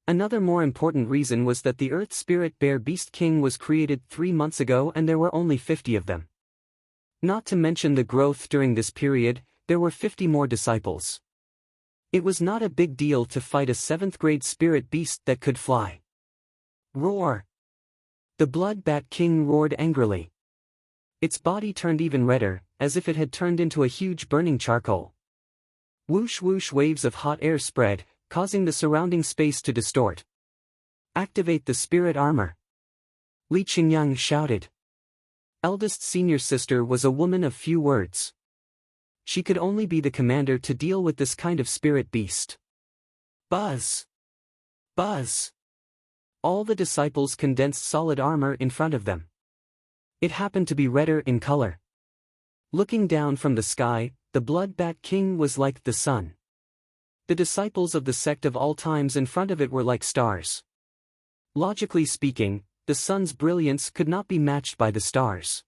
Another more important reason was that the Earth Spirit Bear Beast King was created 3 months ago and there were only 50 of them. Not to mention the growth during this period, there were 50 more disciples. It was not a big deal to fight a 7th grade spirit beast that could fly. Roar! The Blood Bat King roared angrily. Its body turned even redder, as if it had turned into a huge burning charcoal. Whoosh whoosh waves of hot air spread, causing the surrounding space to distort. Activate the spirit armor. Li Qingyang shouted. Eldest senior sister was a woman of few words. She could only be the commander to deal with this kind of spirit beast. Buzz! Buzz! All the disciples condensed solid armor in front of them. It happened to be redder in color. Looking down from the sky, the Blood Bat King was like the sun. The disciples of the Sect of all times in front of it were like stars. Logically speaking, the sun's brilliance could not be matched by the stars.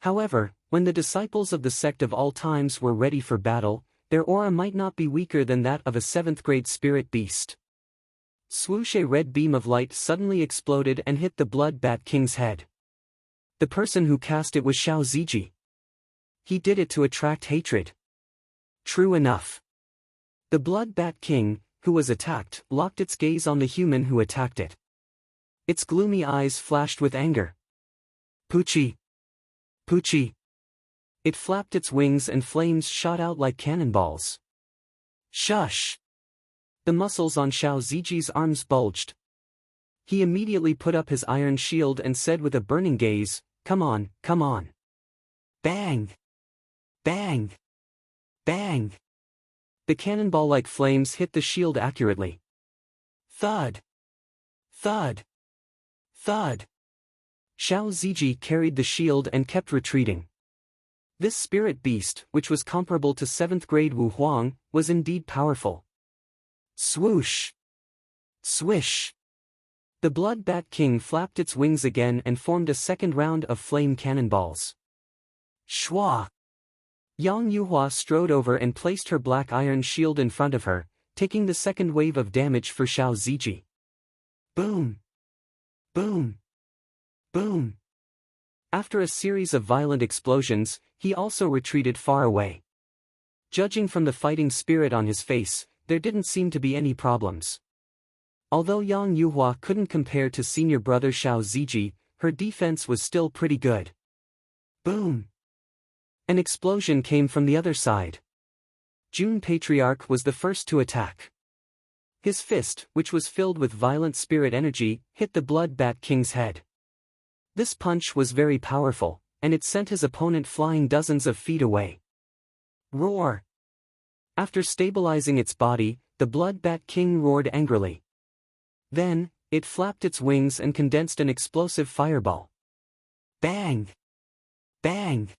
However, when the disciples of the Sect of all times were ready for battle, their aura might not be weaker than that of a 7th grade spirit beast. Swoosh! A red beam of light suddenly exploded and hit the Blood Bat King's head. The person who cast it was Xiao Ziji. He did it to attract hatred. True enough. The Blood Bat King, who was attacked, locked its gaze on the human who attacked it. Its gloomy eyes flashed with anger. Poochie! Poochie! It flapped its wings and flames shot out like cannonballs. Shush! The muscles on Xiao Ziji's arms bulged. He immediately put up his iron shield and said with a burning gaze, "Come on, come on." Bang! Bang! Bang! The cannonball-like flames hit the shield accurately. Thud! Thud! Thud! Xiao Ziji carried the shield and kept retreating. This spirit beast, which was comparable to 7th grade Wu Huang, was indeed powerful. Swoosh! Swish! The Blood Bat King flapped its wings again and formed a second round of flame cannonballs. Shwa! Yang Yuhua strode over and placed her black iron shield in front of her, taking the second wave of damage for Xiao Ziji. Boom! Boom! Boom! After a series of violent explosions, he also retreated far away. Judging from the fighting spirit on his face, there didn't seem to be any problems. Although Yang Yuhua couldn't compare to senior brother Xiao Ziji, her defense was still pretty good. Boom! An explosion came from the other side. Jun Patriarch was the first to attack. His fist, which was filled with violent spirit energy, hit the Blood Bat King's head. This punch was very powerful, and it sent his opponent flying dozens of feet away. Roar! After stabilizing its body, the Blood Bat King roared angrily. Then, it flapped its wings and condensed an explosive fireball. Bang! Bang!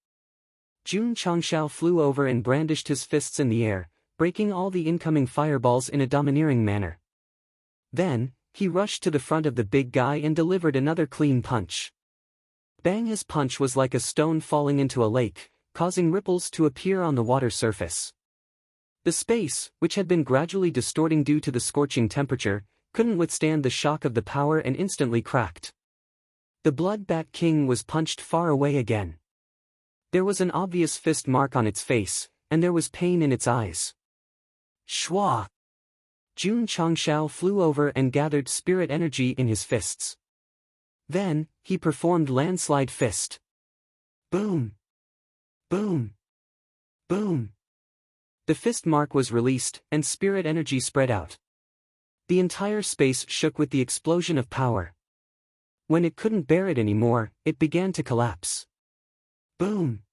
Jun Changshao flew over and brandished his fists in the air, breaking all the incoming fireballs in a domineering manner. Then, he rushed to the front of the big guy and delivered another clean punch. Bang! His punch was like a stone falling into a lake, causing ripples to appear on the water surface. The space, which had been gradually distorting due to the scorching temperature, couldn't withstand the shock of the power and instantly cracked. The Blood Bat King was punched far away again. There was an obvious fist mark on its face, and there was pain in its eyes. Shwa! Jun Changshao flew over and gathered spirit energy in his fists. Then, he performed landslide fist. Boom! Boom! Boom! The fist mark was released, and spirit energy spread out. The entire space shook with the explosion of power. When it couldn't bear it anymore, it began to collapse. Boom!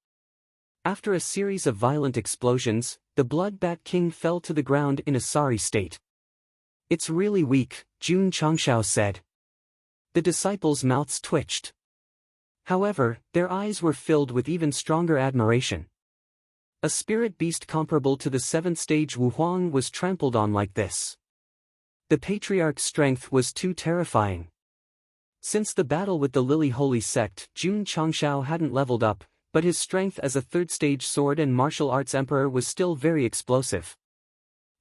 After a series of violent explosions, the Blood Bat King fell to the ground in a sorry state. It's really weak, Jun Changshao said. The disciples' mouths twitched. However, their eyes were filled with even stronger admiration. A spirit beast comparable to the 7th stage Wuhuang was trampled on like this. The Patriarch's strength was too terrifying. Since the battle with the Lily Holy Sect, Jun Changshao hadn't leveled up, but his strength as a 3rd stage sword and martial arts emperor was still very explosive.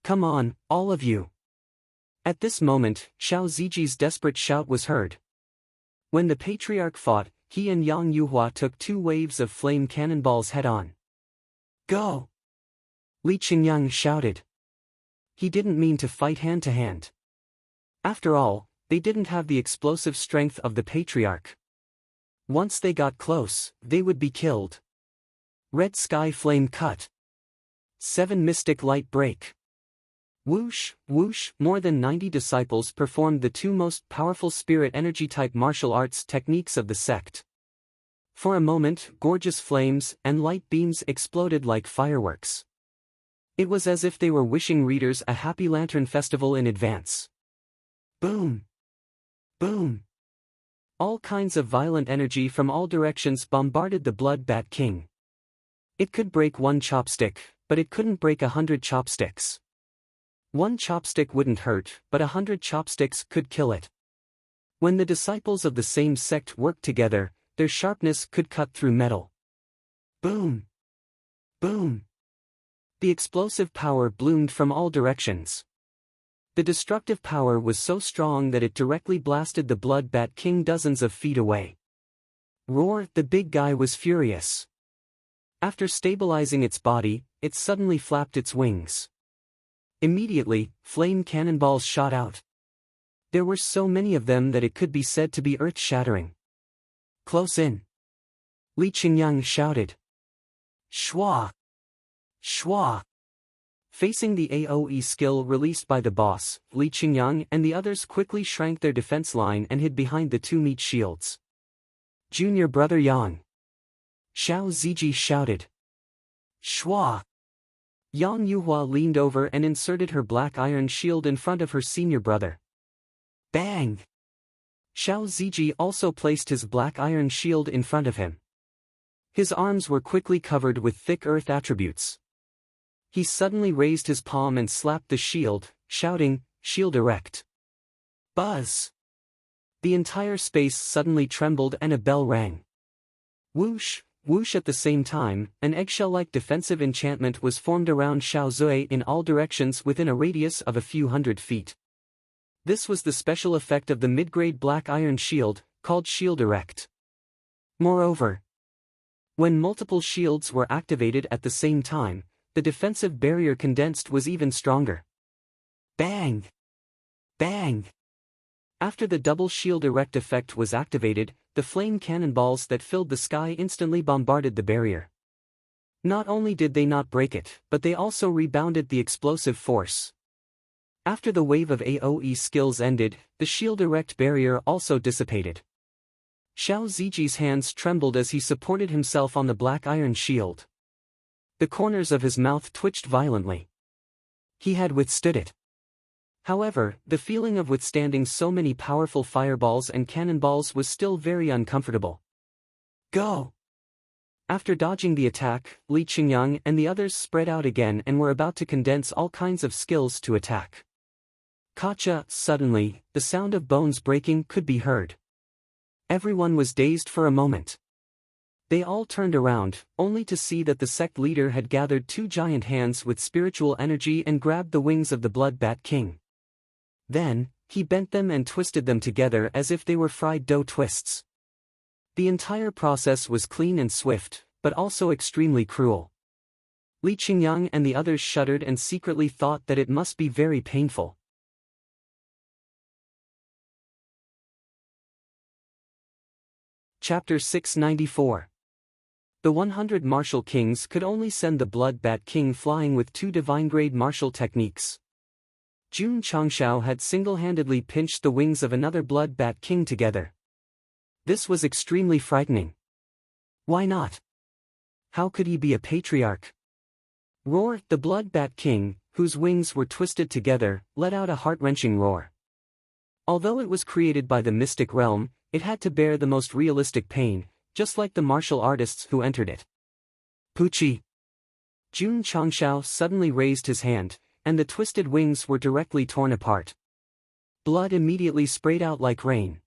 Come on, all of you! At this moment, Xiao Ziji's desperate shout was heard. When the Patriarch fought, he and Yang Yuhua took 2 waves of flame cannonballs head-on. Go! Li Qingyang shouted. He didn't mean to fight hand-to-hand. After all, they didn't have the explosive strength of the Patriarch. Once they got close, they would be killed. Red Sky Flame Cut. 7 Mystic Light Break. Whoosh, whoosh, more than 90 disciples performed the 2 most powerful spirit energy-type martial arts techniques of the sect. For a moment, gorgeous flames and light beams exploded like fireworks. It was as if they were wishing readers a happy lantern festival in advance. Boom! Boom! All kinds of violent energy from all directions bombarded the Blood Bat King. It could break 1 chopstick, but it couldn't break 100 chopsticks. 1 chopstick wouldn't hurt, but 100 chopsticks could kill it. When the disciples of the same sect worked together, their sharpness could cut through metal. Boom! Boom! The explosive power bloomed from all directions. The destructive power was so strong that it directly blasted the Blood Bat King dozens of feet away. Roar! The big guy was furious. After stabilizing its body, it suddenly flapped its wings. Immediately, flame cannonballs shot out. There were so many of them that it could be said to be earth-shattering. Close in! Li Qingyang shouted. Shwa! Shwa! Facing the AoE skill released by the boss, Li Qingyang and the others quickly shrank their defense line and hid behind the 2 meat shields. Junior brother Yang! Xiao Ziji shouted. Shwa! Yang Yuhua leaned over and inserted her black iron shield in front of her senior brother. Bang! Xiao Ziji also placed his black iron shield in front of him. His arms were quickly covered with thick earth attributes. He suddenly raised his palm and slapped the shield, shouting, "Shield erect!" Buzz! The entire space suddenly trembled and a bell rang. Whoosh, whoosh! At the same time, an eggshell-like defensive enchantment was formed around Xiao Zui in all directions within a radius of a few hundred feet. This was the special effect of the mid-grade black iron shield, called Shield Erect. Moreover, when multiple shields were activated at the same time, the defensive barrier condensed was even stronger. Bang! Bang! After the double shield erect effect was activated, the flame cannonballs that filled the sky instantly bombarded the barrier. Not only did they not break it, but they also rebounded the explosive force. After the wave of AoE skills ended, the shield erect barrier also dissipated. Xiao Ziji's hands trembled as he supported himself on the black iron shield. The corners of his mouth twitched violently. He had withstood it. However, the feeling of withstanding so many powerful fireballs and cannonballs was still very uncomfortable. Go! After dodging the attack, Li Qingyang and the others spread out again and were about to condense all kinds of skills to attack. Kacha, suddenly, the sound of bones breaking could be heard. Everyone was dazed for a moment. They all turned around, only to see that the sect leader had gathered two giant hands with spiritual energy and grabbed the wings of the Blood Bat King. Then, he bent them and twisted them together as if they were fried dough twists. The entire process was clean and swift, but also extremely cruel. Li Qingyang and the others shuddered and secretly thought that it must be very painful. Chapter 694. The 100 martial kings could only send the Blood Bat King flying with two divine-grade martial techniques. Jun Changshao had single-handedly pinched the wings of another Blood Bat King together. This was extremely frightening. Why not? How could he be a patriarch? Roar! The Blood Bat King, whose wings were twisted together, let out a heart-wrenching roar. Although it was created by the mystic realm, it had to bear the most realistic pain, just like the martial artists who entered it. Puchi! Jun Changshao suddenly raised his hand, and the twisted wings were directly torn apart. Blood immediately sprayed out like rain.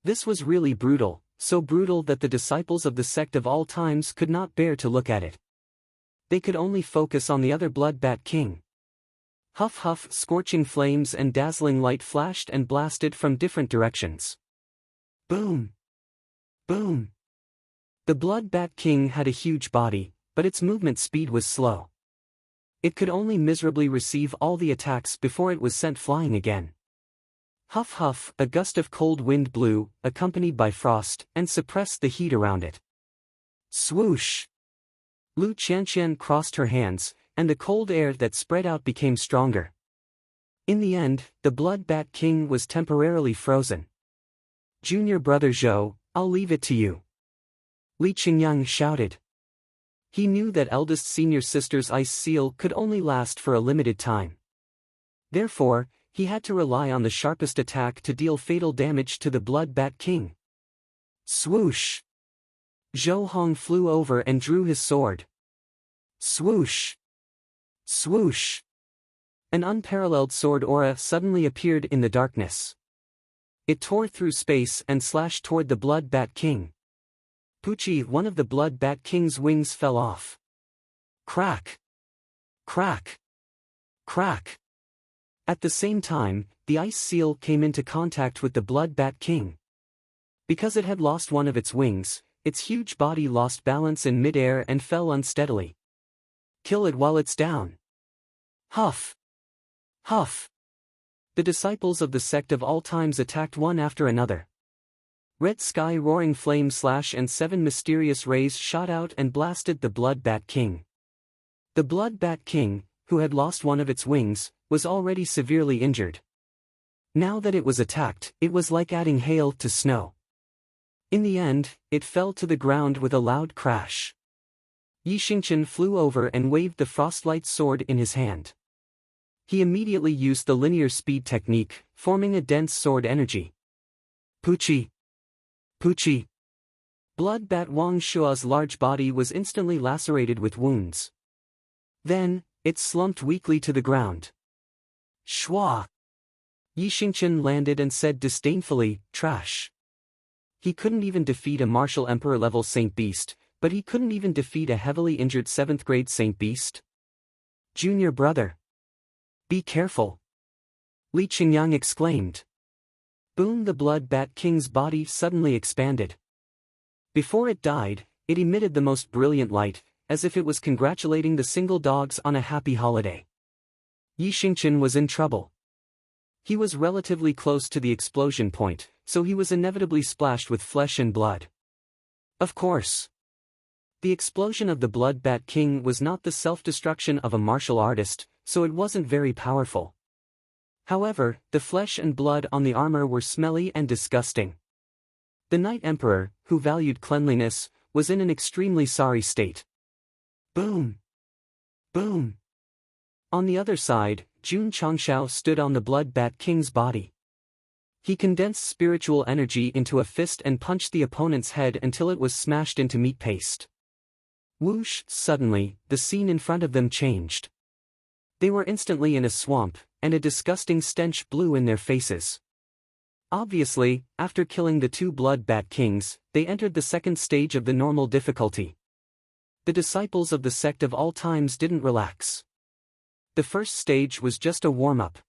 This was really brutal, so brutal that the disciples of the sect of all times could not bear to look at it. They could only focus on the other Blood Bat King. Huff huff, scorching flames and dazzling light flashed and blasted from different directions. Boom! Boom! The Blood Bat King had a huge body, but its movement speed was slow. It could only miserably receive all the attacks before it was sent flying again. Huff huff, a gust of cold wind blew, accompanied by frost, and suppressed the heat around it. Swoosh! Lu Qianqian crossed her hands, and the cold air that spread out became stronger. In the end, the Blood Bat King was temporarily frozen. Junior brother Zhou, I'll leave it to you. Li Qingyang shouted. He knew that eldest senior sister's ice seal could only last for a limited time. Therefore, he had to rely on the sharpest attack to deal fatal damage to the Blood Bat King. Swoosh! Zhou Hong flew over and drew his sword. Swoosh! Swoosh! An unparalleled sword aura suddenly appeared in the darkness. It tore through space and slashed toward the Blood Bat King. Puchi, one of the Blood Bat King's wings fell off. Crack! Crack! Crack! At the same time, the ice seal came into contact with the Blood Bat King. Because it had lost one of its wings, its huge body lost balance in midair and fell unsteadily. Kill it while it's down. Huff! Huff! The disciples of the sect of all times attacked one after another. Red sky roaring flame slash and 7 mysterious rays shot out and blasted the Blood Bat King. The Blood Bat King, who had lost one of its wings, was already severely injured. Now that it was attacked, it was like adding hail to snow. In the end, it fell to the ground with a loud crash. Yi Xingqian flew over and waved the frostlight sword in his hand. He immediately used the linear speed technique, forming a dense sword energy. Puchi! Puchi! Blood Bat Wang Shua's large body was instantly lacerated with wounds. Then, it slumped weakly to the ground. Shua! Yi Xingqian landed and said disdainfully, trash. He couldn't even defeat a martial emperor-level Saint Beast, but he couldn't even defeat a heavily injured 7th-grade Saint Beast? Junior brother! Be careful! Li Qingyang exclaimed. Boom! The Blood Bat King's body suddenly expanded. Before it died, it emitted the most brilliant light, as if it was congratulating the single dogs on a happy holiday. Yi Xingqian was in trouble. He was relatively close to the explosion point, so he was inevitably splashed with flesh and blood. Of course. The explosion of the Blood Bat King was not the self-destruction of a martial artist, so it wasn't very powerful. However, the flesh and blood on the armor were smelly and disgusting. The Night Emperor, who valued cleanliness, was in an extremely sorry state. Boom! Boom! On the other side, Jun Changshao stood on the Blood Bat King's body. He condensed spiritual energy into a fist and punched the opponent's head until it was smashed into meat paste. Whoosh! Suddenly, the scene in front of them changed. They were instantly in a swamp, and a disgusting stench blew in their faces. Obviously, after killing the two Blood Bat Kings, they entered the second stage of the normal difficulty. The disciples of the Sect of all times didn't relax. The first stage was just a warm-up.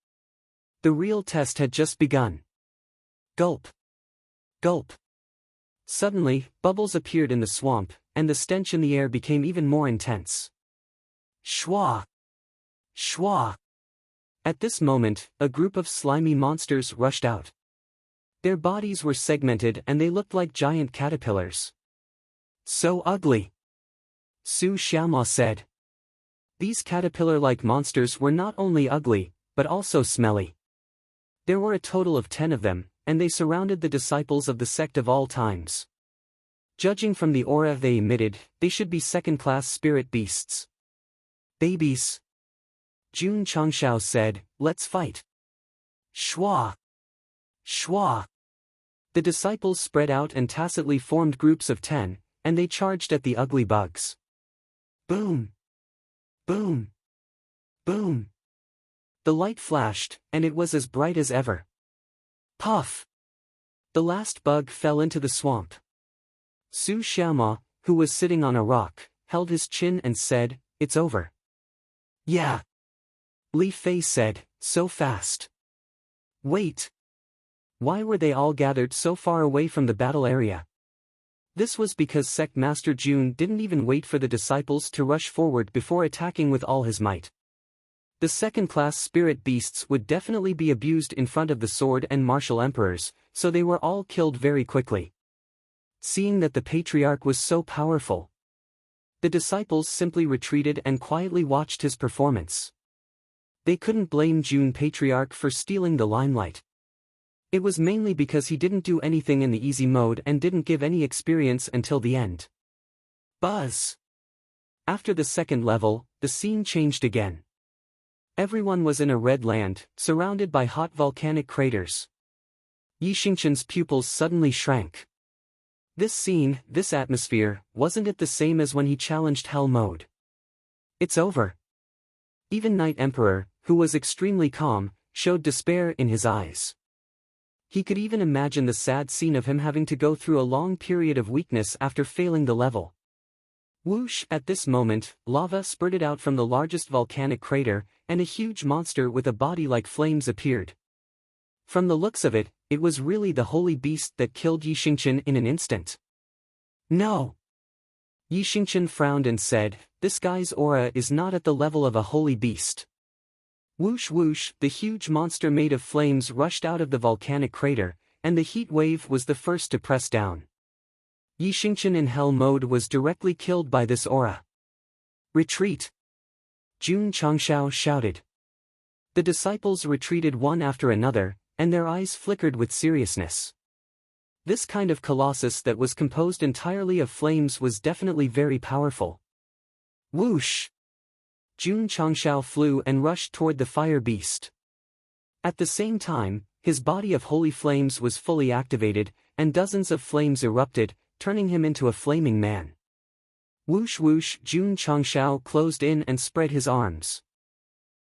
The real test had just begun. Gulp! Gulp! Suddenly, bubbles appeared in the swamp, and the stench in the air became even more intense. Shwa! Shwa! At this moment, a group of slimy monsters rushed out. Their bodies were segmented and they looked like giant caterpillars. So ugly! Su Xiaoma said. These caterpillar-like monsters were not only ugly, but also smelly. There were a total of 10 of them, and they surrounded the disciples of the Sect of all times. Judging from the aura they emitted, they should be second-class spirit beasts. Babies. Jun Changshao said, "Let's fight." Shwa! Shwa! The disciples spread out and tacitly formed groups of 10, and they charged at the ugly bugs. Boom! Boom! Boom! The light flashed, and it was as bright as ever. Puff! The last bug fell into the swamp. Su Xiaoma, who was sitting on a rock, held his chin and said, "It's over." Yeah. Li Fei said, "So fast." Wait. Why were they all gathered so far away from the battle area? This was because Sect Master Jun didn't even wait for the disciples to rush forward before attacking with all his might. The second-class spirit beasts would definitely be abused in front of the sword and martial emperors, so they were all killed very quickly. Seeing that the patriarch was so powerful, the disciples simply retreated and quietly watched his performance. They couldn't blame Jun Patriarch for stealing the limelight. It was mainly because he didn't do anything in the easy mode and didn't give any experience until the end. Buzz! After the second level, the scene changed again. Everyone was in a red land, surrounded by hot volcanic craters. Yi Xingqian's pupils suddenly shrank. This scene, this atmosphere, wasn't it the same as when he challenged Hell Mode? It's over. Even Night Emperor, who was extremely calm, showed despair in his eyes. He could even imagine the sad scene of him having to go through a long period of weakness after failing the level. Whoosh! At this moment, lava spurted out from the largest volcanic crater, and a huge monster with a body like flames appeared. From the looks of it, it was really the holy beast that killed Yi Xingqian in an instant. No! Yi Xingqian frowned and said, "This guy's aura is not at the level of a holy beast." Whoosh whoosh, the huge monster made of flames rushed out of the volcanic crater, and the heat wave was the first to press down. Yi Xingqian in Hell Mode was directly killed by this aura. Retreat! Jun Changshao shouted. The disciples retreated one after another, and their eyes flickered with seriousness. This kind of colossus that was composed entirely of flames was definitely very powerful. Whoosh! Jun Changshao flew and rushed toward the fire beast. At the same time, his body of holy flames was fully activated, and dozens of flames erupted, turning him into a flaming man. Whoosh whoosh! Jun Changshao closed in and spread his arms.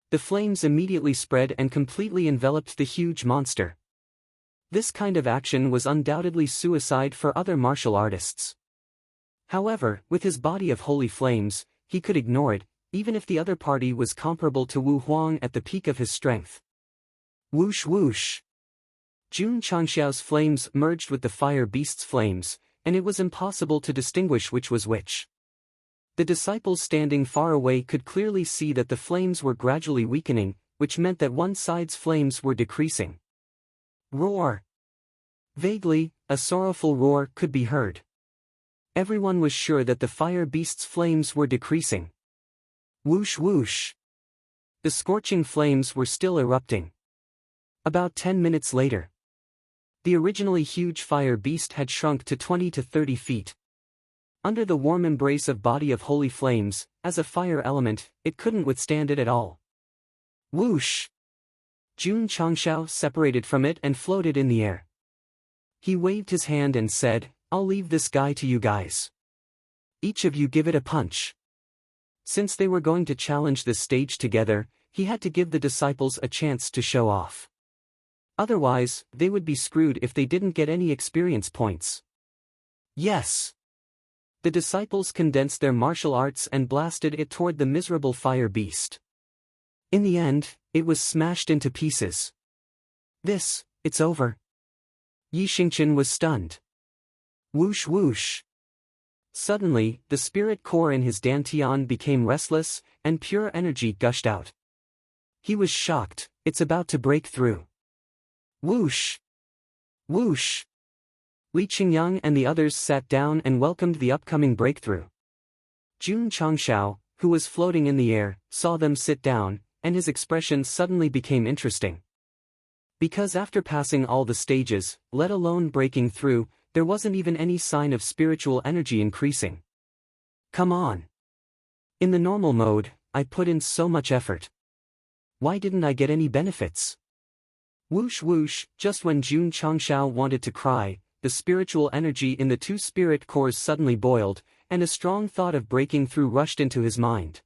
The flames immediately spread and completely enveloped the huge monster. This kind of action was undoubtedly suicide for other martial artists. However, with his body of holy flames, he could ignore it, even if the other party was comparable to Wu Huang at the peak of his strength. Whoosh whoosh! Jun Changshao's flames merged with the fire beast's flames, and it was impossible to distinguish which was which. The disciples standing far away could clearly see that the flames were gradually weakening, which meant that one side's flames were decreasing. Roar! Vaguely, a sorrowful roar could be heard. Everyone was sure that the fire beast's flames were decreasing. Whoosh whoosh! The scorching flames were still erupting. About 10 minutes later, the originally huge fire beast had shrunk to 20 to 30 feet. Under the warm embrace of body of holy flames, as a fire element, it couldn't withstand it at all. Whoosh! Jun Changshao separated from it and floated in the air. He waved his hand and said, "I'll leave this guy to you guys. Each of you give it a punch." Since they were going to challenge this stage together, he had to give the disciples a chance to show off. Otherwise, they would be screwed if they didn't get any experience points. Yes! The disciples condensed their martial arts and blasted it toward the miserable fire beast. In the end, it was smashed into pieces. It's over. Yi Xingqian was stunned. Whoosh whoosh. Suddenly, the spirit core in his dantian became restless, and pure energy gushed out. He was shocked, it's about to break through. Whoosh! Whoosh! Li Qingyang and the others sat down and welcomed the upcoming breakthrough. Jun Changshao, who was floating in the air, saw them sit down, and his expression suddenly became interesting. Because after passing all the stages, let alone breaking through, there wasn't even any sign of spiritual energy increasing. Come on! In the normal mode, I put in so much effort. Why didn't I get any benefits? Whoosh whoosh! Just when Jun Changshao wanted to cry, the spiritual energy in the two spirit cores suddenly boiled, and a strong thought of breaking through rushed into his mind.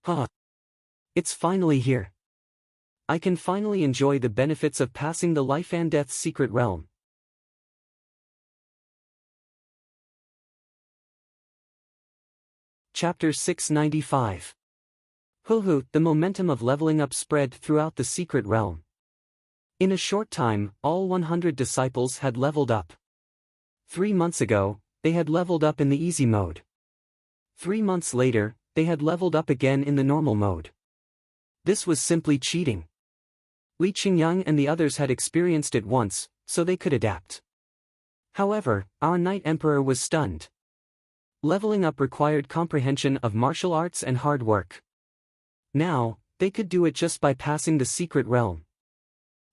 Huh! It's finally here. I can finally enjoy the benefits of passing the life and death secret realm. Chapter 695. Hoo-hoo, the momentum of leveling up spread throughout the secret realm. In a short time, all 100 disciples had leveled up. 3 months ago, they had leveled up in the easy mode. 3 months later, they had leveled up again in the normal mode. This was simply cheating. Li Qingyang and the others had experienced it once, so they could adapt. However, our Knight Emperor was stunned. Leveling up required comprehension of martial arts and hard work. Now, they could do it just by passing the secret realm.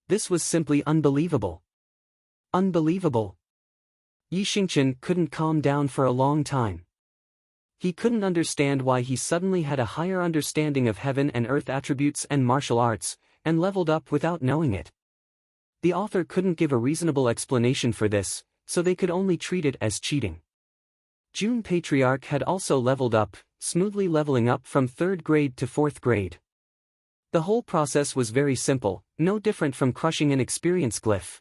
This was simply unbelievable. Unbelievable. Yi Xingqian couldn't calm down for a long time. He couldn't understand why he suddenly had a higher understanding of heaven and earth attributes and martial arts, and leveled up without knowing it. The author couldn't give a reasonable explanation for this, so they could only treat it as cheating. Jun Patriarch had also leveled up, smoothly leveling up from 3rd grade to 4th grade. The whole process was very simple, no different from crushing an experience glyph.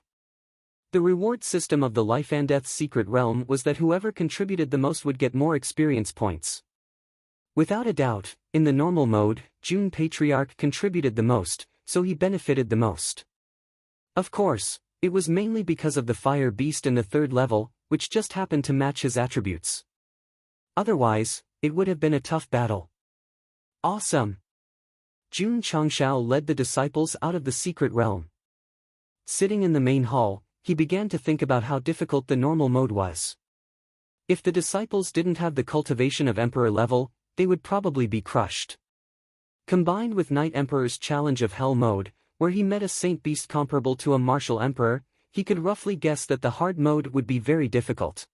The reward system of the Life and Death Secret Realm was that whoever contributed the most would get more experience points. Without a doubt, in the normal mode, Jun Patriarch contributed the most, so he benefited the most. Of course, it was mainly because of the fire beast in the 3rd level, which just happened to match his attributes. Otherwise, it would have been a tough battle. Awesome! Jun Changshao led the disciples out of the secret realm. Sitting in the main hall, he began to think about how difficult the normal mode was. If the disciples didn't have the cultivation of Emperor level, they would probably be crushed. Combined with Knight Emperor's challenge of Hell mode, where he met a Saint Beast comparable to a Martial Emperor, he could roughly guess that the hard mode would be very difficult.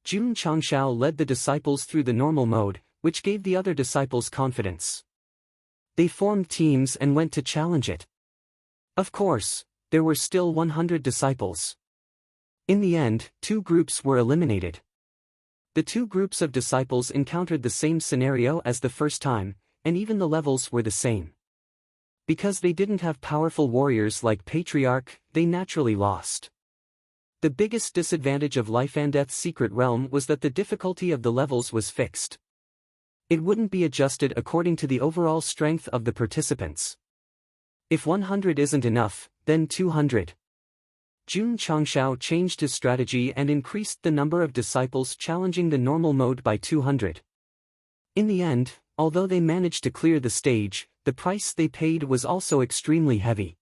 Jun Changshao led the disciples through the normal mode, which gave the other disciples confidence. They formed teams and went to challenge it. Of course, there were still 100 disciples. In the end, 2 groups were eliminated. The 2 groups of disciples encountered the same scenario as the first time, and even the levels were the same. Because they didn't have powerful warriors like Patriarch, they naturally lost. The biggest disadvantage of Life and Death Secret Realm was that the difficulty of the levels was fixed. It wouldn't be adjusted according to the overall strength of the participants. If 100 isn't enough, then 200. Jun Changshao changed his strategy and increased the number of disciples challenging the normal mode by 200. In the end, although they managed to clear the stage, the price they paid was also extremely heavy.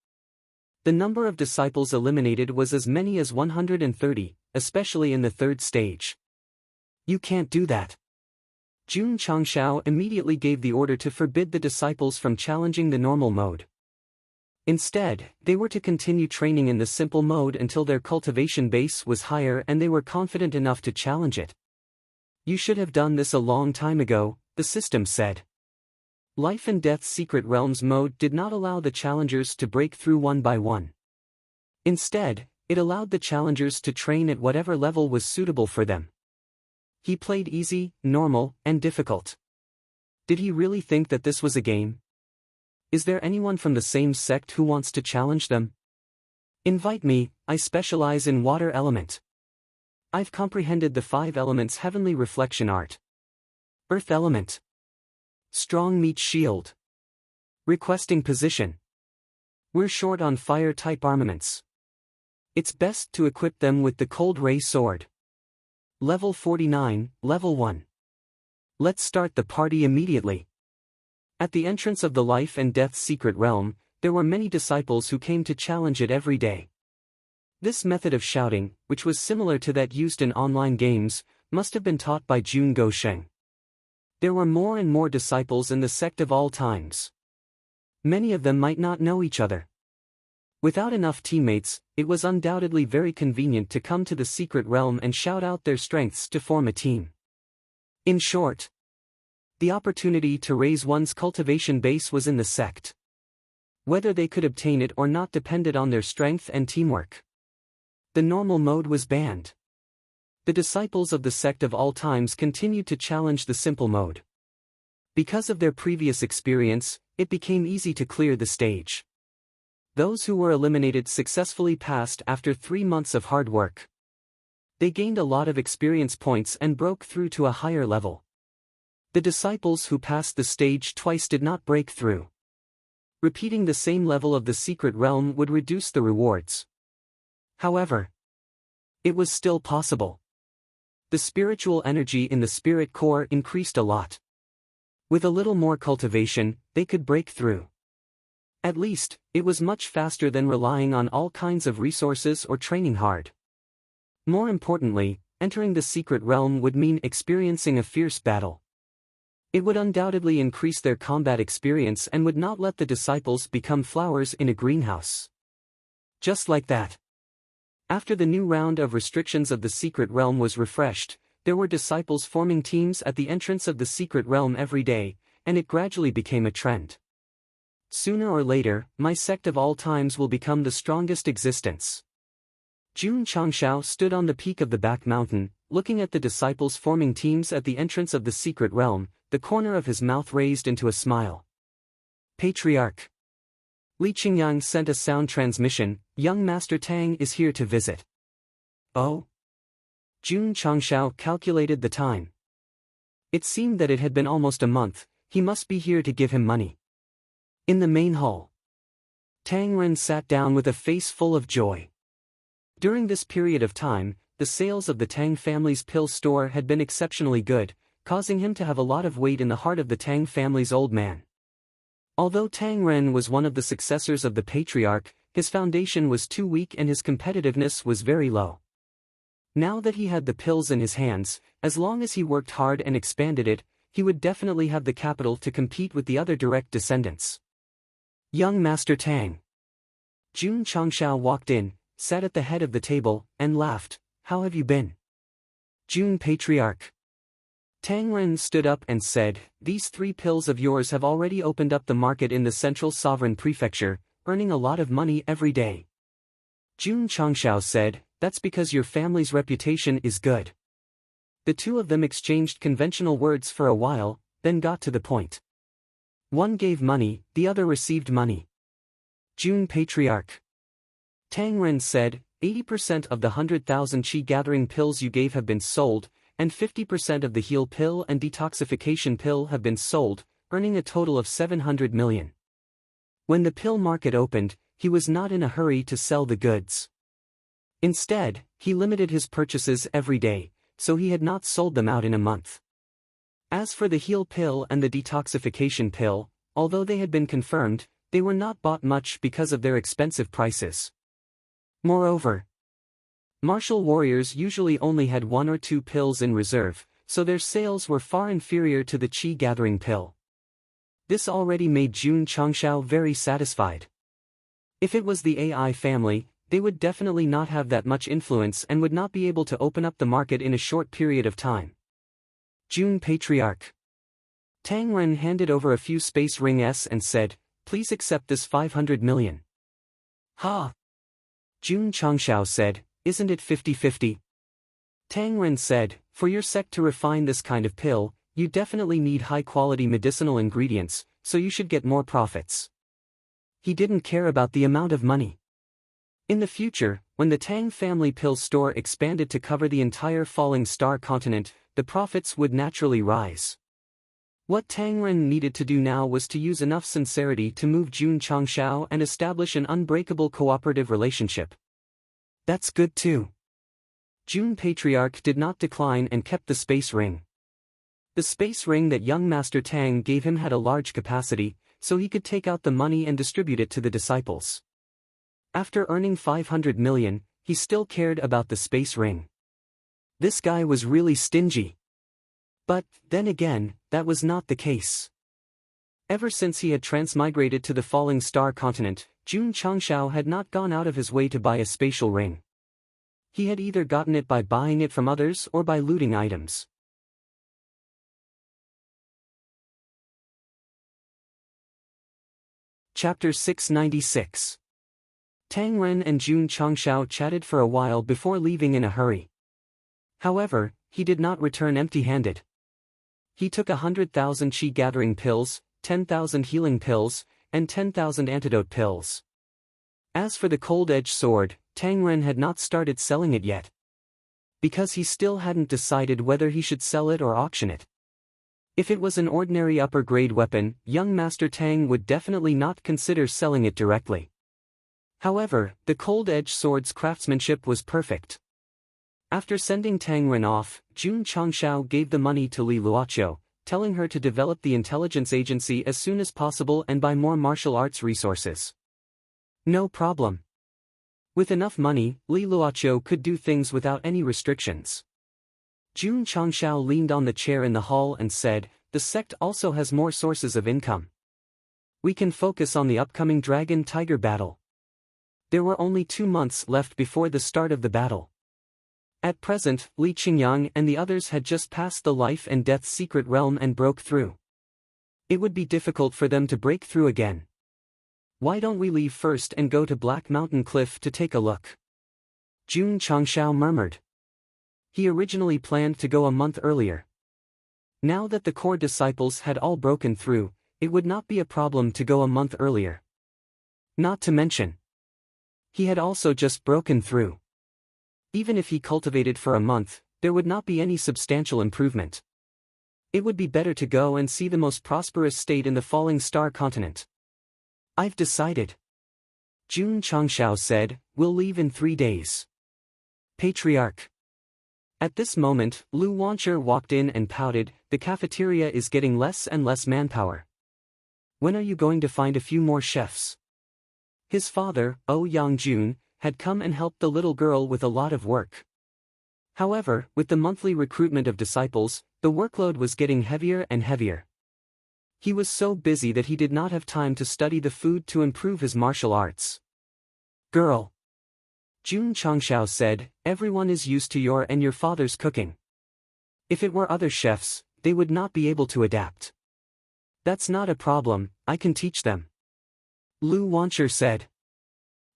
The number of disciples eliminated was as many as 130, especially in the third stage. You can't do that. Jun Changshao immediately gave the order to forbid the disciples from challenging the normal mode. Instead, they were to continue training in the simple mode until their cultivation base was higher and they were confident enough to challenge it. You should have done this a long time ago, the system said. Life and Death Secret Realms mode did not allow the challengers to break through one by one. Instead, it allowed the challengers to train at whatever level was suitable for them. He played easy, normal, and difficult. Did he really think that this was a game? Is there anyone from the same sect who wants to challenge them? Invite me, I specialize in water element. I've comprehended the 5 elements heavenly reflection art. Earth element. Strong meat shield. Requesting position. We're short on fire type armaments. It's best to equip them with the cold ray sword. Level 49, Level 1. Let's start the party immediately. At the entrance of the Life and Death Secret Realm, there were many disciples who came to challenge it every day. This method of shouting, which was similar to that used in online games, must have been taught by Jun Gosheng. There were more and more disciples in the sect of all times. Many of them might not know each other. Without enough teammates, it was undoubtedly very convenient to come to the secret realm and shout out their strengths to form a team. In short, the opportunity to raise one's cultivation base was in the sect. Whether they could obtain it or not depended on their strength and teamwork. The normal mode was banned. The disciples of the sect of all times continued to challenge the simple mode. Because of their previous experience, it became easy to clear the stage. Those who were eliminated successfully passed after 3 months of hard work. They gained a lot of experience points and broke through to a higher level. The disciples who passed the stage twice did not break through. Repeating the same level of the secret realm would reduce the rewards. However, it was still possible. The spiritual energy in the spirit core increased a lot. With a little more cultivation, they could break through. At least, it was much faster than relying on all kinds of resources or training hard. More importantly, entering the secret realm would mean experiencing a fierce battle. It would undoubtedly increase their combat experience and would not let the disciples become flowers in a greenhouse. Just like that. After the new round of restrictions of the secret realm was refreshed, there were disciples forming teams at the entrance of the secret realm every day, and it gradually became a trend. Sooner or later, my sect of all times will become the strongest existence. Jun Changshao stood on the peak of the back mountain, looking at the disciples forming teams at the entrance of the secret realm, the corner of his mouth raised into a smile. Patriarch. Li Qingyang sent a sound transmission, young Master Tang is here to visit. Oh? Jun Changshao calculated the time. It seemed that it had been almost a month, he must be here to give him money. In the main hall, Tang Ren sat down with a face full of joy. During this period of time, the sales of the Tang family's pill store had been exceptionally good, causing him to have a lot of weight in the heart of the Tang family's old man. Although Tang Ren was one of the successors of the patriarch, his foundation was too weak and his competitiveness was very low. Now that he had the pills in his hands, as long as he worked hard and expanded it, he would definitely have the capital to compete with the other direct descendants. Young Master Tang. Jun Changshao walked in, sat at the head of the table, and laughed. How have you been? Jun Patriarch. Tang Ren stood up and said, these 3 pills of yours have already opened up the market in the Central Sovereign Prefecture, earning a lot of money every day. Jun Changshao said, that's because your family's reputation is good. The two of them exchanged conventional words for a while, then got to the point. One gave money, the other received money. Jun Patriarch. Tang Ren said, 80% of the 100,000 chi gathering pills you gave have been sold, and 50% of the heal pill and detoxification pill have been sold, earning a total of 700 million. When the pill market opened, he was not in a hurry to sell the goods. Instead, he limited his purchases every day, so he had not sold them out in a month. As for the heal pill and the detoxification pill, although they had been confirmed, they were not bought much because of their expensive prices. Moreover, martial warriors usually only had 1 or 2 pills in reserve, so their sales were far inferior to the chi-gathering pill. This already made Jun Changshao very satisfied. If it was the AI family, they would definitely not have that much influence and would not be able to open up the market in a short period of time. Jun Patriarch. Tang Ren handed over a few space rings and said, "Please accept this 500 million. Ha! Jun Changshao said, "Isn't it 50-50? Tang Ren said, "For your sect to refine this kind of pill, you definitely need high-quality medicinal ingredients, so you should get more profits." He didn't care about the amount of money. In the future, when the Tang family pill store expanded to cover the entire Falling Star continent, the profits would naturally rise. What Tang Ren needed to do now was to use enough sincerity to move Jun Changshao and establish an unbreakable cooperative relationship. That's good too. Jun Patriarch did not decline and kept the space ring. The space ring that young Master Tang gave him had a large capacity, so he could take out the money and distribute it to the disciples. After earning 500 million, he still cared about the space ring. This guy was really stingy. But, then again, that was not the case. Ever since he had transmigrated to the Falling Star continent, Jun Changshao had not gone out of his way to buy a spatial ring. He had either gotten it by buying it from others or by looting items. Chapter 696. Tang Ren and Jun Changshao chatted for a while before leaving in a hurry. However, he did not return empty-handed. He took 100,000 chi-gathering pills, 10,000 healing pills, and 10,000 antidote pills. As for the cold-edged sword, Tang Ren had not started selling it yet. Because he still hadn't decided whether he should sell it or auction it. If it was an ordinary upper-grade weapon, young Master Tang would definitely not consider selling it directly. However, the cold-edged sword's craftsmanship was perfect. After sending Tang Ren off, Jun Changshao gave the money to Li Luoqiu, telling her to develop the intelligence agency as soon as possible and buy more martial arts resources. No problem. With enough money, Li Luoqiu could do things without any restrictions. Jun Changshao leaned on the chair in the hall and said, "The sect also has more sources of income. We can focus on the upcoming Dragon-Tiger battle." There were only 2 months left before the start of the battle. At present, Li Qingyang and the others had just passed the life and death secret realm and broke through. It would be difficult for them to break through again. "Why don't we leave first and go to Black Mountain Cliff to take a look?" Jun Changshao murmured. He originally planned to go a month earlier. Now that the core disciples had all broken through, it would not be a problem to go a month earlier. Not to mention, he had also just broken through. Even if he cultivated for a month, there would not be any substantial improvement. It would be better to go and see the most prosperous state in the Falling Star continent. "I've decided," Jun Changshao said, "we'll leave in 3 days." Patriarch. At this moment, Lu Wancher walked in and pouted, "The cafeteria is getting less and less manpower. When are you going to find a few more chefs?" His father, Yangjun, had come and helped the little girl with a lot of work. However, with the monthly recruitment of disciples, the workload was getting heavier and heavier. He was so busy that he did not have time to study the food to improve his martial arts. "Girl," Jun Changshao said, "everyone is used to your and your father's cooking. If it were other chefs, they would not be able to adapt." "That's not a problem, I can teach them," Lu Wancher said.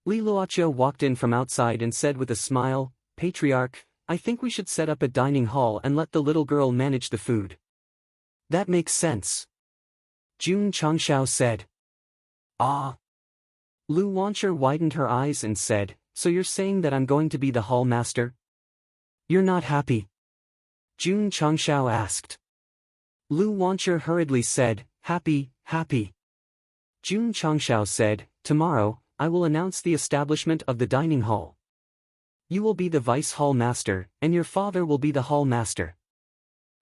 Li Luoqiu walked in from outside and said with a smile, "Patriarch, I think we should set up a dining hall and let the little girl manage the food." "That makes sense," Jun Changshao said. "Ah." Lu Wancher widened her eyes and said, "So you're saying that I'm going to be the hall master?" "You're not happy?" Jun Changshao asked. Lu Wancher hurriedly said, "Happy, happy." Jun Changshao said, "Tomorrow, I will announce the establishment of the dining hall. You will be the vice hall master, and your father will be the hall master."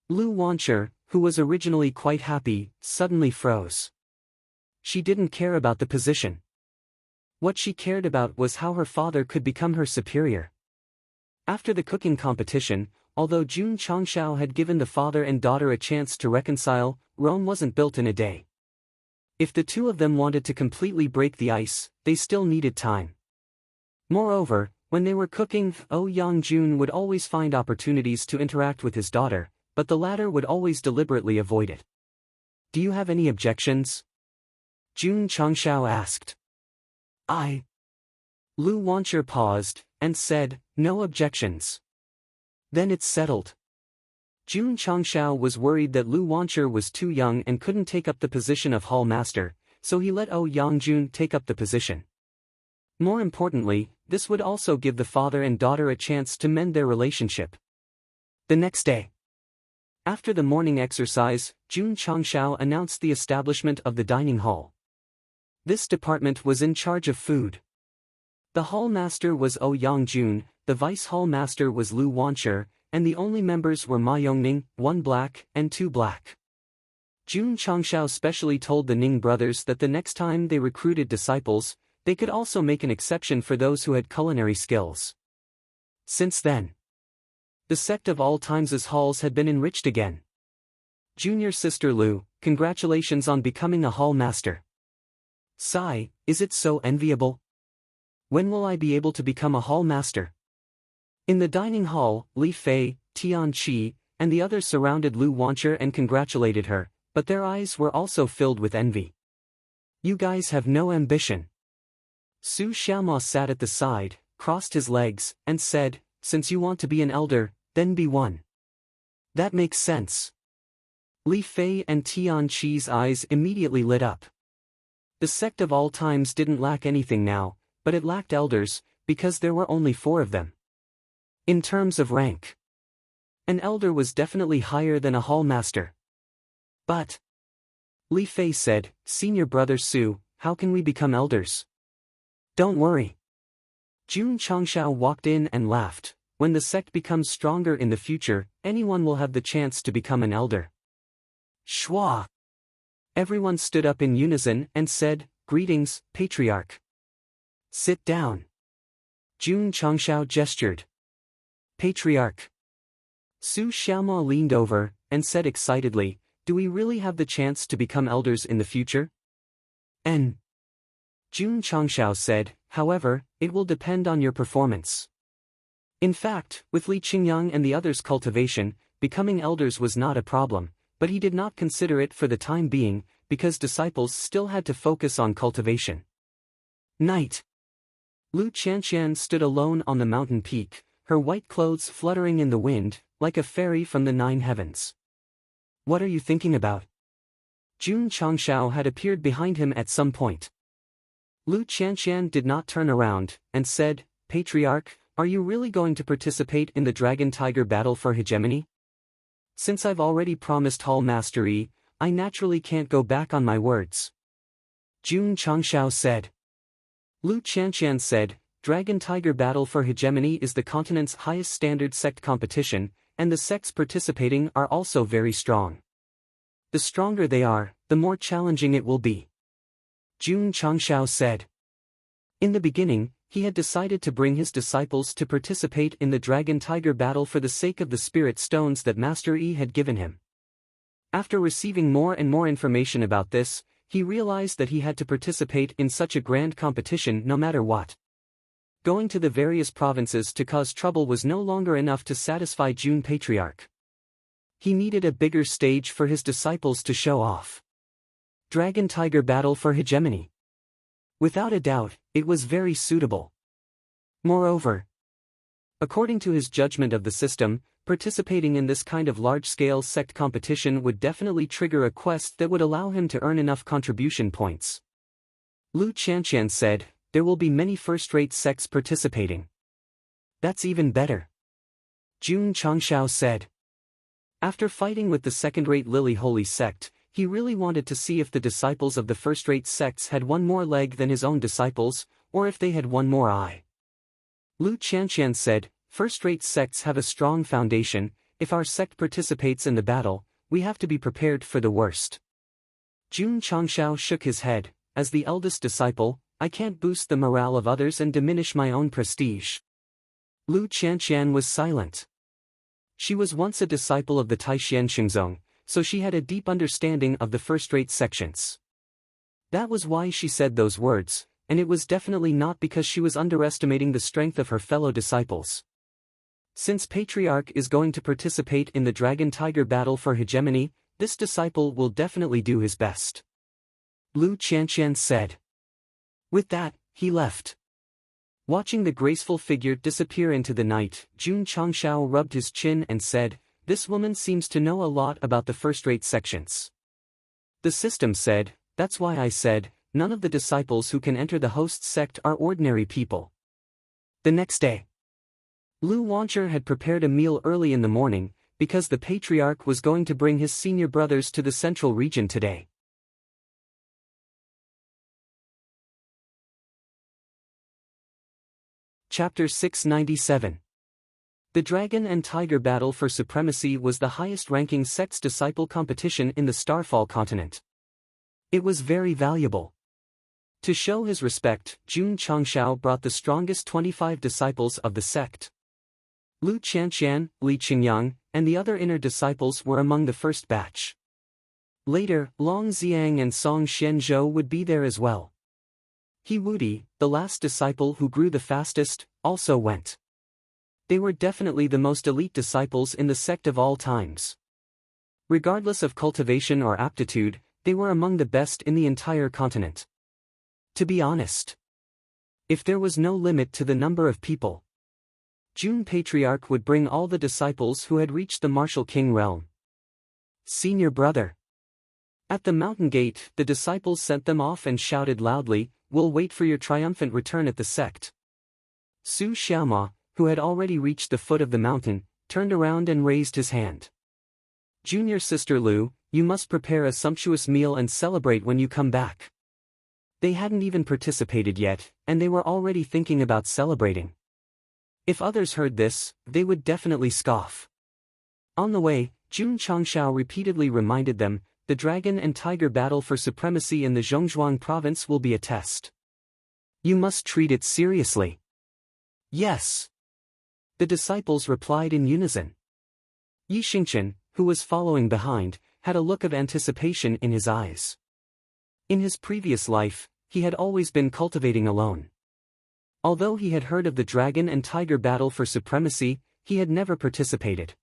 Lu Wancher, who was originally quite happy, suddenly froze. she didn't care about the position. What she cared about was how her father could become her superior. After the cooking competition, although Jun Changshao had given the father and daughter a chance to reconcile, Rome wasn't built in a day. If the two of them wanted to completely break the ice, they still needed time. Moreover, when they were cooking, Yang-jun would always find opportunities to interact with his daughter, but the latter would always deliberately avoid it. "Do you have any objections?" Jun Changshao asked. Lu Wancher paused, and said, "No objections." "Then it's settled." Jun Changshao was worried that Lu Wancher was too young and couldn't take up the position of hall master, so he let Yang-jun take up the position. More importantly, this would also give the father and daughter a chance to mend their relationship. The next day, after the morning exercise, Jun Changshao announced the establishment of the dining hall. This department was in charge of food. The hall master was Yang-jun, the vice hall master was Lu Wancher, and the only members were Ma Yongning, 1 black, and 2 black. Jun Changshao specially told the Ning brothers that the next time they recruited disciples, they could also make an exception for those who had culinary skills. Since then, the sect of all times' halls had been enriched again. "Junior sister Lu, congratulations on becoming a hall master." "Sigh, is it so enviable? When will I be able to become a hall master?" In the dining hall, Li Fei, Tian Qi, and the others surrounded Lu Wancher and congratulated her, but their eyes were also filled with envy. "You guys have no ambition." Su Xiaoma sat at the side, crossed his legs, and said, "Since you want to be an elder, then be one." "That makes sense." Li Fei and Tian Qi's eyes immediately lit up. The sect of all times didn't lack anything now, but it lacked elders, because there were only 4 of them. In terms of rank, an elder was definitely higher than a hall master. "But," Li Fei said, "Senior brother Su, how can we become elders?" "Don't worry." Jun Changshao walked in and laughed. "When the sect becomes stronger in the future, anyone will have the chance to become an elder." Schwa! Everyone stood up in unison and said, "Greetings, Patriarch." "Sit down." Jun Changshao gestured. "Patriarch." Su Xiaoma leaned over and said excitedly, "Do we really have the chance to become elders in the future?" "And," Jun Changshao said, "however, it will depend on your performance." In fact, with Li Qingyang and the others' cultivation, becoming elders was not a problem, but he did not consider it for the time being, because disciples still had to focus on cultivation. Night. Lu Qianqian stood alone on the mountain peak, her white clothes fluttering in the wind, like a fairy from the 9 heavens. "What are you thinking about?" Jun Changshao had appeared behind him at some point. Lu Qianqian did not turn around, and said, "Patriarch, are you really going to participate in the dragon-tiger battle for hegemony?" "Since I've already promised hall mastery, I naturally can't go back on my words," Jun Changshao said. Lu Qianqian said, "Dragon-tiger battle for hegemony is the continent's highest standard sect competition, and the sects participating are also very strong. The stronger they are, the more challenging it will be," Jun Changshao said. In the beginning, he had decided to bring his disciples to participate in the dragon-tiger battle for the sake of the spirit stones that Master Yi had given him. After receiving more and more information about this, he realized that he had to participate in such a grand competition no matter what. Going to the various provinces to cause trouble was no longer enough to satisfy Jun Patriarch. He needed a bigger stage for his disciples to show off. Dragon-tiger battle for hegemony. Without a doubt, it was very suitable. Moreover, according to his judgment of the system, participating in this kind of large-scale sect competition would definitely trigger a quest that would allow him to earn enough contribution points. Lu Qianqian said, "There will be many first-rate sects participating." "That's even better," Jun Changshao said. After fighting with the second-rate Lily Holy sect, he really wanted to see if the disciples of the first-rate sects had one more leg than his own disciples, or if they had one more eye. Lu Qianqian said, "First-rate sects have a strong foundation. If our sect participates in the battle, we have to be prepared for the worst." Jun Changshao shook his head. As the eldest disciple, I can't boost the morale of others and diminish my own prestige. Lu Qianqian was silent. She was once a disciple of the Taishan Xingzong, so she had a deep understanding of the first-rate sections. That was why she said those words, and it was definitely not because she was underestimating the strength of her fellow disciples. Since Patriarch is going to participate in the Dragon-Tiger battle for hegemony, this disciple will definitely do his best. Lu Qianqian said. With that, he left. Watching the graceful figure disappear into the night, Jun Changshao rubbed his chin and said, "This woman seems to know a lot about the first-rate sections." The system said, "That's why I said, none of the disciples who can enter the host sect are ordinary people." The next day, Lu Wancher had prepared a meal early in the morning, because the Patriarch was going to bring his senior brothers to the central region today. Chapter 697. The Dragon and Tiger Battle for Supremacy was the highest-ranking sect's disciple competition in the Starfall continent. It was very valuable. To show his respect, Jun Changshao brought the strongest 25 disciples of the sect. Lu Qianqian, Li Qingyang, and the other inner disciples were among the first batch. Later, Long Xiang and Song Xianzhou would be there as well. He Wudi, the last disciple who grew the fastest, also went. They were definitely the most elite disciples in the sect of all times. Regardless of cultivation or aptitude, they were among the best in the entire continent. To be honest, if there was no limit to the number of people, Jun Patriarch would bring all the disciples who had reached the Martial King realm. Senior brother. At the mountain gate, the disciples sent them off and shouted loudly, "We'll wait for your triumphant return at the sect." Su Xiaoma, who had already reached the foot of the mountain, turned around and raised his hand. "Junior sister Lu, you must prepare a sumptuous meal and celebrate when you come back." They hadn't even participated yet, and they were already thinking about celebrating. If others heard this, they would definitely scoff. On the way, Jun Changshao repeatedly reminded them, the Dragon and Tiger battle for supremacy in the Zhongzhuang province will be a test. You must treat it seriously. Yes. The disciples replied in unison. Yi Xingchen, who was following behind, had a look of anticipation in his eyes. In his previous life, he had always been cultivating alone. Although he had heard of the Dragon and Tiger battle for supremacy, he had never participated.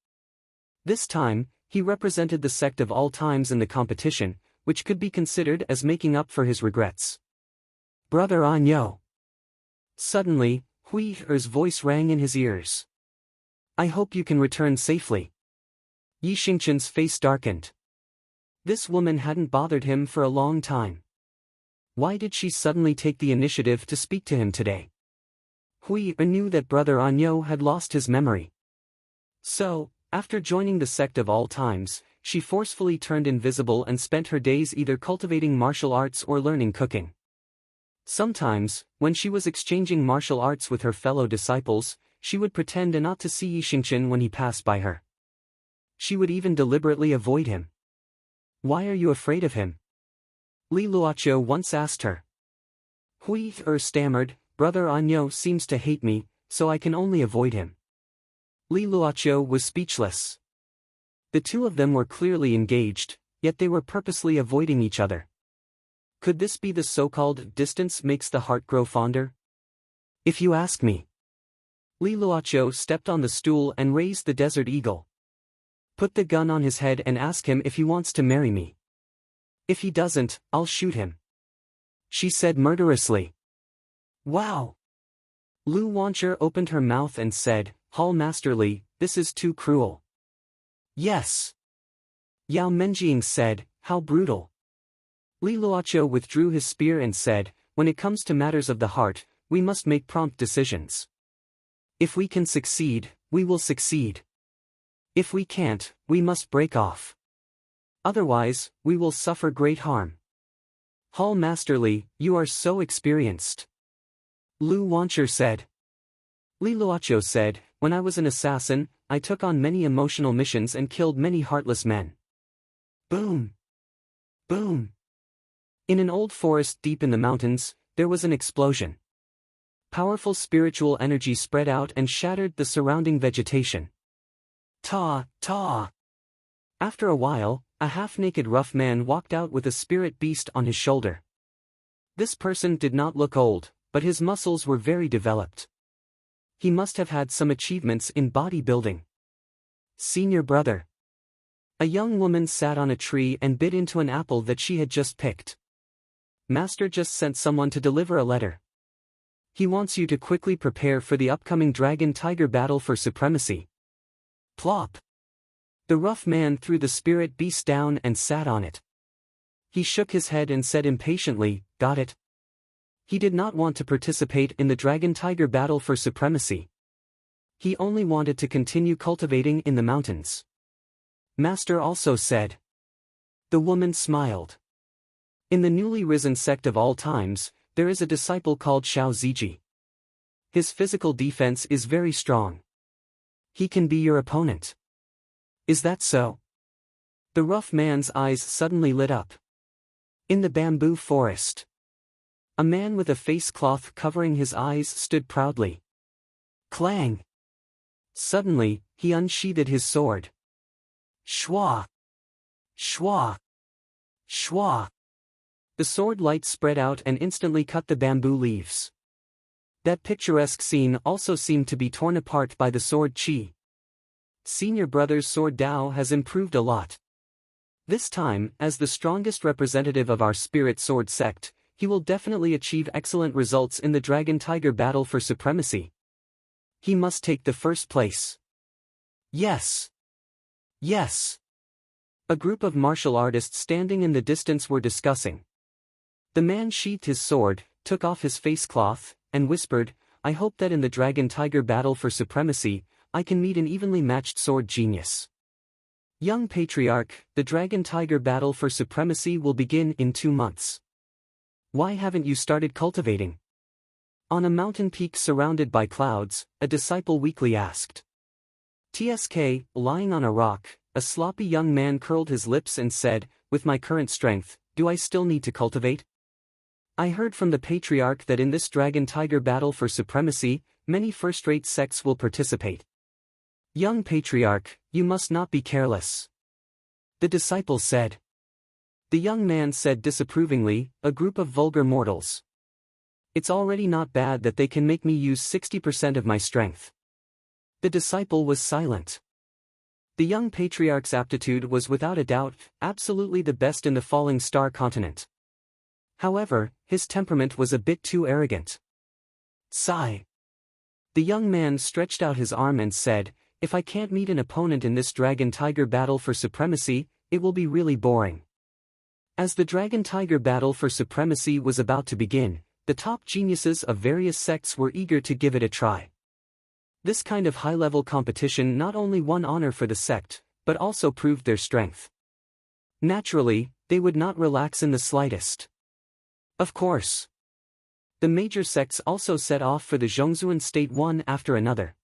This time, he represented the sect of all times in the competition, which could be considered as making up for his regrets. "Brother Anyo." Suddenly, Hui Er's voice rang in his ears. "I hope you can return safely." Yi Xingchen's face darkened. This woman hadn't bothered him for a long time. Why did she suddenly take the initiative to speak to him today? Hui Er knew that Brother Anyo had lost his memory. So, after joining the sect of all times, she forcefully turned invisible and spent her days either cultivating martial arts or learning cooking. Sometimes, when she was exchanging martial arts with her fellow disciples, she would pretend not to see Yi Xingchen when he passed by her. She would even deliberately avoid him. "Why are you afraid of him?" Li Luoqiu once asked her. Hui Er stammered, "Brother Anyo seems to hate me, so I can only avoid him." Li Luoqiu was speechless. The two of them were clearly engaged, yet they were purposely avoiding each other. Could this be the so-called "distance makes the heart grow fonder"? If you ask me. Li Luoqiu stepped on the stool and raised the desert eagle. "Put the gun on his head and ask him if he wants to marry me. If he doesn't, I'll shoot him," she said murderously. "Wow!" Lu Wancher opened her mouth and said, "Hall Master Li, this is too cruel." "Yes." Yao Menjing said, "How brutal." Li Luoqiu withdrew his spear and said, "When it comes to matters of the heart, we must make prompt decisions. If we can succeed, we will succeed. If we can't, we must break off. Otherwise, we will suffer great harm." "Hall Master Li, you are so experienced," Lu Wancher said. Li Luoqiu said, "When I was an assassin, I took on many emotional missions and killed many heartless men." Boom! Boom! In an old forest deep in the mountains, there was an explosion. Powerful spiritual energy spread out and shattered the surrounding vegetation. Ta, ta! After a while, a half-naked rough man walked out with a spirit beast on his shoulder. This person did not look old, but his muscles were very developed. He must have had some achievements in bodybuilding. Senior brother. A young woman sat on a tree and bit into an apple that she had just picked. Master just sent someone to deliver a letter. He wants you to quickly prepare for the upcoming dragon-tiger battle for supremacy. Plop. The rough man threw the spirit beast down and sat on it. He shook his head and said impatiently, "Got it." He did not want to participate in the dragon-tiger battle for supremacy. He only wanted to continue cultivating in the mountains. Master also said. The woman smiled. In the newly risen sect of all times, there is a disciple called Xiao Ziji. His physical defense is very strong. He can be your opponent. Is that so? The rough man's eyes suddenly lit up. In the bamboo forest, a man with a face cloth covering his eyes stood proudly. Clang! Suddenly, he unsheathed his sword. Shwa! Shwa! Shwa! The sword light spread out and instantly cut the bamboo leaves. That picturesque scene also seemed to be torn apart by the sword chi. Senior brother's sword Dao has improved a lot. This time, as the strongest representative of our spirit sword sect, he will definitely achieve excellent results in the dragon-tiger battle for supremacy. He must take the first place. Yes. Yes. A group of martial artists standing in the distance were discussing. The man sheathed his sword, took off his face cloth, and whispered, "I hope that in the dragon-tiger battle for supremacy, I can meet an evenly matched sword genius." Young patriarch, the dragon-tiger battle for supremacy will begin in 2 months. Why haven't you started cultivating? On a mountain peak surrounded by clouds, a disciple weakly asked. TSK, lying on a rock, a sloppy young man curled his lips and said, "With my current strength, do I still need to cultivate? I heard from the patriarch that in this dragon-tiger battle for supremacy, many first-rate sects will participate. Young patriarch, you must not be careless." The disciple said. The young man said disapprovingly, "A group of vulgar mortals. It's already not bad that they can make me use 60% of my strength." The disciple was silent. The young patriarch's aptitude was without a doubt, absolutely the best in the falling star continent. However, his temperament was a bit too arrogant. Sigh. The young man stretched out his arm and said, "If I can't meet an opponent in this dragon-tiger battle for supremacy, it will be really boring." As the dragon-tiger battle for supremacy was about to begin, the top geniuses of various sects were eager to give it a try. This kind of high-level competition not only won honor for the sect, but also proved their strength. Naturally, they would not relax in the slightest. Of course. The major sects also set off for the Zhongzuan state one after another.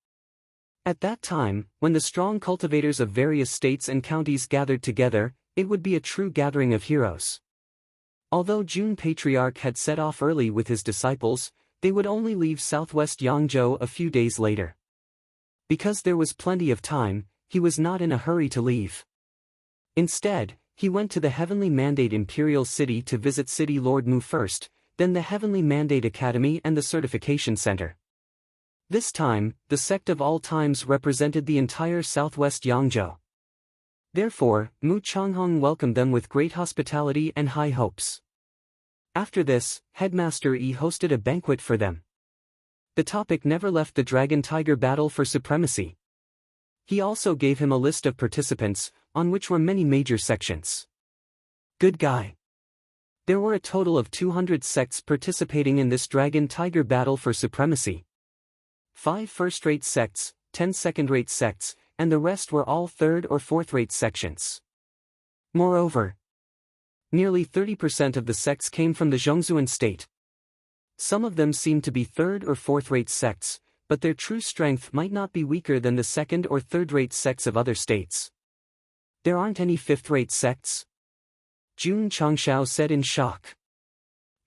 At that time, when the strong cultivators of various states and counties gathered together, it would be a true gathering of heroes. Although Jun Patriarch had set off early with his disciples, they would only leave southwest Yangzhou a few days later. Because there was plenty of time, he was not in a hurry to leave. Instead, he went to the Heavenly Mandate Imperial City to visit City Lord Mu first, then the Heavenly Mandate Academy and the Certification Center. This time, the sect of all times represented the entire southwest Yangzhou. Therefore, Mu Changhong welcomed them with great hospitality and high hopes. After this, Headmaster Yi hosted a banquet for them. The topic never left the dragon-tiger battle for supremacy. He also gave him a list of participants, on which were many major sections. Good guy. There were a total of 200 sects participating in this dragon-tiger battle for supremacy. 5 first-rate sects, 10 second-rate sects, and the rest were all third- or fourth-rate sections. Moreover, nearly 30% of the sects came from the Zhongzuan state. Some of them seemed to be third- or fourth-rate sects, but their true strength might not be weaker than the second- or third-rate sects of other states. There aren't any fifth-rate sects? Jun Changshao said in shock.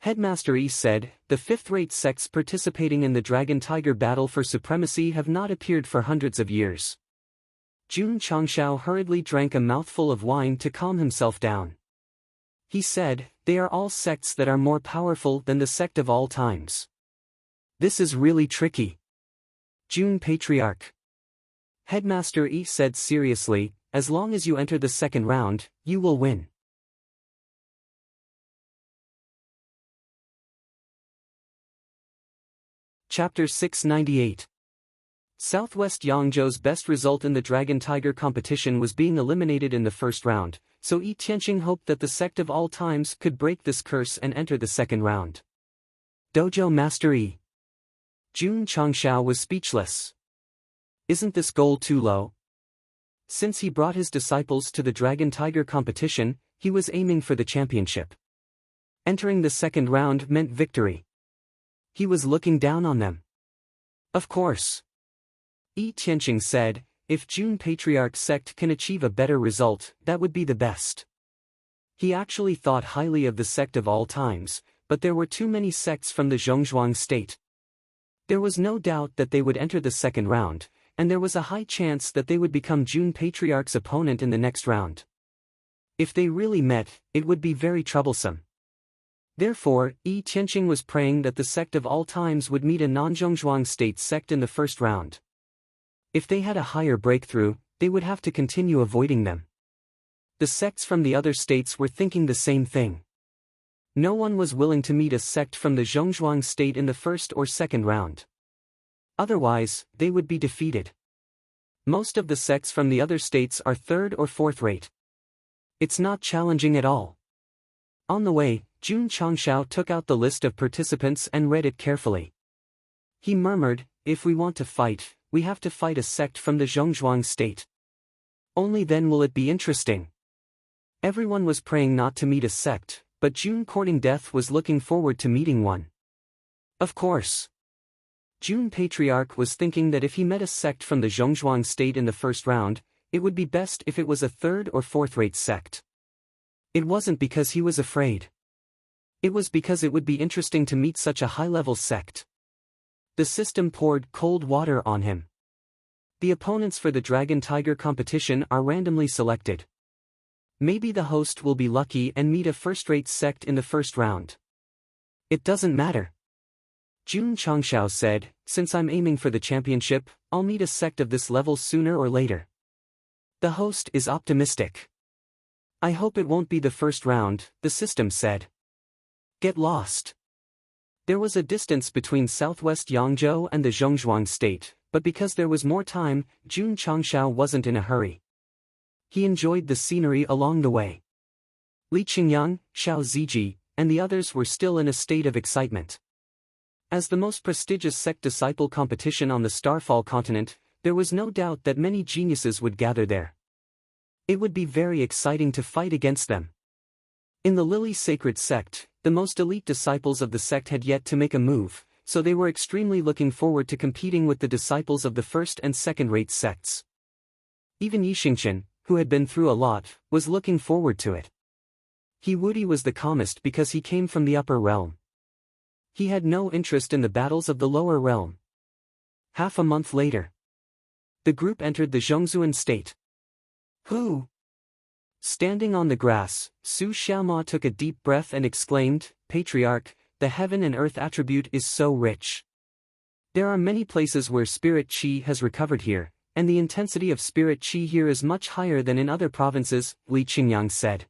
Headmaster Yi said, the fifth-rate sects participating in the Dragon-Tiger battle for supremacy have not appeared for hundreds of years. Jun Changshao hurriedly drank a mouthful of wine to calm himself down. He said, they are all sects that are more powerful than the sect of all times. This is really tricky. Jun Patriarch. Headmaster Yi said seriously, as long as you enter the second round, you will win. Chapter 698. Southwest Yangzhou's best result in the Dragon-Tiger competition was being eliminated in the first round, so Yi Tianqing hoped that the sect of all times could break this curse and enter the second round. Dojo Master Yi. Jun Changshao was speechless. Isn't this goal too low? Since he brought his disciples to the Dragon-Tiger competition, he was aiming for the championship. Entering the second round meant victory. He was looking down on them. Of course. Yi Tianqing said, if Jun Patriarch's sect can achieve a better result, that would be the best. He actually thought highly of the sect of all times, but there were too many sects from the Zhongzhuang state. There was no doubt that they would enter the second round, and there was a high chance that they would become Jun Patriarch's opponent in the next round. If they really met, it would be very troublesome. Therefore, Yi Tianqing was praying that the sect of all times would meet a non-Zhongzhuang state sect in the first round. If they had a higher breakthrough, they would have to continue avoiding them. The sects from the other states were thinking the same thing. No one was willing to meet a sect from the Zhongzhuang state in the first or second round. Otherwise, they would be defeated. Most of the sects from the other states are third or fourth rate. It's not challenging at all. On the way, Jun Changshao took out the list of participants and read it carefully. He murmured, if we want to fight, we have to fight a sect from the Zhongzhuang state. Only then will it be interesting. Everyone was praying not to meet a sect, but Jun Courting Death was looking forward to meeting one. Of course. Jun Patriarch was thinking that if he met a sect from the Zhongzhuang state in the first round, it would be best if it was a third or fourth-rate sect. It wasn't because he was afraid. It was because it would be interesting to meet such a high-level sect. The system poured cold water on him. The opponents for the Dragon-Tiger competition are randomly selected. Maybe the host will be lucky and meet a first-rate sect in the first round. It doesn't matter. Jun Changshao said, since I'm aiming for the championship, I'll meet a sect of this level sooner or later. The host is optimistic. I hope it won't be the first round, the system said. Get lost. There was a distance between southwest Yangzhou and the Zhongzhuang state, but because there was more time, Jun Changshao wasn't in a hurry. He enjoyed the scenery along the way. Li Qingyang, Xiao Ziji, and the others were still in a state of excitement. As the most prestigious sect disciple competition on the Starfall continent, there was no doubt that many geniuses would gather there. It would be very exciting to fight against them. In the Lily Sacred Sect, the most elite disciples of the sect had yet to make a move, so they were extremely looking forward to competing with the disciples of the first and second-rate sects. Even Yi Xingchen, who had been through a lot, was looking forward to it. He Wudi was the calmest because he came from the upper realm. He had no interest in the battles of the lower realm. Half a month later, the group entered the Zhongzuan state. Who? Standing on the grass, Su Xiaoma took a deep breath and exclaimed, Patriarch, the heaven and earth attribute is so rich. There are many places where spirit qi has recovered here, and the intensity of spirit qi here is much higher than in other provinces, Li Qingyang said.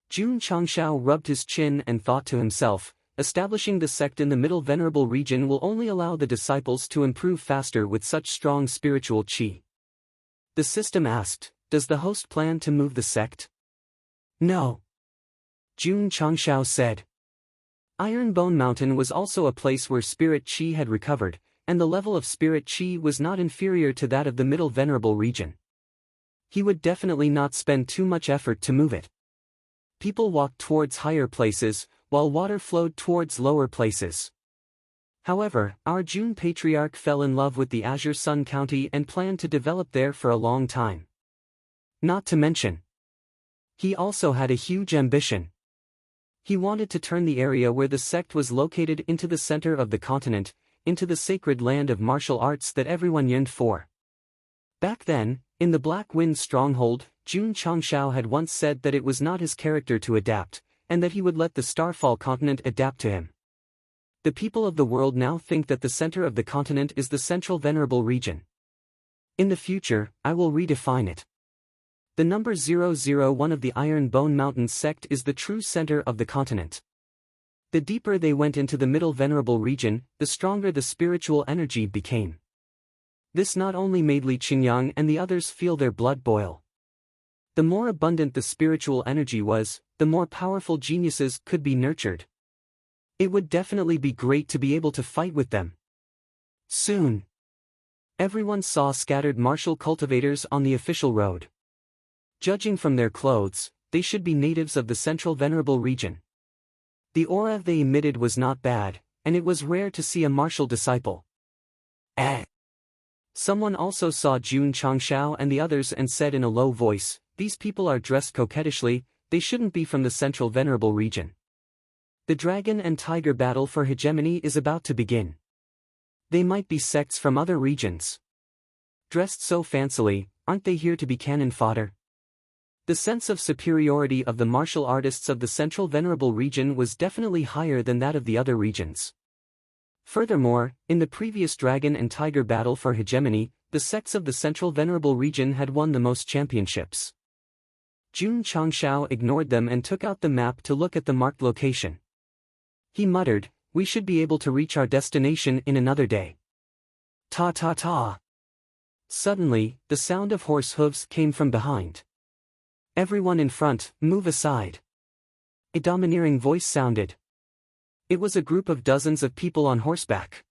Jun Changshao rubbed his chin and thought to himself, establishing the sect in the middle venerable region will only allow the disciples to improve faster with such strong spiritual qi. The system asked, does the host plan to move the sect? No. Jun Changshao said. Ironbone Mountain was also a place where spirit qi had recovered, and the level of spirit qi was not inferior to that of the middle venerable region. He would definitely not spend too much effort to move it. People walked towards higher places, while water flowed towards lower places. However, our Jun Patriarch fell in love with the Azure Sun County and planned to develop there for a long time. Not to mention, he also had a huge ambition. He wanted to turn the area where the sect was located into the center of the continent, into the sacred land of martial arts that everyone yearned for. Back then, in the Black Wind stronghold, Jun Changshao had once said that it was not his character to adapt, and that he would let the Starfall continent adapt to him. The people of the world now think that the center of the continent is the central venerable region. In the future, I will redefine it. The number 001 of the Iron Bone Mountain sect is the true center of the continent. The deeper they went into the middle venerable region, the stronger the spiritual energy became. This not only made Li Qingyang and the others feel their blood boil. The more abundant the spiritual energy was, the more powerful geniuses could be nurtured. It would definitely be great to be able to fight with them. Soon. Everyone saw scattered martial cultivators on the official road. Judging from their clothes, they should be natives of the central venerable region. The aura they emitted was not bad, and it was rare to see a martial disciple. Someone also saw Jun Changshao and the others and said in a low voice, "These people are dressed coquettishly, they shouldn't be from the central venerable region." The dragon and tiger battle for hegemony is about to begin. They might be sects from other regions. Dressed so fancily, aren't they here to be cannon fodder? The sense of superiority of the martial artists of the central venerable region was definitely higher than that of the other regions. Furthermore, in the previous dragon and tiger battle for hegemony, the sects of the central venerable region had won the most championships. Jun Changshao ignored them and took out the map to look at the marked location. He muttered, "We should be able to reach our destination in another day." Ta ta ta. Suddenly, the sound of horse hooves came from behind. "Everyone in front, move aside." A domineering voice sounded. It was a group of dozens of people on horseback.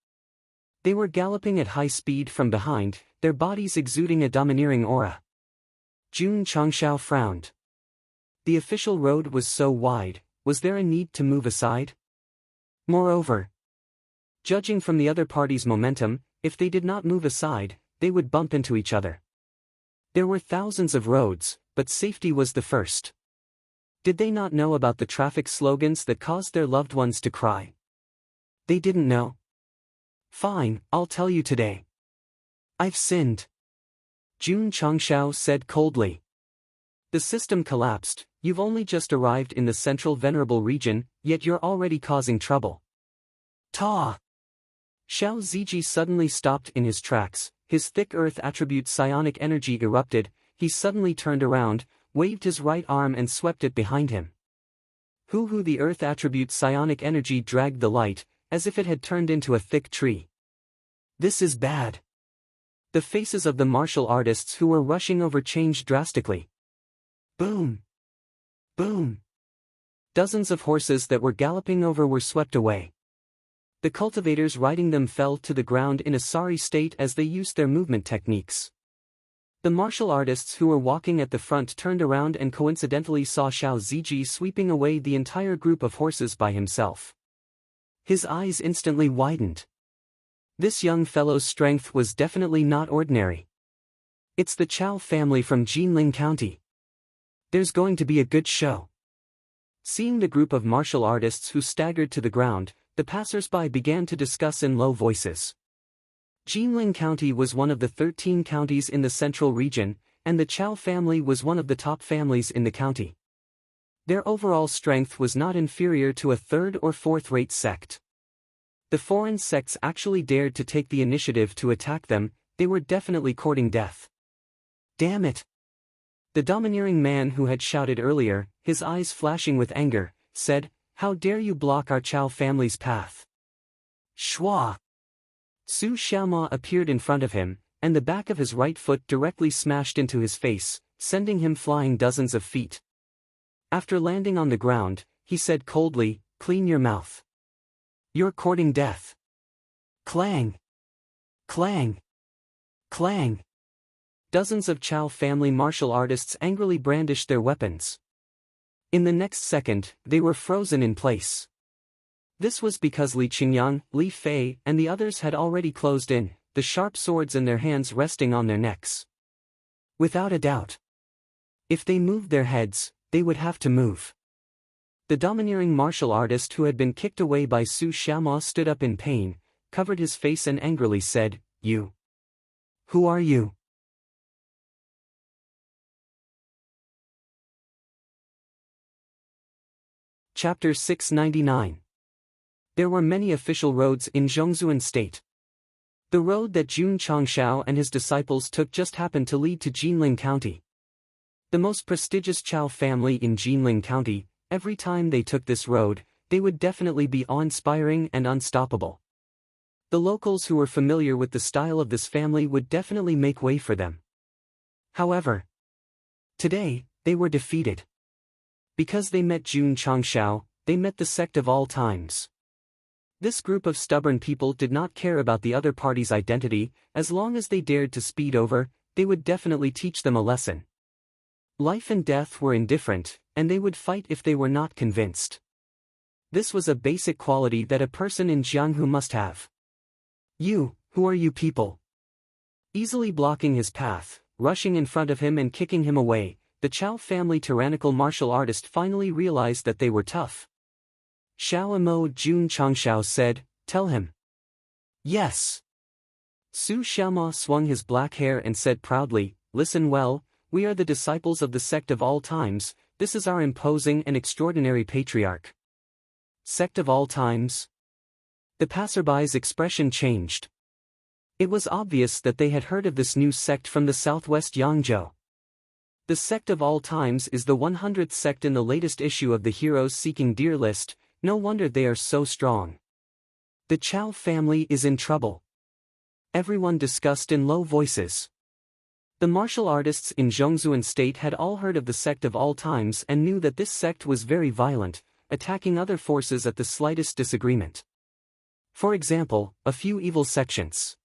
They were galloping at high speed from behind, their bodies exuding a domineering aura. Jun Changshao frowned. The official road was so wide, was there a need to move aside? Moreover, judging from the other party's momentum, if they did not move aside, they would bump into each other. There were thousands of roads, but safety was the first. Did they not know about the traffic slogans that caused their loved ones to cry? They didn't know. Fine, I'll tell you today. I've sinned. Jun Changshao said coldly. The system collapsed, you've only just arrived in the central venerable region, yet you're already causing trouble. Ta! Xiao Ziji suddenly stopped in his tracks, his thick earth attribute psionic energy erupted, he suddenly turned around, waved his right arm and swept it behind him. Hoo the earth attribute psionic energy dragged the light, as if it had turned into a thick tree. This is bad. The faces of the martial artists who were rushing over changed drastically. Boom! Boom! Dozens of horses that were galloping over were swept away. The cultivators riding them fell to the ground in a sorry state as they used their movement techniques. The martial artists who were walking at the front turned around and coincidentally saw Xiao Ziji sweeping away the entire group of horses by himself. His eyes instantly widened. This young fellow's strength was definitely not ordinary. It's the Chao family from Jinling County. There's going to be a good show. Seeing the group of martial artists who staggered to the ground, the passers-by began to discuss in low voices. Jinling County was one of the 13 counties in the central region, and the Chao family was one of the top families in the county. Their overall strength was not inferior to a third or fourth-rate sect. The foreign sects actually dared to take the initiative to attack them, they were definitely courting death. Damn it! The domineering man who had shouted earlier, his eyes flashing with anger, said, "How dare you block our Chao family's path?" Shwa! Su Xiaoma appeared in front of him, and the back of his right foot directly smashed into his face, sending him flying dozens of feet. After landing on the ground, he said coldly, "Clean your mouth. You're courting death." Clang! Clang! Clang! Dozens of Chao family martial artists angrily brandished their weapons. In the next second, they were frozen in place. This was because Li Qingyang, Li Fei, and the others had already closed in, the sharp swords in their hands resting on their necks. Without a doubt. If they moved their heads, they would have to move. The domineering martial artist who had been kicked away by Su Xiaoma stood up in pain, covered his face and angrily said, "You. Who are you?" Chapter 699. There were many official roads in Zhongzhuan State. The road that Jun Changshao and his disciples took just happened to lead to Jinling County. The most prestigious Chao family in Jinling County, every time they took this road, they would definitely be awe-inspiring and unstoppable. The locals who were familiar with the style of this family would definitely make way for them. However, today, they were defeated. Because they met Jun Changshao, they met the Sect of all times. This group of stubborn people did not care about the other party's identity. As long as they dared to speed over, they would definitely teach them a lesson. Life and death were indifferent, and they would fight if they were not convinced. This was a basic quality that a person in Jianghu must have. "You, who are you people?" Easily blocking his path, rushing in front of him and kicking him away, the Chao family tyrannical martial artist finally realized that they were tough. Xiao Imo Jun Changshao said, "Tell him." "Yes." Su Xiaoma swung his black hair and said proudly, "Listen well, we are the disciples of the Sect of all times. This is our imposing and extraordinary patriarch." Sect of all times? The passerby's expression changed. It was obvious that they had heard of this new sect from the southwest Yangzhou. The Sect of all times is the 100th sect in the latest issue of the Heroes Seeking Deer list. No wonder they are so strong. The Chao family is in trouble. Everyone discussed in low voices. The martial artists in Zhongzhuan State had all heard of the Sect of all times and knew that this sect was very violent, attacking other forces at the slightest disagreement. For example, a few evil sections.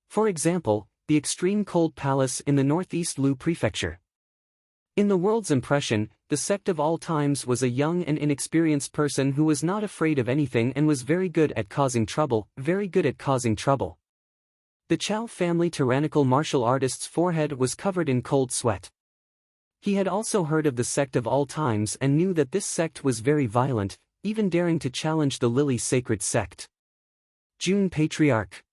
For example, the Extreme Cold Palace in the northeast Lu Prefecture. In the world's impression, the Sect of all times was a young and inexperienced person who was not afraid of anything and was very good at causing trouble, The Chao family tyrannical martial artist's forehead was covered in cold sweat. He had also heard of the Sect of all times and knew that this sect was very violent, even daring to challenge the Lily Sacred Sect. Jun Patriarch.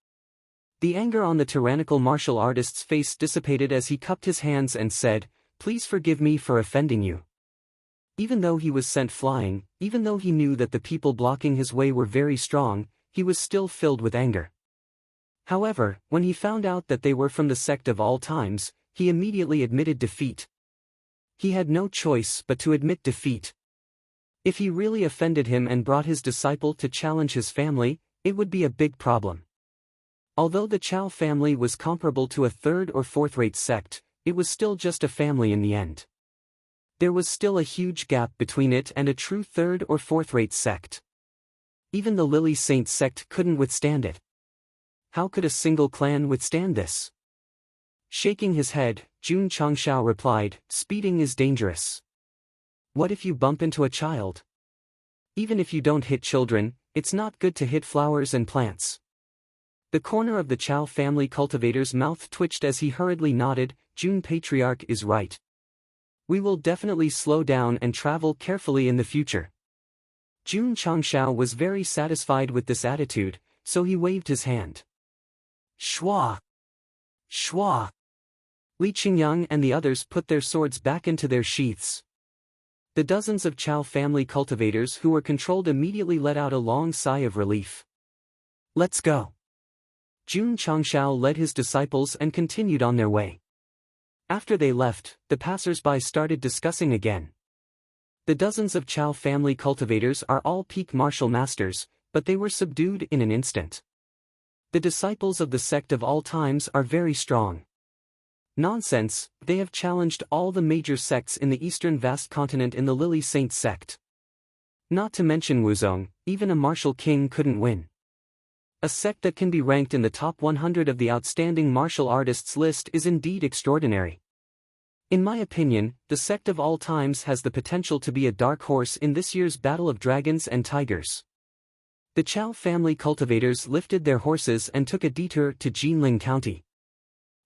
The anger on the tyrannical martial artist's face dissipated as he cupped his hands and said, "Please forgive me for offending you." Even though he was sent flying, even though he knew that the people blocking his way were very strong, he was still filled with anger. However, when he found out that they were from the Sect of all times, he immediately admitted defeat. He had no choice but to admit defeat. If he really offended him and brought his disciple to challenge his family, it would be a big problem. Although the Chao family was comparable to a third or fourth-rate sect, it was still just a family in the end. There was still a huge gap between it and a true third or fourth-rate sect. Even the Lily Saint sect couldn't withstand it. How could a single clan withstand this? Shaking his head, Jun Changshao replied, "Speeding is dangerous. What if you bump into a child? Even if you don't hit children, it's not good to hit flowers and plants." The corner of the Chao family cultivator's mouth twitched as he hurriedly nodded. "Jun Patriarch is right. We will definitely slow down and travel carefully in the future." Jun Changshao was very satisfied with this attitude, so he waved his hand. Shua! Shua! Li Qingyang and the others put their swords back into their sheaths. The dozens of Chao family cultivators who were controlled immediately let out a long sigh of relief. "Let's go." Jun Changshao led his disciples and continued on their way. After they left, the passers-by started discussing again. The dozens of Chao family cultivators are all peak martial masters, but they were subdued in an instant. The disciples of the Sect of all times are very strong. Nonsense, they have challenged all the major sects in the eastern vast continent in the Lily Saint sect. Not to mention Wuzong, even a martial king couldn't win. A sect that can be ranked in the top 100 of the outstanding martial artists list is indeed extraordinary. In my opinion, the Sect of all times has the potential to be a dark horse in this year's Battle of Dragons and Tigers. The Chao family cultivators lifted their horses and took a detour to Jinling County.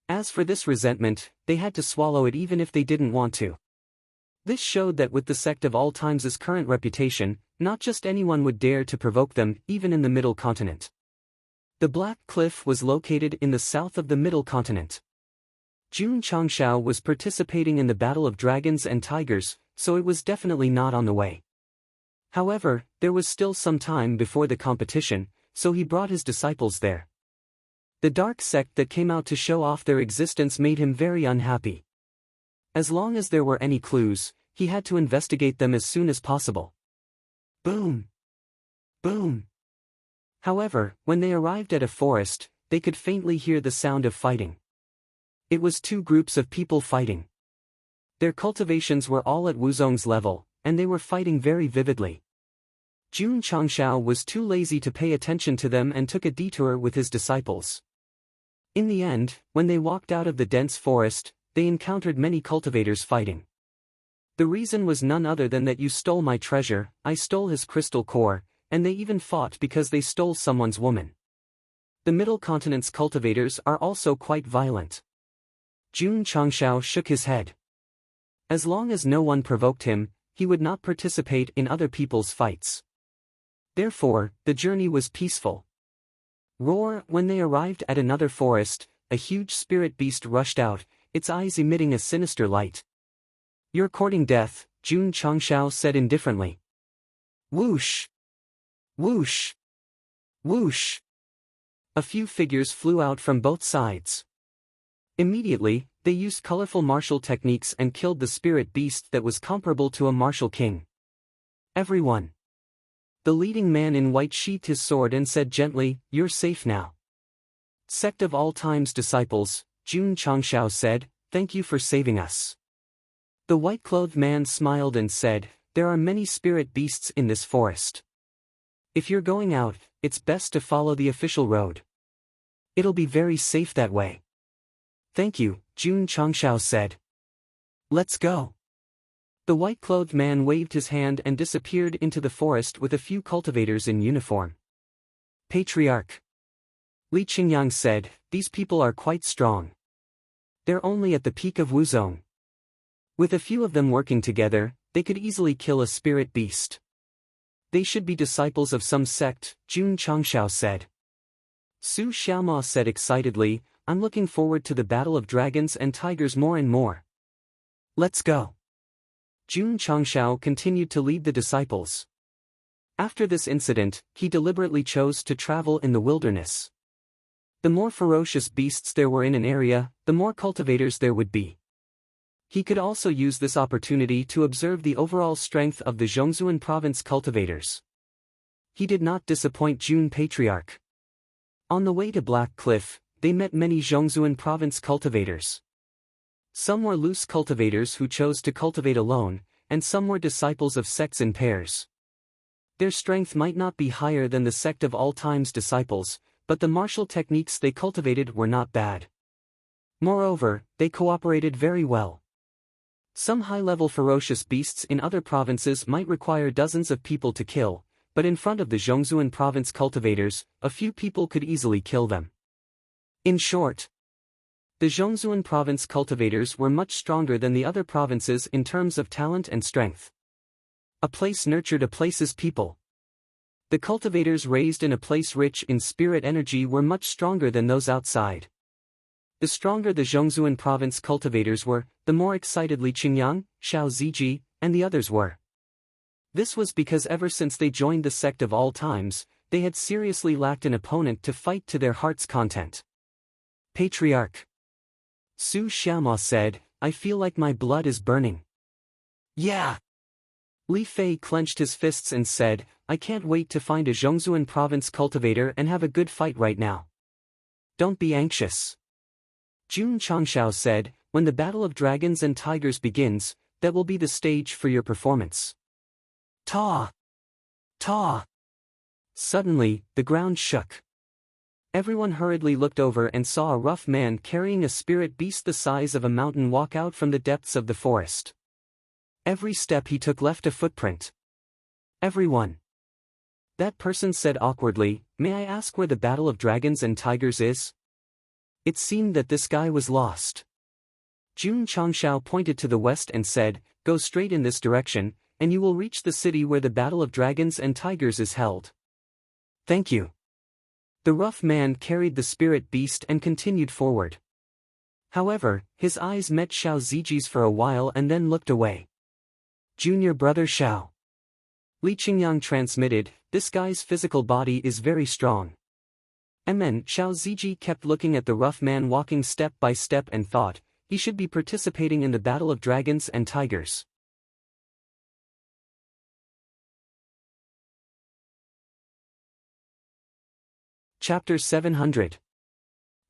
As for this resentment, they had to swallow it even if they didn't want to. This showed that with the Sect of All Times' current reputation, not just anyone would dare to provoke them, even in the Middle Continent. The Black Cliff was located in the south of the Middle Continent. Jun Changshao was participating in the Battle of Dragons and Tigers, so it was definitely not on the way. However, there was still some time before the competition, so he brought his disciples there. The dark sect that came out to show off their existence made him very unhappy. As long as there were any clues, he had to investigate them as soon as possible. Boom! Boom! However, when they arrived at a forest, they could faintly hear the sound of fighting. It was two groups of people fighting. Their cultivations were all at Wuzong's level, and they were fighting very vividly. Jun Changshao was too lazy to pay attention to them and took a detour with his disciples. In the end, when they walked out of the dense forest, they encountered many cultivators fighting. The reason was none other than that you stole my treasure, I stole his crystal core, and they even fought because they stole someone's woman. The Middle Continent's cultivators are also quite violent. Jun Changshao shook his head. As long as no one provoked him, he would not participate in other people's fights. Therefore, the journey was peaceful. Roar! When they arrived at another forest, a huge spirit beast rushed out, its eyes emitting a sinister light. You're courting death, Jun Changshao said indifferently. Whoosh! Whoosh! Whoosh! A few figures flew out from both sides. Immediately, they used colorful martial techniques and killed the spirit beast that was comparable to a martial king. Everyone! The leading man in white sheathed his sword and said gently, "You're safe now." Sect of All Times disciples, Jun Changshao said, "Thank you for saving us." The white-clothed man smiled and said, "There are many spirit beasts in this forest. If you're going out, it's best to follow the official road. It'll be very safe that way." "Thank you," Jun Changshao said. "Let's go." The white-clothed man waved his hand and disappeared into the forest with a few cultivators in uniform. Patriarch Li Qingyang said, "These people are quite strong. They're only at the peak of Wuzong. With a few of them working together, they could easily kill a spirit beast. They should be disciples of some sect," Jun Changshao said. Su Xiaoma said excitedly, "I'm looking forward to the Battle of Dragons and Tigers more and more. Let's go." Jun Changshao continued to lead the disciples. After this incident, he deliberately chose to travel in the wilderness. The more ferocious beasts there were in an area, the more cultivators there would be. He could also use this opportunity to observe the overall strength of the Zhongzuan province cultivators. He did not disappoint Jun Patriarch. On the way to Black Cliff, they met many Zhongzuan province cultivators. Some were loose cultivators who chose to cultivate alone, and some were disciples of sects in pairs. Their strength might not be higher than the Sect of All Times disciples, but the martial techniques they cultivated were not bad. Moreover, they cooperated very well. Some high-level ferocious beasts in other provinces might require dozens of people to kill, but in front of the Zhongzuan province cultivators, a few people could easily kill them. In short, the Zhongzuan province cultivators were much stronger than the other provinces in terms of talent and strength. A place nurtured a place's people. The cultivators raised in a place rich in spirit energy were much stronger than those outside. The stronger the Zhongzuan province cultivators were, the more excitedly Qingyang, Xiao Ziji, and the others were. This was because ever since they joined the Sect of All Times, they had seriously lacked an opponent to fight to their heart's content. Patriarch Su Xiaoma said, "I feel like my blood is burning." Yeah! Li Fei clenched his fists and said, "I can't wait to find a Zhongzuan province cultivator and have a good fight right now." Don't be anxious. Jun Changshao said, "When the Battle of Dragons and Tigers begins, that will be the stage for your performance." Ta! Ta! Suddenly, the ground shook. Everyone hurriedly looked over and saw a rough man carrying a spirit beast the size of a mountain walk out from the depths of the forest. Every step he took left a footprint. Everyone. That person said awkwardly, "May I ask where the Battle of Dragons and Tigers is?" It seemed that this guy was lost. Jun Changshao pointed to the west and said, "Go straight in this direction, and you will reach the city where the Battle of Dragons and Tigers is held." "Thank you." The rough man carried the spirit beast and continued forward. However, his eyes met Xiao Ziji's for a while and then looked away. "Junior brother Xiao." Li Qingyang transmitted, "This guy's physical body is very strong." Then Xiao Ziji kept looking at the rough man walking step by step and thought, he should be participating in the Battle of Dragons and Tigers. Chapter 700.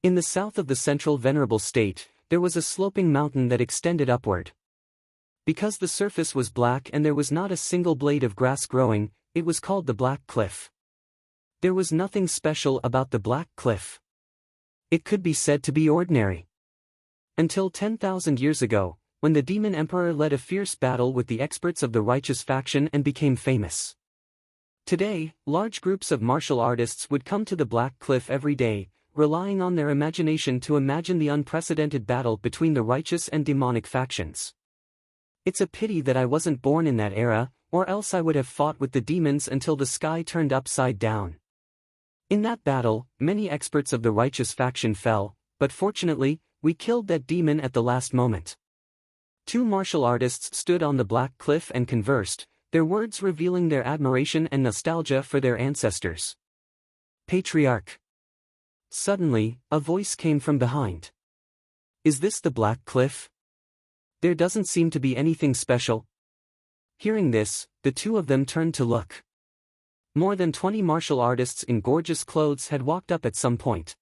In the south of the central venerable state, there was a sloping mountain that extended upward. Because the surface was black and there was not a single blade of grass growing, it was called the Black Cliff. There was nothing special about the Black Cliff. It could be said to be ordinary. Until 10,000 years ago, when the Demon Emperor led a fierce battle with the experts of the righteous faction and became famous. Today, large groups of martial artists would come to the Black Cliff every day, relying on their imagination to imagine the unprecedented battle between the righteous and demonic factions. It's a pity that I wasn't born in that era, or else I would have fought with the demons until the sky turned upside down. In that battle, many experts of the righteous faction fell, but fortunately, we killed that demon at the last moment. Two martial artists stood on the Black Cliff and conversed, their words revealing their admiration and nostalgia for their ancestors. Patriarch. Suddenly, a voice came from behind. "Is this the Black Cliff? There doesn't seem to be anything special." Hearing this, the two of them turned to look. More than 20 martial artists in gorgeous clothes had walked up at some point.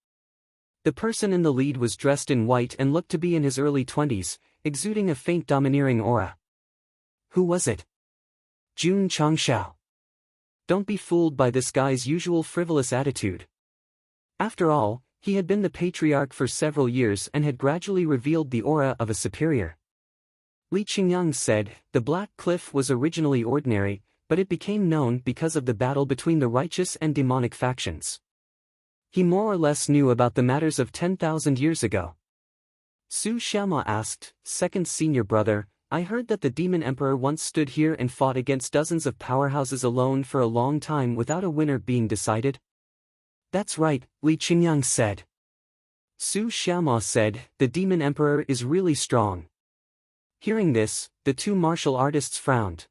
The person in the lead was dressed in white and looked to be in his early 20s, exuding a faint domineering aura. Who was it? Jun Changshao. Don't be fooled by this guy's usual frivolous attitude. After all, he had been the patriarch for several years and had gradually revealed the aura of a superior. Li Qingyang said, "The Black Cliff was originally ordinary, but it became known because of the battle between the righteous and demonic factions. He more or less knew about the matters of 10,000 years ago." Su Xiaoma asked, "Second senior brother, I heard that the Demon Emperor once stood here and fought against dozens of powerhouses alone for a long time without a winner being decided?" "That's right," Li Qingyang said. Su Xiaoma said, "The Demon Emperor is really strong." Hearing this, the two martial artists frowned.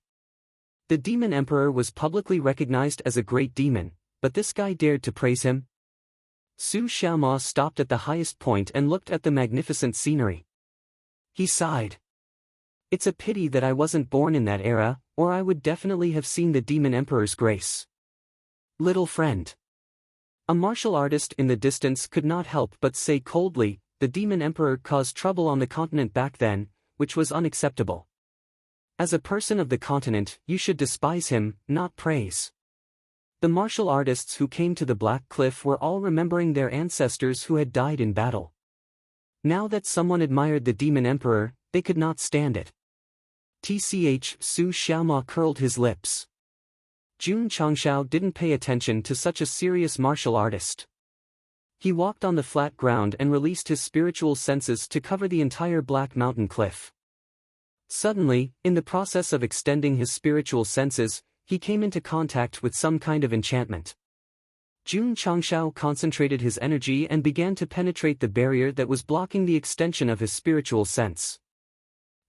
The Demon Emperor was publicly recognized as a great demon, but this guy dared to praise him? Su Xiaoma stopped at the highest point and looked at the magnificent scenery. He sighed. "It's a pity that I wasn't born in that era, or I would definitely have seen the Demon Emperor's grace." "Little friend." A martial artist in the distance could not help but say coldly, "The Demon Emperor caused trouble on the continent back then, which was unacceptable. As a person of the continent, you should despise him, not praise." The martial artists who came to the Black Cliff were all remembering their ancestors who had died in battle. Now that someone admired the Demon Emperor, they could not stand it. Su Xiaoma curled his lips. Jun Changshao didn't pay attention to such a serious martial artist. He walked on the flat ground and released his spiritual senses to cover the entire Black Mountain Cliff. Suddenly, in the process of extending his spiritual senses, he came into contact with some kind of enchantment. Jun Changshao concentrated his energy and began to penetrate the barrier that was blocking the extension of his spiritual sense.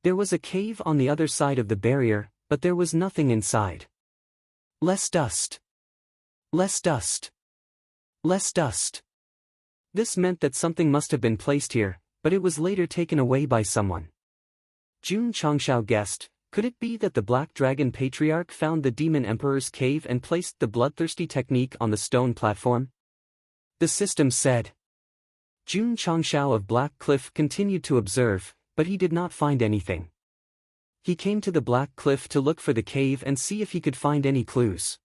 There was a cave on the other side of the barrier, but there was nothing inside. Less dust. Less dust. Less dust. This meant that something must have been placed here, but it was later taken away by someone. Jun Changshao guessed, could it be that the Black Dragon Patriarch found the Demon Emperor's cave and placed the bloodthirsty technique on the stone platform? The system said. Jun Changshao of Black Cliff continued to observe, but he did not find anything. He came to the Black Cliff to look for the cave and see if he could find any clues.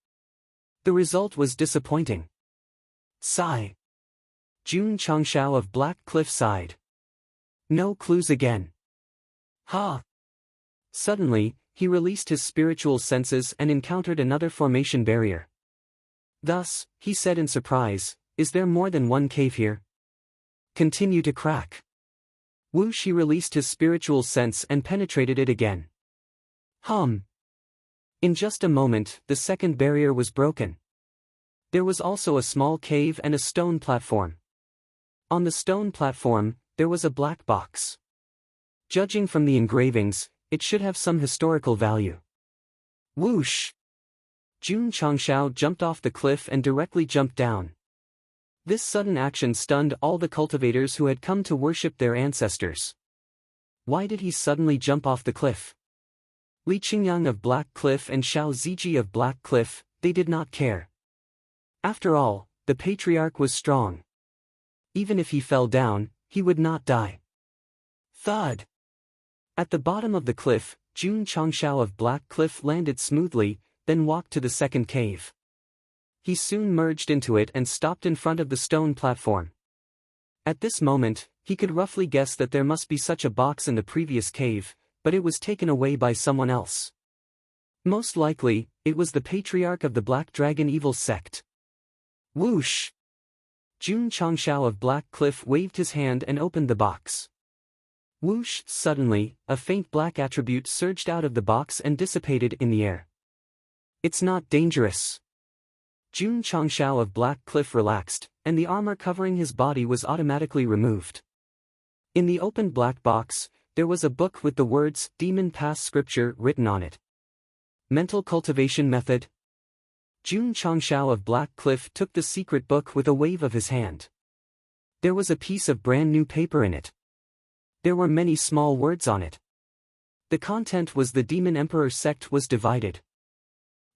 The result was disappointing. Sigh. Jun Changshao of Black Cliff sighed. No clues again. Ha! Suddenly, he released his spiritual senses and encountered another formation barrier. Thus, he said in surprise, "Is there more than one cave here?" Continue to crack. Whoosh! He released his spiritual sense and penetrated it again. Hum! In just a moment, the second barrier was broken. There was also a small cave and a stone platform. On the stone platform, there was a black box. Judging from the engravings, it should have some historical value. Whoosh! Jun Changshao jumped off the cliff and directly jumped down. This sudden action stunned all the cultivators who had come to worship their ancestors. Why did he suddenly jump off the cliff? Li Qingyang of Black Cliff and Xiao Ziji of Black Cliff, they did not care. After all, the patriarch was strong. Even if he fell down, he would not die. Thud! At the bottom of the cliff, Jun Changshao of Black Cliff landed smoothly, then walked to the second cave. He soon merged into it and stopped in front of the stone platform. At this moment, he could roughly guess that there must be such a box in the previous cave, but it was taken away by someone else. Most likely, it was the patriarch of the Black Dragon Evil Sect. Whoosh! Jun Changshao of Black Cliff waved his hand and opened the box. Whoosh! Suddenly, a faint black attribute surged out of the box and dissipated in the air. It's not dangerous. Jun Changshao of Black Cliff relaxed, and the armor covering his body was automatically removed. In the opened black box, there was a book with the words Demon Pass Scripture written on it. Mental Cultivation Method. Jun Changshao of Black Cliff took the secret book with a wave of his hand. There was a piece of brand new paper in it. There were many small words on it. The content was the Demon Emperor sect was divided.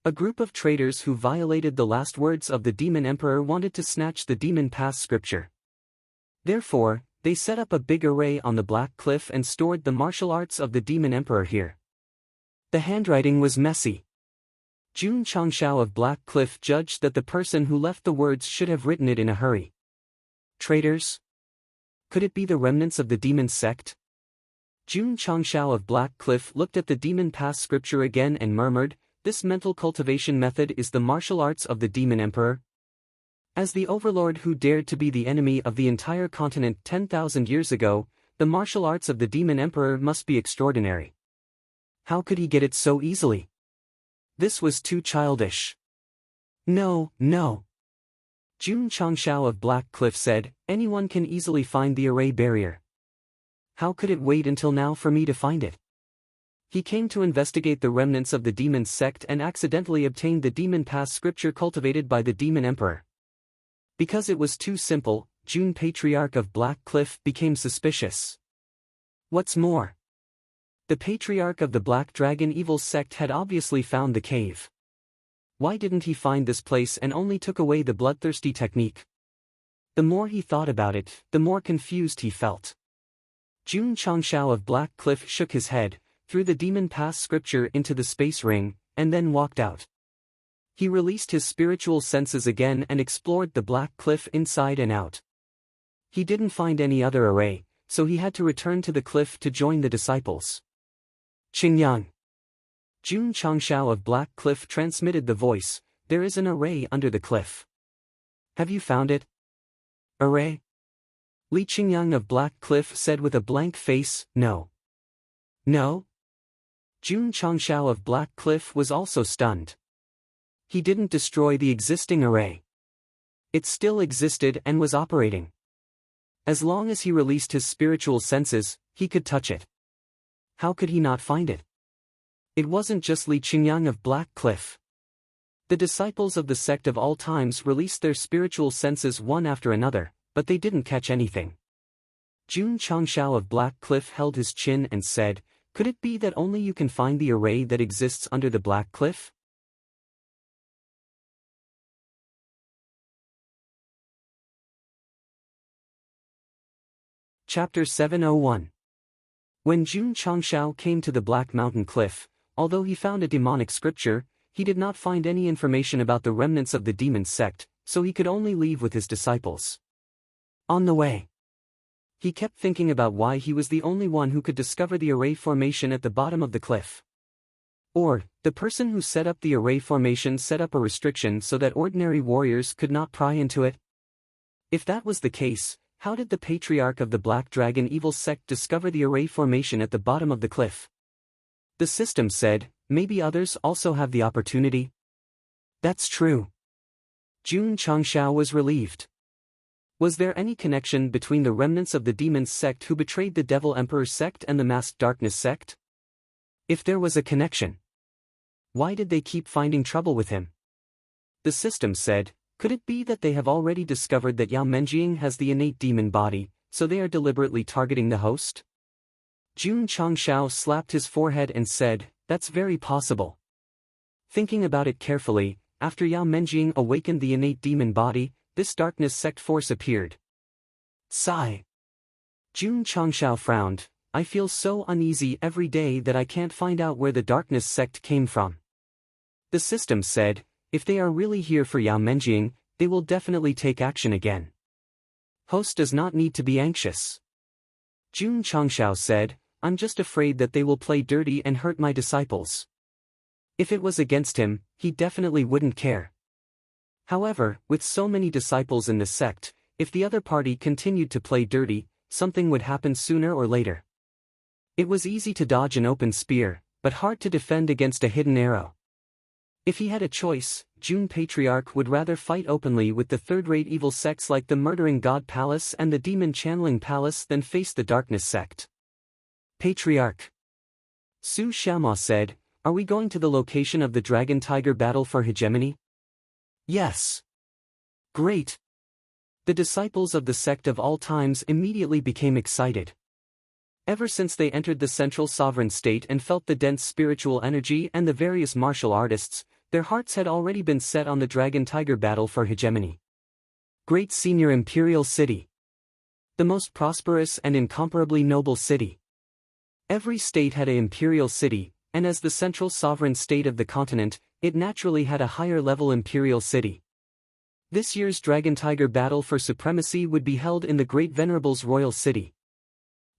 A group of traitors who violated the last words of the Demon Emperor wanted to snatch the Demon Pass Scripture. Therefore, they set up a big array on the Black Cliff and stored the martial arts of the Demon Emperor here. The handwriting was messy. Jun Changshao of Black Cliff judged that the person who left the words should have written it in a hurry. Traitors? Could it be the remnants of the demon sect? Jun Changshao of Black Cliff looked at the Demon Pass Scripture again and murmured, "This mental cultivation method is the martial arts of the Demon Emperor?" As the overlord who dared to be the enemy of the entire continent 10,000 years ago, the martial arts of the Demon Emperor must be extraordinary. How could he get it so easily? This was too childish. No. Jun Changshao of Black Cliff said, "Anyone can easily find the array barrier. How could it wait until now for me to find it?" He came to investigate the remnants of the demon sect and accidentally obtained the Demon Pass Scripture cultivated by the Demon Emperor. Because it was too simple, Jun Patriarch of Black Cliff became suspicious. What's more, the Patriarch of the Black Dragon Evil Sect had obviously found the cave. Why didn't he find this place and only took away the bloodthirsty technique? The more he thought about it, the more confused he felt. Jun Changshao of Black Cliff shook his head, threw the Demon Pass Scripture into the space ring, and then walked out. He released his spiritual senses again and explored the Black Cliff inside and out. He didn't find any other array, so he had to return to the cliff to join the disciples. Qingyang. Jun Changshao of Black Cliff transmitted the voice, "There is an array under the cliff. Have you found it?" "Array?" Li Qingyang of Black Cliff said with a blank face, "No." "No?" Jun Changshao of Black Cliff was also stunned. He didn't destroy the existing array. It still existed and was operating. As long as he released his spiritual senses, he could touch it. How could he not find it? It wasn't just Li Qingyang of Black Cliff. The disciples of the sect of all times released their spiritual senses one after another, but they didn't catch anything. Jun Changshao of Black Cliff held his chin and said, "Could it be that only you can find the array that exists under the Black Cliff?" Chapter 701. When Jun Changshao came to the Black Mountain Cliff, although he found a demonic scripture, he did not find any information about the remnants of the demon sect, so he could only leave with his disciples. On the way, he kept thinking about why he was the only one who could discover the array formation at the bottom of the cliff. Or, the person who set up the array formation set up a restriction so that ordinary warriors could not pry into it? If that was the case, How did the patriarch of the Black Dragon Evil Sect discover the array formation at the bottom of the cliff? The system said, maybe others also have the opportunity? That's true. Jun Changshao was relieved. Was there any connection between the remnants of the Demon's Sect who betrayed the Devil Emperor's Sect and the Masked Darkness Sect? If there was a connection, why did they keep finding trouble with him? The system said, could it be that they have already discovered that Yao Menjing has the innate demon body, so they are deliberately targeting the host? Jun Changshao slapped his forehead and said, that's very possible. Thinking about it carefully, after Yao Menjing awakened the innate demon body, this darkness sect force appeared. Sigh. Jun Changshao frowned, I feel so uneasy every day that I can't find out where the darkness sect came from. The system said, if they are really here for Yao Menjing, they will definitely take action again. Host does not need to be anxious. Jun Changshao said, I'm just afraid that they will play dirty and hurt my disciples. If it was against him, he definitely wouldn't care. However, with so many disciples in the sect, if the other party continued to play dirty, something would happen sooner or later. It was easy to dodge an open spear, but hard to defend against a hidden arrow. If he had a choice, Jun Patriarch would rather fight openly with the third-rate evil sects like the Murdering God Palace and the Demon Channeling Palace than face the Darkness Sect. Patriarch. Su Xiaoma said, are we going to the location of the Dragon Tiger battle for hegemony? Yes. Great. The disciples of the Sect of all times immediately became excited. Ever since they entered the central sovereign state and felt the dense spiritual energy and the various martial artists, their hearts had already been set on the Dragon Tiger battle for hegemony. Great Senior Imperial City. The most prosperous and incomparably noble city. Every state had an imperial city, and as the central sovereign state of the continent, it naturally had a higher-level imperial city. This year's Dragon Tiger battle for supremacy would be held in the Great Venerable's royal city.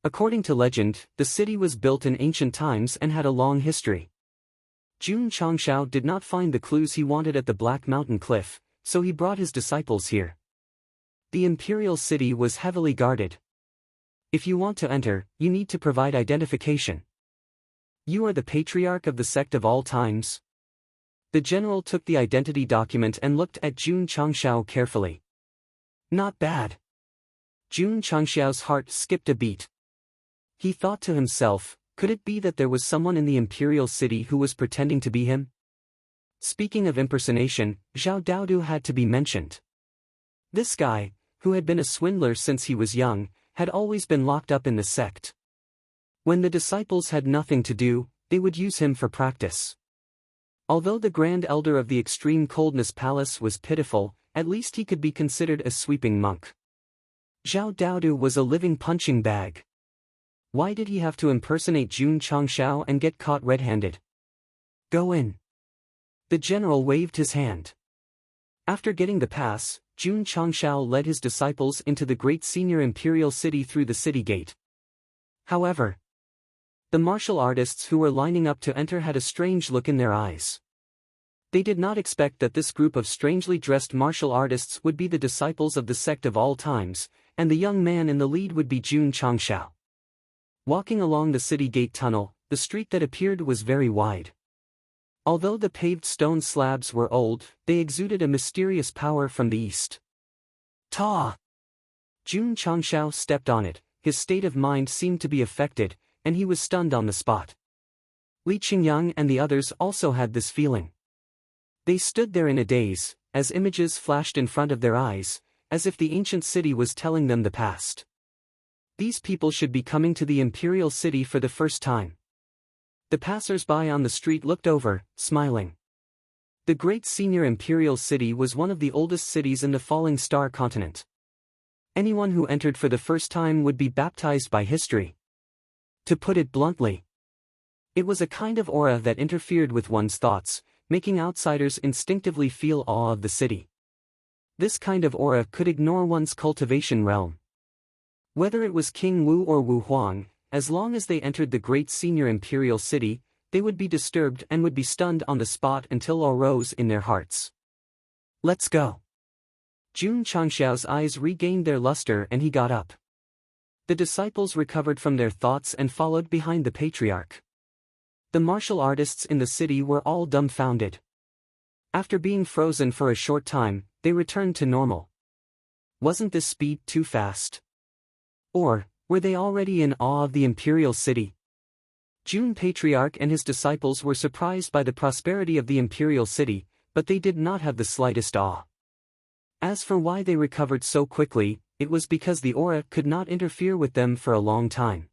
According to legend, the city was built in ancient times and had a long history. Jun Changshao did not find the clues he wanted at the Black Mountain Cliff, so he brought his disciples here. The imperial city was heavily guarded. If you want to enter, you need to provide identification. You are the patriarch of the sect of all times. The general took the identity document and looked at Jun Changshao carefully. Not bad. Jun Changshao's heart skipped a beat. He thought to himself, could it be that there was someone in the imperial city who was pretending to be him? Speaking of impersonation, Zhao Daodu had to be mentioned. This guy, who had been a swindler since he was young, had always been locked up in the sect. When the disciples had nothing to do, they would use him for practice. Although the Grand Elder of the Extreme Coldness Palace was pitiful, at least he could be considered a sweeping monk. Zhao Daodu was a living punching bag. Why did he have to impersonate Jun Changshao and get caught red-handed? Go in. The general waved his hand. After getting the pass, Jun Changshao led his disciples into the great senior imperial city through the city gate. However, the martial artists who were lining up to enter had a strange look in their eyes. They did not expect that this group of strangely dressed martial artists would be the disciples of the sect of all times, and the young man in the lead would be Jun Changshao. Walking along the city gate tunnel, the street that appeared was very wide. Although the paved stone slabs were old, they exuded a mysterious power from the east. Ta! Jun Changshao stepped on it, his state of mind seemed to be affected, and he was stunned on the spot. Li Qingyang and the others also had this feeling. They stood there in a daze, as images flashed in front of their eyes, as if the ancient city was telling them the past. These people should be coming to the imperial city for the first time. The passers-by on the street looked over, smiling. The great senior imperial city was one of the oldest cities in the Falling Star continent. Anyone who entered for the first time would be baptized by history. To put it bluntly, it was a kind of aura that interfered with one's thoughts, making outsiders instinctively feel awe of the city. This kind of aura could ignore one's cultivation realm. Whether it was King Wu or Wu Huang, as long as they entered the great senior imperial city, they would be disturbed and would be stunned on the spot until awe rose in their hearts. Let's go. Jun Changxiao's eyes regained their luster and he got up. The disciples recovered from their thoughts and followed behind the patriarch. The martial artists in the city were all dumbfounded. After being frozen for a short time, they returned to normal. Wasn't this speed too fast? Or, were they already in awe of the imperial city? Jun Patriarch and his disciples were surprised by the prosperity of the imperial city, but they did not have the slightest awe. As for why they recovered so quickly, it was because the aura could not interfere with them for a long time.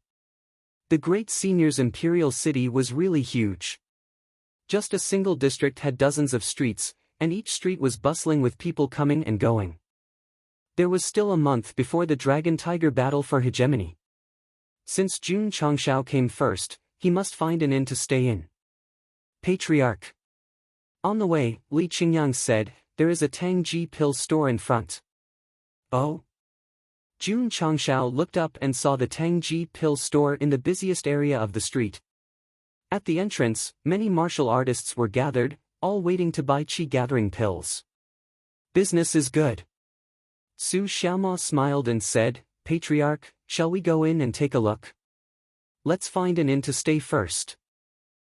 The great senior's imperial city was really huge. Just a single district had dozens of streets, and each street was bustling with people coming and going. There was still a month before the dragon-tiger battle for hegemony. Since Jun Changxiao came first, he must find an inn to stay in. Patriarch. On the way, Li Qingyang said, "There is a Tangji pill store in front." Oh? Jun Changxiao looked up and saw the Tangji pill store in the busiest area of the street. At the entrance, many martial artists were gathered, all waiting to buy qi gathering pills. Business is good. Su Xiaoma smiled and said, "Patriarch, shall we go in and take a look? Let's find an inn to stay first."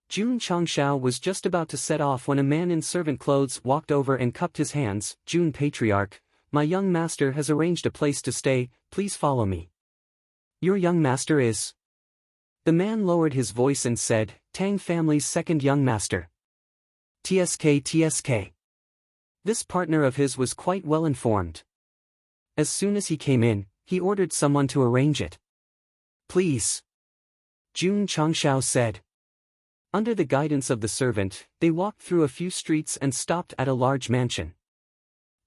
Jun Changxiao was just about to set off when a man in servant clothes walked over and cupped his hands. "Jun Patriarch, my young master has arranged a place to stay, please follow me." "Your young master is?" The man lowered his voice and said, "Tang family's second young master. TSK. This partner of his was quite well informed. As soon as he came in, he ordered someone to arrange it. "Please," Jun Changxiao said. Under the guidance of the servant, they walked through a few streets and stopped at a large mansion.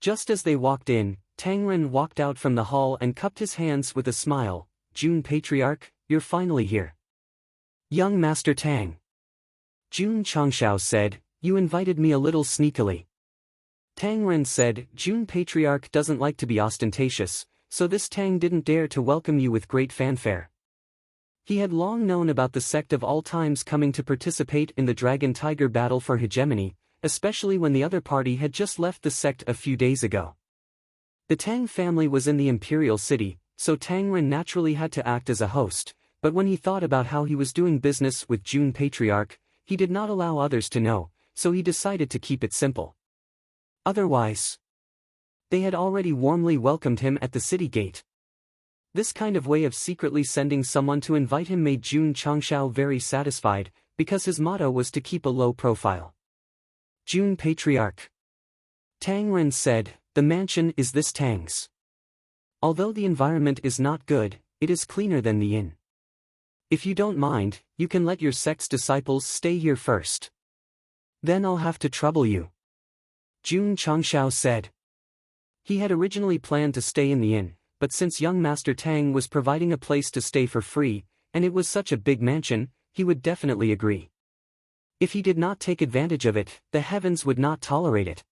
Just as they walked in, Tang Ren walked out from the hall and cupped his hands with a smile. "Jun Patriarch, you're finally here." "Young Master Tang," Jun Changxiao said, "you invited me a little sneakily." Tang Ren said, "Jun Patriarch doesn't like to be ostentatious, so this Tang didn't dare to welcome you with great fanfare." He had long known about the sect of all times coming to participate in the dragon-tiger battle for hegemony, especially when the other party had just left the sect a few days ago. The Tang family was in the imperial city, so Tang Ren naturally had to act as a host, but when he thought about how he was doing business with Jun Patriarch, he did not allow others to know, so he decided to keep it simple. Otherwise, they had already warmly welcomed him at the city gate. This kind of way of secretly sending someone to invite him made Jun Changxiao very satisfied, because his motto was to keep a low profile. "Jun Patriarch," Tang Ren said, "the mansion is this Tang's. Although the environment is not good, it is cleaner than the inn. If you don't mind, you can let your sect's disciples stay here first. Then I'll have to trouble you," Jun Changxiao said. He had originally planned to stay in the inn, but since young Master Tang was providing a place to stay for free, and it was such a big mansion, he would definitely agree. If he did not take advantage of it, the heavens would not tolerate it.